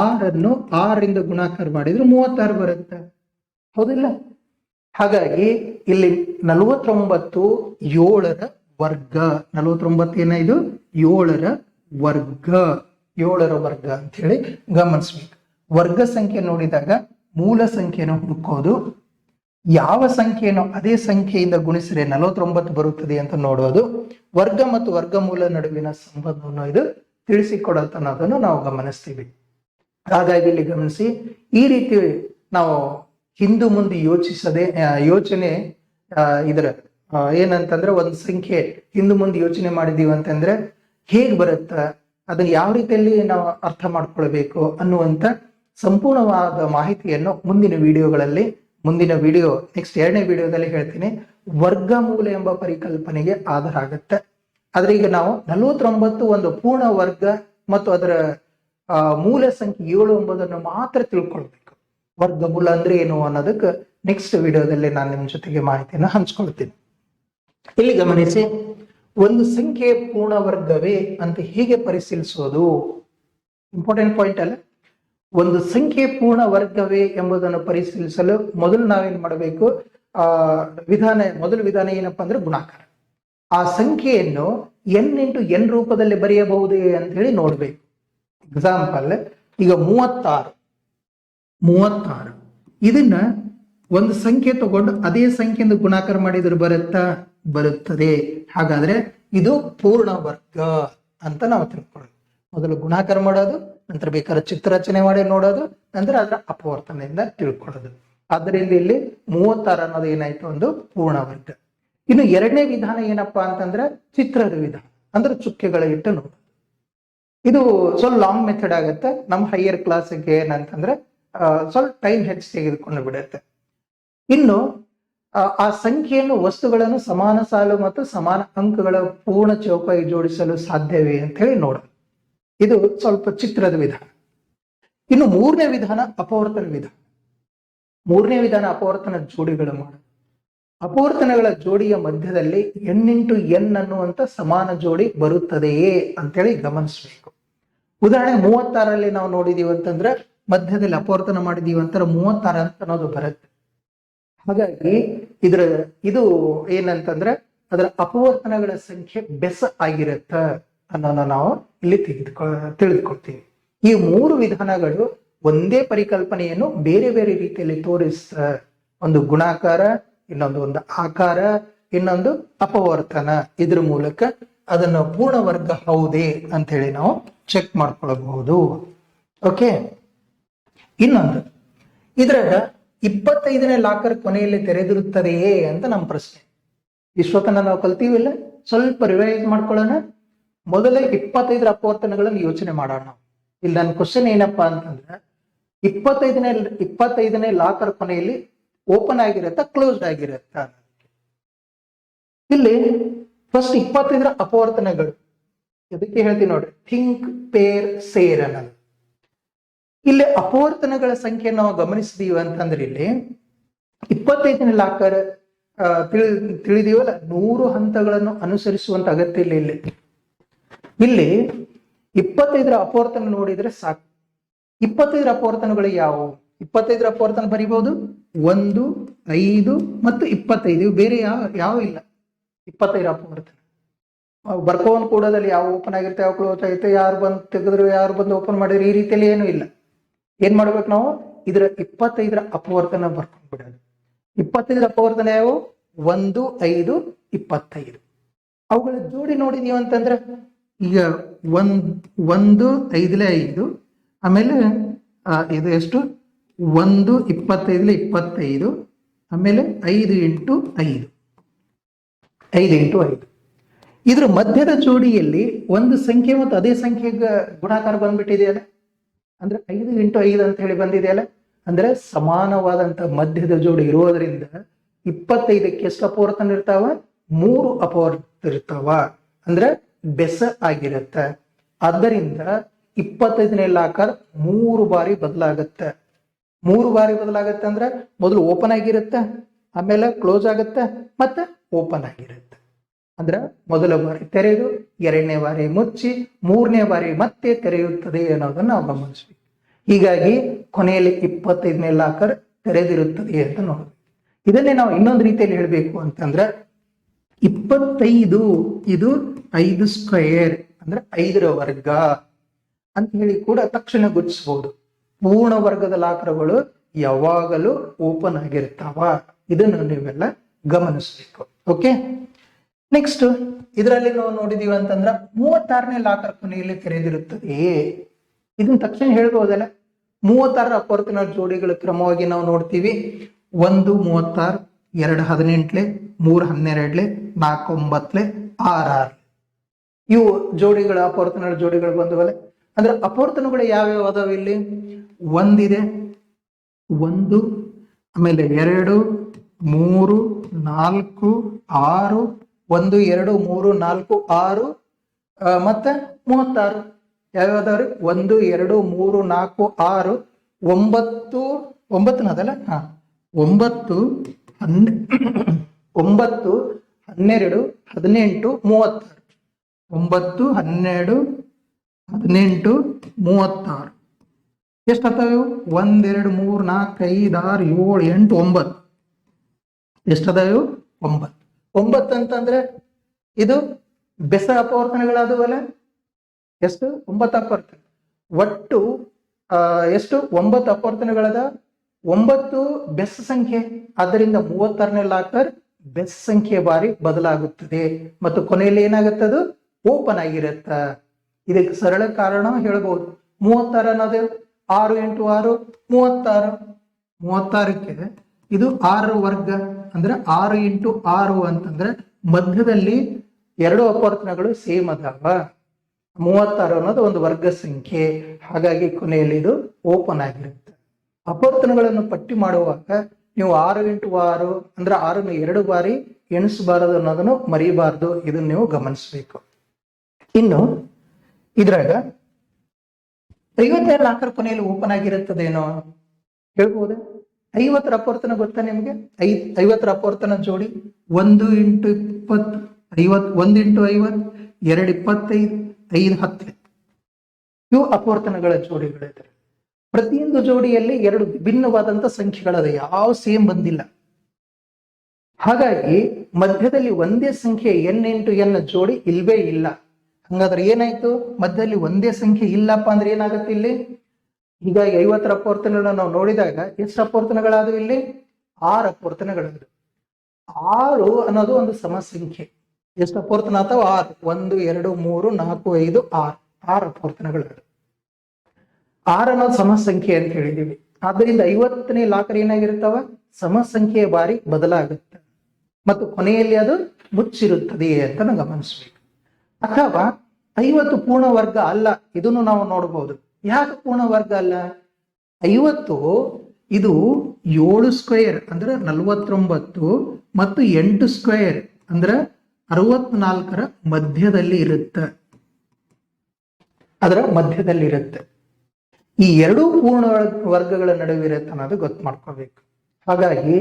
6ನ್ನು 6ರಿಂದ ಗುಣಾಕಾರ ಮಾಡಿದ್ರೆ 36 ಬರುತ್ತೆ. ಹೌದಿಲ್ಲ? ಹಾಗಾಗಿ ಇಲ್ಲಿ 49 7ರ ವರ್ಗ. 49 ಏನಿದು? 7ರ ವರ್ಗ ಅಂತ ಹೇಳಿ ಗಮನಿಸ್ಬೇಕು. ವರ್ಗ ಸಂಖ್ಯೆ ನೋಡಿದಾಗ ಮೂಲ ಸಂಖ್ಯೆಯನ್ನು ಹುಡುಕೋದು, ಯಾವ ಸಂಖ್ಯೆಯನ್ನು ಅದೇ ಸಂಖ್ಯೆಯಿಂದ ಗುಣಿಸಿದ್ರೆ 49 ಬರುತ್ತದೆ ಅಂತ ನೋಡೋದು, ವರ್ಗ ಮತ್ತು ವರ್ಗಮೂಲ ನಡುವಿನ ಸಂಬಂಧವನ್ನು ಇದು ತಿಳಿಸಿಕೊಡೋದನ್ನು ನಾವು ಗಮನಿಸ್ತೀವಿ. ಹಾಗಾಗಿ ಇಲ್ಲಿ ಗಮನಿಸಿ, ಈ ರೀತಿ ನಾವು ಹಿಂದು ಮುಂದೆ ಯೋಚನೆ ಇದರ ಏನಂತಂದ್ರೆ ಒಂದು ಸಂಖ್ಯೆ ಹಿಂದು ಮುಂದೆ ಯೋಚನೆ ಮಾಡಿದೀವಿ ಅಂತಂದ್ರೆ ಹೇಗ್ ಬರುತ್ತ, ಅದನ್ನ ಯಾವ ರೀತಿಯಲ್ಲಿ ನಾವು ಅರ್ಥ ಮಾಡ್ಕೊಳ್ಬೇಕು ಅನ್ನುವಂತ ಸಂಪೂರ್ಣವಾದ ಮಾಹಿತಿಯನ್ನು ಮುಂದಿನ ವಿಡಿಯೋ ನೆಕ್ಸ್ಟ್ 2ನೇ ವಿಡಿಯೋದಲ್ಲಿ ಹೇಳ್ತೀನಿ. ವರ್ಗಮೂಲ ಎಂಬ ಪರಿಕಲ್ಪನೆಗೆ ಆಧಾರ ಆಗುತ್ತೆ. ಆದ್ರೆ ಈಗ ನಾವು 49 ಒಂದು ಪೂರ್ಣ ವರ್ಗ ಮತ್ತು ಅದರ ಮೂಲ ಸಂಖ್ಯೆ 7 ಎಂಬುದನ್ನು ಮಾತ್ರ ತಿಳ್ಕೊಳ್ಬೇಕು. ವರ್ಗಮೂಲ ಅಂದ್ರೆ ಏನು ಅನ್ನೋದಕ್ಕೆ ನೆಕ್ಸ್ಟ್ ವಿಡಿಯೋದಲ್ಲಿ ನಾನು ನಿಮ್ ಜೊತೆಗೆ ಮಾಹಿತಿಯನ್ನು ಹಂಚ್ಕೊಳ್ತೀನಿ. ಇಲ್ಲಿ ಗಮನಿಸಿ, ಒಂದು ಸಂಖ್ಯೆ ಪೂರ್ಣ ವರ್ಗವೇ ಅಂತ ಹೇಗೆ ಪರಿಶೀಲಿಸೋದು? ಇಂಪಾರ್ಟೆಂಟ್ ಪಾಯಿಂಟ್ ಅಲ್ಲ. ಒಂದು ಸಂಖ್ಯೆ ಪೂರ್ಣ ವರ್ಗವೇ ಎಂಬುದನ್ನು ಪರಿಶೀಲಿಸಲು ಮೊದಲು ನಾವೇನ್ ಮಾಡಬೇಕು? ಮೊದಲ ವಿಧಾನ ಏನಪ್ಪಾ ಅಂದ್ರೆ ಗುಣಾಕಾರ. ಆ ಸಂಖ್ಯೆಯನ್ನು n × n ರೂಪದಲ್ಲಿ ಬರೆಯಬಹುದೇ ಅಂತ ಹೇಳಿ ನೋಡ್ಬೇಕು. ಎಕ್ಸಾಂಪಲ್, ಈಗ 36 ಇದನ್ನ ಒಂದು ಸಂಖ್ಯೆ ತಗೊಂಡು ಅದೇ ಸಂಖ್ಯೆಯಿಂದ ಗುಣಾಕಾರ ಮಾಡಿದ್ರೆ ಬರುತ್ತದೆ. ಹಾಗಾದ್ರೆ ಇದು ಪೂರ್ಣ ವರ್ಗ ಅಂತ ನಾವು ತಿಳ್ಕೊಳ್ಳೋದು. ಮೊದಲು ಗುಣಾಕಾರ ಮಾಡೋದು, ನಂತರ ಬೇಕಾದ್ರೆ ಚಿತ್ರರಚನೆ ಮಾಡಿ ನೋಡೋದು, ನಂತರ ಅದರ ಅಪವರ್ತನೆಯಿಂದ ತಿಳ್ಕೊಳ್ಳೋದು. ಆದ್ದರಿಂದ ಇಲ್ಲಿ 36 ಅನ್ನೋದು ಏನಾಯ್ತು? ಒಂದು ಪೂರ್ಣ ವರ್ಗ. ಇನ್ನು 2ನೇ ವಿಧಾನ ಏನಪ್ಪಾ ಅಂತಂದ್ರೆ ಚಿತ್ರದ ವಿಧಾನ, ಅಂದ್ರೆ ಚುಕ್ಕೆಗಳ ಇಟ್ಟು ನೋಡೋದು. ಇದು ಸ್ವಲ್ಪ ಲಾಂಗ್ ಮೆಥಡ್ ಆಗುತ್ತೆ. ನಮ್ಮ ಹೈಯರ್ ಕ್ಲಾಸ್ಗೆ ಏನಂತಂದ್ರೆ ಸ್ವಲ್ಪ ಟೈಮ್ ಹೆಚ್ಚು ತೆಗೆದುಕೊಂಡು ಬಿಡುತ್ತೆ. ಇನ್ನು ಆ ಸಂಖ್ಯೆಯನ್ನು ವಸ್ತುಗಳನ್ನು ಸಮಾನ ಸಾಲು ಮತ್ತು ಸಮಾನ ಅಂಕಗಳ ಪೂರ್ಣ ಚೌಕಾಗಿ ಜೋಡಿಸಲು ಸಾಧ್ಯವೇ ಅಂತ ಹೇಳಿ ನೋಡೋದು. ಇದು ಸ್ವಲ್ಪ ಚಿತ್ರದ ವಿಧಾನ. ಇನ್ನು 3ನೇ ವಿಧಾನ ಅಪವರ್ತನ ವಿಧಾನ. 3ನೇ ವಿಧಾನ ಅಪವರ್ತನ ಜೋಡಿಗಳು ಮಾಡೋದು. ಅಪವರ್ತನಗಳ ಜೋಡಿಯ ಮಧ್ಯದಲ್ಲಿ n × n ಅನ್ನುವಂತ ಸಮಾನ ಜೋಡಿ ಬರುತ್ತದೆಯೇ ಅಂತೇಳಿ ಗಮನಿಸಬೇಕು. ಉದಾಹರಣೆ 36ರಲ್ಲಿ ನಾವು ನೋಡಿದೀವಿ ಅಂತಂದ್ರೆ ಮಧ್ಯದಲ್ಲಿ ಅಪವರ್ತನ ಮಾಡಿದೀವಿ ಅಂತಾರೆ 36 ಅಂತ ಅನ್ನೋದು ಬರುತ್ತೆ. ಹಾಗಾಗಿ ಇದು ಏನಂತಂದ್ರೆ ಅದರ ಅಪವರ್ತನಗಳ ಸಂಖ್ಯೆ ಬೆಸ ಆಗಿರುತ್ತ ಅನ್ನೋದನ್ನ ನಾವು ಇಲ್ಲಿ ತಿಳಿದುಕೊಳ್ತೀವಿ. ಈ 3 ವಿಧಾನಗಳು ಒಂದೇ ಪರಿಕಲ್ಪನೆಯನ್ನು ಬೇರೆ ಬೇರೆ ರೀತಿಯಲ್ಲಿ ಒಂದು ಗುಣಾಕಾರ, ಇನ್ನೊಂದು ಆಕಾರ, ಇನ್ನೊಂದು ಅಪವರ್ತನ. ಇದ್ರ ಮೂಲಕ ಅದನ್ನು ಪೂರ್ಣ ವರ್ಗ ಹೌದೇ ಅಂತ ಹೇಳಿ ನಾವು ಚೆಕ್ ಮಾಡ್ಕೊಳ್ಬಹುದು. ಓಕೆ, ಇನ್ನೊಂದು ಇದ್ರಾಗ 25ನೇ ಲಾಕರ್ ಕೊನೆಯಲ್ಲಿ ತೆರೆದಿರುತ್ತದೆಯೇ ಅಂತ ನಮ್ಮ ಪ್ರಶ್ನೆ. ಇಷ್ಟೊತ್ತನ ನಾವು ಕಲ್ತೀವಿಲ್ಲ, ಸ್ವಲ್ಪ ರಿವೈಸ್ ಮಾಡ್ಕೊಳ್ಳೋಣ. ಮೊದಲೇ 25ರ ಅಪವರ್ತನಗಳನ್ನು ಯೋಚನೆ ಮಾಡೋಣ. ಇಲ್ಲಿ ನನ್ನ ಕ್ವಶನ್ ಏನಪ್ಪಾ ಅಂತಂದ್ರೆ 25ನೇ ಲಾಕರ್ ಕೊನೆಯಲ್ಲಿ ಓಪನ್ ಆಗಿರತ್ತಾ ಕ್ಲೋಸ್ಡ್ ಆಗಿರತ್ತಾ? ಇಲ್ಲಿ ಫಸ್ಟ್ 25ರ ಅಪವರ್ತನಗಳು ಅದಕ್ಕೆ ಹೇಳ್ತೀನಿ ನೋಡ್ರಿ, ಥಿಂಕ್, ಪೇರ್, ಸೇರ್ ಅನ್ನೋದು. ಇಲ್ಲಿ ಅಪವರ್ತನಗಳ ಸಂಖ್ಯೆ ನಾವು ಗಮನಿಸಿದೀವಿ ಅಂತಂದ್ರೆ ಇಲ್ಲಿ 25ನೇ ಲಾಕರ್ ತಿಳಿದೀವಲ್ಲ, 100 ಹಂತಗಳನ್ನು ಅನುಸರಿಸುವಂತ ಅಗತ್ಯ ಇಲ್ಲ. ಇಲ್ಲಿ 25ರ ಅಪವರ್ತನ ನೋಡಿದ್ರೆ ಸಾಕು. 25ರ ಅಪವರ್ತನಗಳು ಯಾವುವು? 25ರ ಅಪವರ್ತನ ಬರೀಬಹುದು 1, 5 ಮತ್ತು 25. ಬೇರೆ ಯಾವ ಇಲ್ಲ 25ರ ಅಪವರ್ತನ. ಬರ್ಕೋನ್ ಕೂಡೋದಲ್ಲಿ ಯಾವ ಓಪನ್ ಆಗಿರುತ್ತೆ ಯಾವ ಕ್ಲೋಸ್ ಆಗುತ್ತೆ, ಯಾರು ಬಂದು ತೆಗೆದ್ರು ಯಾರು ಬಂದು ಓಪನ್ ಮಾಡಿದ್ರು, ಈ ರೀತಿಯಲ್ಲಿ ಏನು ಇಲ್ಲ. ಏನ್ ಮಾಡ್ಬೇಕು ನಾವು, ಇದರ 25ರ ಅಪವರ್ತನ ಬರ್ಕೊಂಡ್ ಬಿಡೋದು. 25ರ ಅಪವರ್ತನ ಯಾವ 1, 5, 25. ಅವುಗಳ ಜೋಡಿ ನೋಡಿದೀವಿ ಅಂತಂದ್ರೆ ಈಗ 1 5 5, ಆಮೇಲೆ ಇದು ಎಷ್ಟು 1 25 25, ಆಮೇಲೆ 5 × 5 5 × 5. ಇದ್ರ ಮಧ್ಯದ ಜೋಡಿಯಲ್ಲಿ ಒಂದು ಸಂಖ್ಯೆ ಮತ್ತು ಅದೇ ಸಂಖ್ಯೆಗೆ ಗುಣಾಕಾರ ಬಂದ್ಬಿಟ್ಟಿದೆಯಲ್ಲ, ಅಂದ್ರೆ 5 × 5 ಅಂತ ಹೇಳಿ ಬಂದಿದೆಯಲ್ಲ, ಅಂದ್ರೆ ಸಮಾನವಾದಂತ ಮಧ್ಯದ ಜೋಡಿ ಇರೋದ್ರಿಂದ 25ಕ್ಕೆ ಎಷ್ಟು ಅಪವರ್ತನ ಇರ್ತಾವ, 3 ಅಪವರ್ತನ ಇರ್ತಾವ, ಅಂದ್ರೆ ಬೆಸ ಆಗಿರತ್ತ. ಆದ್ದರಿಂದ 25ನೇ ಲಾಕರ್ 3 ಬಾರಿ ಬದಲಾಗತ್ತೆ. 3 ಬಾರಿ ಬದಲಾಗತ್ತೆ ಅಂದ್ರೆ ಮೊದಲು ಓಪನ್ ಆಗಿರುತ್ತೆ, ಆಮೇಲೆ ಕ್ಲೋಸ್ ಆಗುತ್ತೆ, ಮತ್ತೆ ಓಪನ್ ಆಗಿರುತ್ತೆ. ಅಂದ್ರೆ ಮೊದಲ ಬಾರಿ ತೆರೆದು 2ನೇ ಬಾರಿ ಮುಚ್ಚಿ 3ನೇ ಬಾರಿ ಮತ್ತೆ ತೆರೆಯುತ್ತದೆ ಅನ್ನೋದನ್ನ ನಾವು ಗಮನಿಸ್ಬೇಕು. ಹೀಗಾಗಿ ಕೊನೆಯಲ್ಲಿ 25ನೇ ಲಾಕರ್ ತೆರೆದಿರುತ್ತದೆ ಅಂತ ನೋಡ್ಬೇಕು. ಇದನ್ನೇ ನಾವು ಇನ್ನೊಂದು ರೀತಿಯಲ್ಲಿ ಹೇಳಬೇಕು ಅಂತಂದ್ರೆ 25 ಇದು 5 ಸ್ಕ್ವೇರ್ ಅಂದ್ರೆ 5ರ ವರ್ಗ ಅಂತ ಹೇಳಿ ಕೂಡ ತಕ್ಷಣ ಗುರುತಿಸಬಹುದು. ಪೂರ್ಣ ವರ್ಗದ ಲಾಕರ್ಗಳು ಯಾವಾಗಲೂ ಓಪನ್ ಆಗಿರ್ತಾವ, ಇದನ್ನು ನೀವೆಲ್ಲ ಗಮನಿಸಬೇಕು. ಓಕೆ, ನೆಕ್ಸ್ಟ್ ಇದರಲ್ಲಿ ನಾವು ನೋಡಿದೀವಿ ಅಂತಂದ್ರೆ 36ನೇ ಲಾಕರ್ ಕೊನೆಯಲ್ಲಿ ತೆರೆದಿರುತ್ತದೆ. ಇದನ್ನ ತಕ್ಷಣ ಹೇಳ್ಬಹುದಲ್ಲ. 36ರ ಅಪವರ್ತನ ಜೋಡಿಗಳ ಕ್ರಮವಾಗಿ ನಾವು ನೋಡ್ತೀವಿ. 1 36, 2 18, 3 12, 4 9, 6 6. ಇವು ಜೋಡಿಗಳ ಅಪವರ್ತನ ಜೋಡಿಗಳು ಬಂದವಲ್ಲ. ಅಂದ್ರೆ ಅಪವರ್ತನಗಳು ಯಾವ್ಯಾವ ಅದಾವ ಇಲ್ಲಿ, 1 ಇದೆ, 1, ಆಮೇಲೆ 2 3 4 6, 1 2 3 4 6, ಮತ್ತೆ 36 ಯಾವ್ಯಾವ್ದವ್ರಿ, 1 2 3 4 6 9 9 ಅದಲ್ಲ, 9 12 18 36, 9 12 18 36 ಎಷ್ಟಾಗ್ತವೆ? 1 2 3 4 5 6 7 8 9 ಎಷ್ಟದಾವು? 9. 9 ಅಂತಂದ್ರೆ ಇದು ಬೆಸ ಅಪವರ್ತನಗಳಾದವಲ್ಲ. ಎಷ್ಟು? 9 ಅಪವರ್ತನ. ಒಟ್ಟು ಎಷ್ಟು? 9 ಅಪವರ್ತನಗಳದ. 9 ಬೆಸ್ ಸಂಖ್ಯೆ, ಆದ್ದರಿಂದ 36ನೇ ಲಾಕರ್ ಬೆಸ್ ಸಂಖ್ಯೆ ಬಾರಿ ಬದಲಾಗುತ್ತದೆ ಮತ್ತು ಕೊನೆಯಲ್ಲಿ ಏನಾಗುತ್ತದು? ಓಪನ್ ಆಗಿರುತ್ತ. ಇದಕ್ಕೆ ಸರಳ ಕಾರಣ ಹೇಳ್ಬಹುದು. 36 ಅನ್ನೋದು 6 × 6 36. 36ಕ್ಕೆ ಇದು 6 ವರ್ಗ ಅಂದ್ರೆ 6 × 6 ಅಂತಂದ್ರೆ ಮಧ್ಯದಲ್ಲಿ 2 ಅಪವರ್ತನಗಳು ಸೇಮ್ ಅದಾವ. 36 ಅನ್ನೋದು ಒಂದು ವರ್ಗ ಸಂಖ್ಯೆ, ಹಾಗಾಗಿ ಕೊನೆಯಲ್ಲಿ ಇದು ಓಪನ್ ಆಗಿರುತ್ತೆ. ಅಪವರ್ತನಗಳನ್ನು ಪಟ್ಟಿ ಮಾಡುವಾಗ ನೀವು 6 × 6 ಅಂದ್ರೆ 6ನ್ನು 2 ಬಾರಿ ಎಣಿಸಬಾರದು ಅನ್ನೋದನ್ನು ಮರಿಬಾರ್ದು. ಇದನ್ನು ನೀವು ಗಮನಿಸಬೇಕು. ಇನ್ನು ಇದ್ರಾಗ 52 ಲಾಕರ್ ಕೊನೆಯಲ್ಲಿ ಓಪನ್ ಆಗಿರುತ್ತದೇನೋ ಹೇಳ್ಬೋದ? 50ರ ಅಪವರ್ತನ ಗೊತ್ತಾ ನಿಮ್ಗೆ? 50ರ ಅಪವರ್ತನ ಜೋಡಿ 1 × 20 50, 1 × 50, 2 25, 5 10. ಇವು ಅಪವರ್ತನಗಳ ಜೋಡಿಗಳಿದೆ. ಪ್ರತಿಯೊಂದು ಜೋಡಿಯಲ್ಲಿ 2 ವಿಭಿನ್ನವಾದಂತ ಸಂಖ್ಯೆಗಳದ, ಯಾವ ಸೇಮ್ ಬಂದಿಲ್ಲ. ಹಾಗಾಗಿ ಮಧ್ಯದಲ್ಲಿ ಒಂದೇ ಸಂಖ್ಯೆ n × n ಜೋಡಿ ಇಲ್ವೇ ಇಲ್ಲ. ಹಂಗಾದ್ರೆ ಏನಾಯ್ತು? ಮಧ್ಯದಲ್ಲಿ ಒಂದೇ ಸಂಖ್ಯೆ ಇಲ್ಲಪ್ಪ ಅಂದ್ರೆ ಏನಾಗುತ್ತೆ ಇಲ್ಲಿ? ಹೀಗಾಗಿ 50ರ ಅಪವರ್ತನಗಳನ್ನ ನಾವು ನೋಡಿದಾಗ ಎಷ್ಟು ಅಪವರ್ತನಗಳಾದವು ಇಲ್ಲಿ? 6 ಅಪವರ್ತನಗಳಾದವು. 6 ಅನ್ನೋದು ಒಂದು ಸಮ ಸಂಖ್ಯೆ. ಎಷ್ಟು ಅಪವರ್ತನ ಅಥವಾ? 6. 1 2 3 4 5 6 6 ಅಪವರ್ತನಗಳಾದವು. 6 ಅನ್ನೋದು ಸಮ ಸಂಖ್ಯೆ ಅಂತ ಹೇಳಿದೀವಿ. ಆದ್ದರಿಂದ 50ನೇ ಲಾಕರ್ ಏನಾಗಿರ್ತಾವ? ಸಮ ಸಂಖ್ಯೆಯ ಬಾರಿ ಬದಲಾಗುತ್ತೆ ಮತ್ತು ಕೊನೆಯಲ್ಲಿ ಅದು ಮುಚ್ಚಿರುತ್ತದೆ ಅಂತ ನಾವು ಗಮನಿಸ್ಬೇಕು. ಅಥವಾ 50 ಪೂರ್ಣ ವರ್ಗ ಅಲ್ಲ, ಇದನ್ನು ನಾವು ನೋಡಬಹುದು. ಯಾಕೆ ಪೂರ್ಣ ವರ್ಗ ಅಲ್ಲ? 50 ಇದು 7 ಸ್ಕ್ವೇರ್ ಅಂದ್ರೆ 49 ಮತ್ತು 8 ಸ್ಕ್ವೇರ್ ಅಂದ್ರೆ 64ರ ಮಧ್ಯದಲ್ಲಿ ಇರುತ್ತೆ. ಅದರ ಮಧ್ಯದಲ್ಲಿ ಇರುತ್ತೆ. ಈ ಎರಡೂ ಪೂರ್ಣ ವರ್ಗಗಳ ನಡುವೆ ಇರುತ್ತೆ ಅನ್ನೋದು ಗೊತ್ತು ಮಾಡ್ಕೋಬೇಕು. ಹಾಗಾಗಿ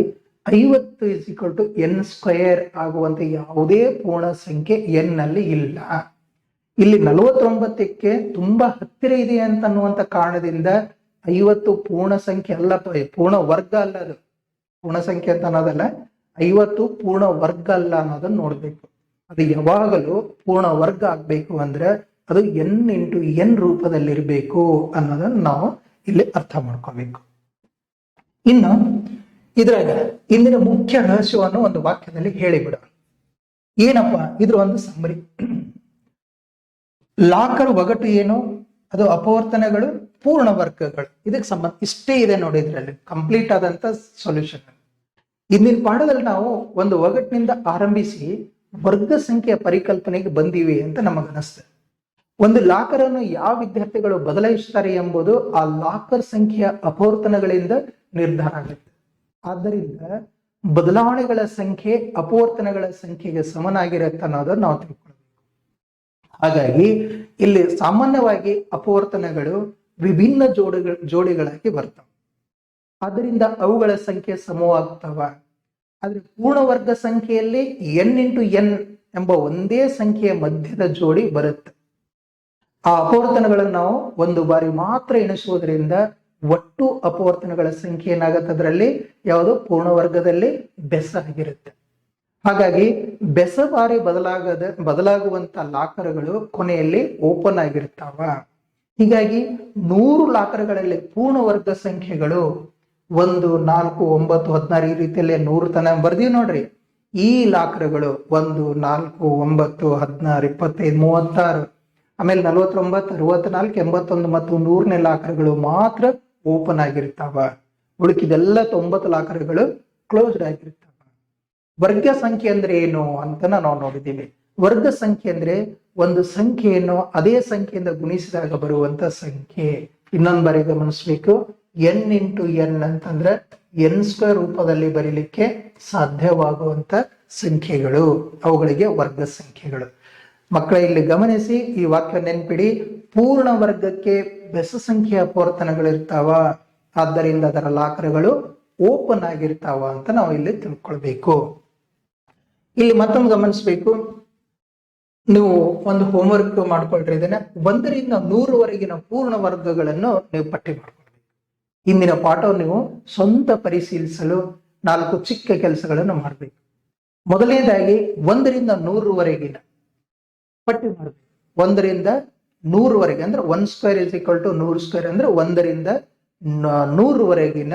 50 = n ಸ್ಕ್ವೇರ್ ಆಗುವಂತೆ ಯಾವುದೇ ಪೂರ್ಣ ಸಂಖ್ಯೆ n ನಲ್ಲಿ ಇಲ್ಲ. ಇಲ್ಲಿ 49ಕ್ಕೆ ತುಂಬಾ ಹತ್ತಿರ ಇದೆ ಅಂತ ಅನ್ನುವಂತ ಕಾರಣದಿಂದ 50 ಪೂರ್ಣ ಸಂಖ್ಯೆ ಅಲ್ಲ, ಪೂರ್ಣ ವರ್ಗ ಅಲ್ಲ. ಅದು ಪೂರ್ಣ ಸಂಖ್ಯೆ ಅಂತ ಅನ್ನೋದಲ್ಲ, 50 ಪೂರ್ಣ ವರ್ಗ ಅಲ್ಲ ಅನ್ನೋದನ್ನ ನೋಡ್ಬೇಕು. ಅದು ಯಾವಾಗಲೂ ಪೂರ್ಣ ವರ್ಗ ಆಗ್ಬೇಕು ಅಂದ್ರೆ ಅದು ಎನ್ ಇಂಟು ಎನ್ ರೂಪದಲ್ಲಿರ್ಬೇಕು ಅನ್ನೋದನ್ನ ನಾವು ಇಲ್ಲಿ ಅರ್ಥ ಮಾಡ್ಕೋಬೇಕು. ಇನ್ನು ಇದ್ರಾಗ ಇಂದಿನ ಮುಖ್ಯ ರಹಸ್ಯವನ್ನು ಒಂದು ವಾಕ್ಯದಲ್ಲಿ ಹೇಳಿಬಿಡ. ಏನಪ್ಪ ಇದ್ರ ಒಂದು ಸಮ್ಮರಿ. ಲಾಕರ್ ಒಗಟು ಏನು? ಅದು ಅಪವರ್ತನಗಳು, ಪೂರ್ಣ ವರ್ಗಗಳು. ಇದಕ್ಕೆ ಸಂಬಂಧ ಇಷ್ಟೇ ಇದೆ ನೋಡಿ. ಇದರಲ್ಲಿ ಕಂಪ್ಲೀಟ್ ಆದಂತ ಸೊಲ್ಯೂಷನ್. ಇಂದಿನ ಪಾಠದಲ್ಲಿ ನಾವು ಒಂದು ಒಗಟ್ಟಿನಿಂದ ಆರಂಭಿಸಿ ವರ್ಗ ಸಂಖ್ಯೆಯ ಪರಿಕಲ್ಪನೆಗೆ ಬಂದೀವಿ ಅಂತ ನಮಗನಿಸ್ತದೆ. ಒಂದು ಲಾಕರ್ ಅನ್ನು ಯಾವ ವಿದ್ಯಾರ್ಥಿಗಳು ಬದಲಾಯಿಸ್ತಾರೆ ಎಂಬುದು ಆ ಲಾಕರ್ ಸಂಖ್ಯೆಯ ಅಪವರ್ತನಗಳಿಂದ ನಿರ್ಧಾರ ಆಗುತ್ತೆ. ಆದ್ದರಿಂದ ಬದಲಾವಣೆಗಳ ಸಂಖ್ಯೆ ಅಪವರ್ತನಗಳ ಸಂಖ್ಯೆಗೆ ಸಮನಾಗಿರುತ್ತೆ ಅನ್ನೋದನ್ನು ನಾವು ತಿಳ್ಕೊಳ್ಬೇಕು. ಹಾಗಾಗಿ ಇಲ್ಲಿ ಸಾಮಾನ್ಯವಾಗಿ ಅಪವರ್ತನಗಳು ವಿಭಿನ್ನ ಜೋಡಿಗಳಾಗಿ ಬರ್ತವೆ. ಆದ್ದರಿಂದ ಅವುಗಳ ಸಂಖ್ಯೆ ಸಮವಾಗ್ತವ. ಆದ್ರೆ ಪೂರ್ಣವರ್ಗ ಸಂಖ್ಯೆಯಲ್ಲಿ ಎನ್ ಇಂಟು ಎನ್ ಎಂಬ ಒಂದೇ ಸಂಖ್ಯೆಯ ಮಧ್ಯದ ಜೋಡಿ ಬರುತ್ತೆ. ಆ ಅಪವರ್ತನಗಳನ್ನು ನಾವು ಒಂದು ಬಾರಿ ಮಾತ್ರ ಎಣಿಸುವುದರಿಂದ ಒಟ್ಟು ಅಪವರ್ತನಗಳ ಸಂಖ್ಯೆ ಏನಾಗುತ್ತೆ, ಅದರಲ್ಲಿ ಯಾವುದು ಪೂರ್ಣವರ್ಗದಲ್ಲಿ ಬೆಸ ಆಗಿರುತ್ತೆ. ಹಾಗಾಗಿ ಬೆಸ ಬಾರಿ ಬದಲಾಗುವಂತ ಲಾಕರ್ಗಳು ಕೊನೆಯಲ್ಲಿ ಓಪನ್ ಆಗಿರ್ತಾವ. ಹೀಗಾಗಿ 100 ಲಾಕರ್ಗಳಲ್ಲಿ ಪೂರ್ಣವರ್ಗ ಸಂಖ್ಯೆಗಳು 1, 4, 9, 16 ಈ ರೀತಿಯಲ್ಲಿ 100 ತನಕ ಬರ್ದೀವಿ ನೋಡ್ರಿ. ಈ ಲಾಕರ್ಗಳು 1, 4, 9, 16, 25, 36, ಆಮೇಲೆ 49, 64, 81 ಮತ್ತು 100ನೇ ಲಾಕರ್ಗಳು ಮಾತ್ರ ಓಪನ್ ಆಗಿರ್ತಾವ. ಉಳಿಕಿದೆಲ್ಲ 90 ಲಾಕರ್ಗಳು ಕ್ಲೋಸ್ಡ್ ಆಗಿರ್ತಾವ. ವರ್ಗ ಸಂಖ್ಯೆ ಅಂದ್ರೆ ಏನು ಅಂತ ನಾವು ನೋಡಿದ್ದೀವಿ. ವರ್ಗ ಸಂಖ್ಯೆ ಅಂದ್ರೆ ಒಂದು ಸಂಖ್ಯೆಯನ್ನು ಅದೇ ಸಂಖ್ಯೆಯಿಂದ ಗುಣಿಸಿದಾಗ ಬರುವಂತ ಸಂಖ್ಯೆ. ಇನ್ನೊಂದು ಬಾರಿ ಗಮನಿಸ್ಬೇಕು. ಎನ್ ಇಂಟು ಎನ್ ಅಂತಂದ್ರೆ ಎನ್ ಸ್ಕ್ವೇರ್ ರೂಪದಲ್ಲಿ ಬರೀಲಿಕ್ಕೆ ಸಾಧ್ಯವಾಗುವಂತ ಸಂಖ್ಯೆಗಳು, ಅವುಗಳಿಗೆ ವರ್ಗ ಸಂಖ್ಯೆಗಳು. ಮಕ್ಕಳ ಇಲ್ಲಿ ಗಮನಿಸಿ, ಈ ವಾಕ್ಯ ನೆನ್ಪಿಡಿ. ಪೂರ್ಣ ವರ್ಗಕ್ಕೆ ಬೆಸ ಸಂಖ್ಯೆಯ ಅಪವರ್ತನಗಳಿರ್ತಾವ, ಆದ್ದರಿಂದ ಅದರ ಲಾಕರ್ಗಳು ಓಪನ್ ಆಗಿರ್ತಾವ ಅಂತ ನಾವು ಇಲ್ಲಿ ತಿಳ್ಕೊಳ್ಬೇಕು. ಇಲ್ಲಿ ಮತ್ತೊಂದು ಗಮನಿಸ್ಬೇಕು. ನೀವು ಒಂದು ಹೋಮ್ವರ್ಕ್ ಮಾಡ್ಕೊಳ್ರಿ. ಇದನ್ನ 1ರಿಂದ 100ವರೆಗಿನ ಪೂರ್ಣ ವರ್ಗಗಳನ್ನು ನೀವು ಪಟ್ಟಿ ಮಾಡ್ಕೊಳ್ಬೇಕು. ಇಂದಿನ ಪಾಠವನ್ನು ನೀವು ಸ್ವಂತ ಪರಿಶೀಲಿಸಲು 4 ಚಿಕ್ಕ ಕೆಲಸಗಳನ್ನು ಮಾಡಬೇಕು. ಮೊದಲನೇದಾಗಿ 1ರಿಂದ 100ವರೆಗಿನ ಪಟ್ಟಿ ಮಾಡಬೇಕು. 1ರಿಂದ 100ವರೆಗೆ ಅಂದ್ರೆ 1 square is equal to 100 square ಅಂದ್ರೆ 1ರಿಂದ 100ವರೆಗಿನ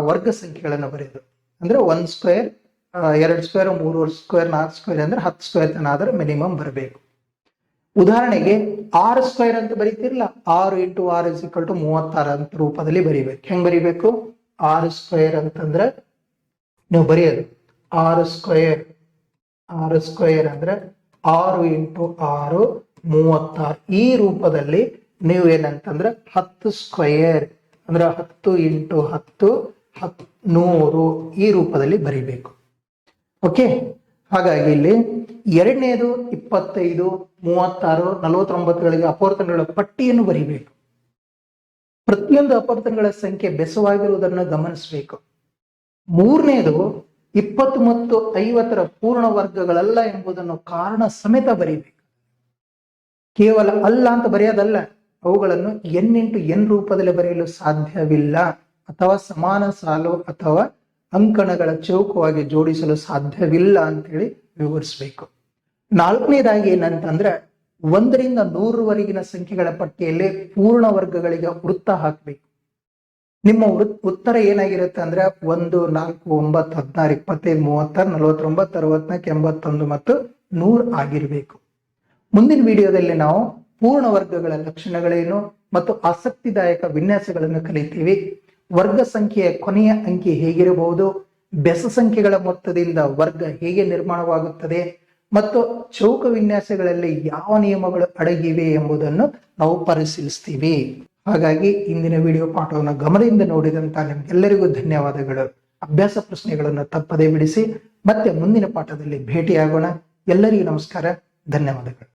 ವರ್ಗ ಸಂಖ್ಯೆಗಳನ್ನು ಬರೆಯೋದು. ಅಂದ್ರೆ 1 ಸ್ಕ್ವೇರ್, 2 ಸ್ಕ್ವೇರ್, 3 ಸ್ಕ್ವೇರ್, 4 ಸ್ಕ್ವೇರ್ ಅಂದ್ರೆ 10 ಸ್ಕ್ವೇರ್ ತನ ಆದ್ರೆ ಮಿನಿಮಮ್ ಬರಬೇಕು. ಉದಾಹರಣೆಗೆ 6 ಸ್ಕ್ವೇರ್ ಅಂತ ಬರೀತಿರ್ಲಿಲ್ಲ, 6 ಇಂಟು 6 ಇಸ್ ಈಕ್ವಲ್ ಟು 36 ಅಂತ ರೂಪದಲ್ಲಿ ಬರೀಬೇಕು. ಹೆಂಗ್ ಬರೀಬೇಕು? 6 ಸ್ಕ್ವೇರ್ ಅಂತಂದ್ರೆ ನೀವು ಬರೆಯೋದು 6 ಸ್ಕ್ವೇರ್ ಅಂದ್ರೆ 6 ಇಂಟು 6 36. ಈ ರೂಪದಲ್ಲಿ ನೀವು ಏನಂತಂದ್ರೆ 10 ಸ್ಕ್ವೇರ್ ಅಂದ್ರೆ 10 ಇಂಟು 10 100 ಈ ರೂಪದಲ್ಲಿ ಬರೀಬೇಕು. ಓಕೆ. ಹಾಗಾಗಿ ಇಲ್ಲಿ ಎರಡನೇದು 25, 36, 49ಗಳಿಗೆ ಅಪವರ್ತನಗಳ ಪಟ್ಟಿಯನ್ನು ಬರೀಬೇಕು. ಪ್ರತಿಯೊಂದು ಅಪವರ್ತನಗಳ ಸಂಖ್ಯೆ ಬೆಸವಾಗಿರುವುದನ್ನು ಗಮನಿಸಬೇಕು. ಮೂರನೇದು 20 ಮತ್ತು 50ರ ಪೂರ್ಣ ವರ್ಗಗಳಲ್ಲ ಎಂಬುದನ್ನು ಕಾರಣ ಸಮೇತ ಬರೀಬೇಕು. ಕೇವಲ ಅಲ್ಲ ಅಂತ ಬರೆಯೋದಲ್ಲ, ಅವುಗಳನ್ನು ಎನ್ ಇಂಟು ಎನ್ ರೂಪದಲ್ಲಿ ಬರೆಯಲು ಸಾಧ್ಯವಿಲ್ಲ, ಅಥವಾ ಸಮಾನ ಸಾಲು ಅಥವಾ ಅಂಕಣಗಳ ಚೌಕವಾಗಿ ಜೋಡಿಸಲು ಸಾಧ್ಯವಿಲ್ಲ ಅಂತೇಳಿ ವಿವರಿಸಬೇಕು. ನಾಲ್ಕನೇದಾಗಿ ಏನಂತಂದ್ರೆ 1ರಿಂದ 100ವರೆಗಿನ ಸಂಖ್ಯೆಗಳ ಪಟ್ಟಿಯಲ್ಲಿ ಪೂರ್ಣ ವರ್ಗಗಳಿಗೆ ವೃತ್ತ ಹಾಕಬೇಕು. ನಿಮ್ಮ ಉತ್ತರ ಏನಾಗಿರುತ್ತೆ ಅಂದ್ರೆ 1, 4, 9, 16, 25, 36, 49, 64, 81 ಮತ್ತು 100 ಆಗಿರಬೇಕು. ಮುಂದಿನ ವಿಡಿಯೋದಲ್ಲಿ ನಾವು ಪೂರ್ಣ ವರ್ಗಗಳ ಲಕ್ಷಣಗಳೇನು ಮತ್ತು ಆಸಕ್ತಿದಾಯಕ ವಿನ್ಯಾಸಗಳನ್ನು ಕಲಿತೀವಿ. ವರ್ಗ ಸಂಖ್ಯೆಯ ಕೊನೆಯ ಅಂಕಿ ಹೇಗಿರಬಹುದು, ಬೆಸ ಸಂಖ್ಯೆಗಳ ಮೊತ್ತದಿಂದ ವರ್ಗ ಹೇಗೆ ನಿರ್ಮಾಣವಾಗುತ್ತದೆ ಮತ್ತು ಚೌಕ ವಿನ್ಯಾಸಗಳಲ್ಲಿ ಯಾವ ನಿಯಮಗಳು ಅಡಗಿವೆ ಎಂಬುದನ್ನು ನಾವು ಪರಿಶೀಲಿಸ್ತೀವಿ. ಹಾಗಾಗಿ ಇಂದಿನ ವಿಡಿಯೋ ಪಾಠವನ್ನು ಗಮನದಿಂದ ನೋಡಿದಂತ ನಿಮ್ಗೆಲ್ಲರಿಗೂ ಧನ್ಯವಾದಗಳು. ಅಭ್ಯಾಸ ಪ್ರಶ್ನೆಗಳನ್ನು ತಪ್ಪದೇ ಬಿಡಿಸಿ ಮತ್ತೆ ಮುಂದಿನ ಪಾಠದಲ್ಲಿ ಭೇಟಿಯಾಗೋಣ. ಎಲ್ಲರಿಗೂ ನಮಸ್ಕಾರ, ಧನ್ಯವಾದಗಳು.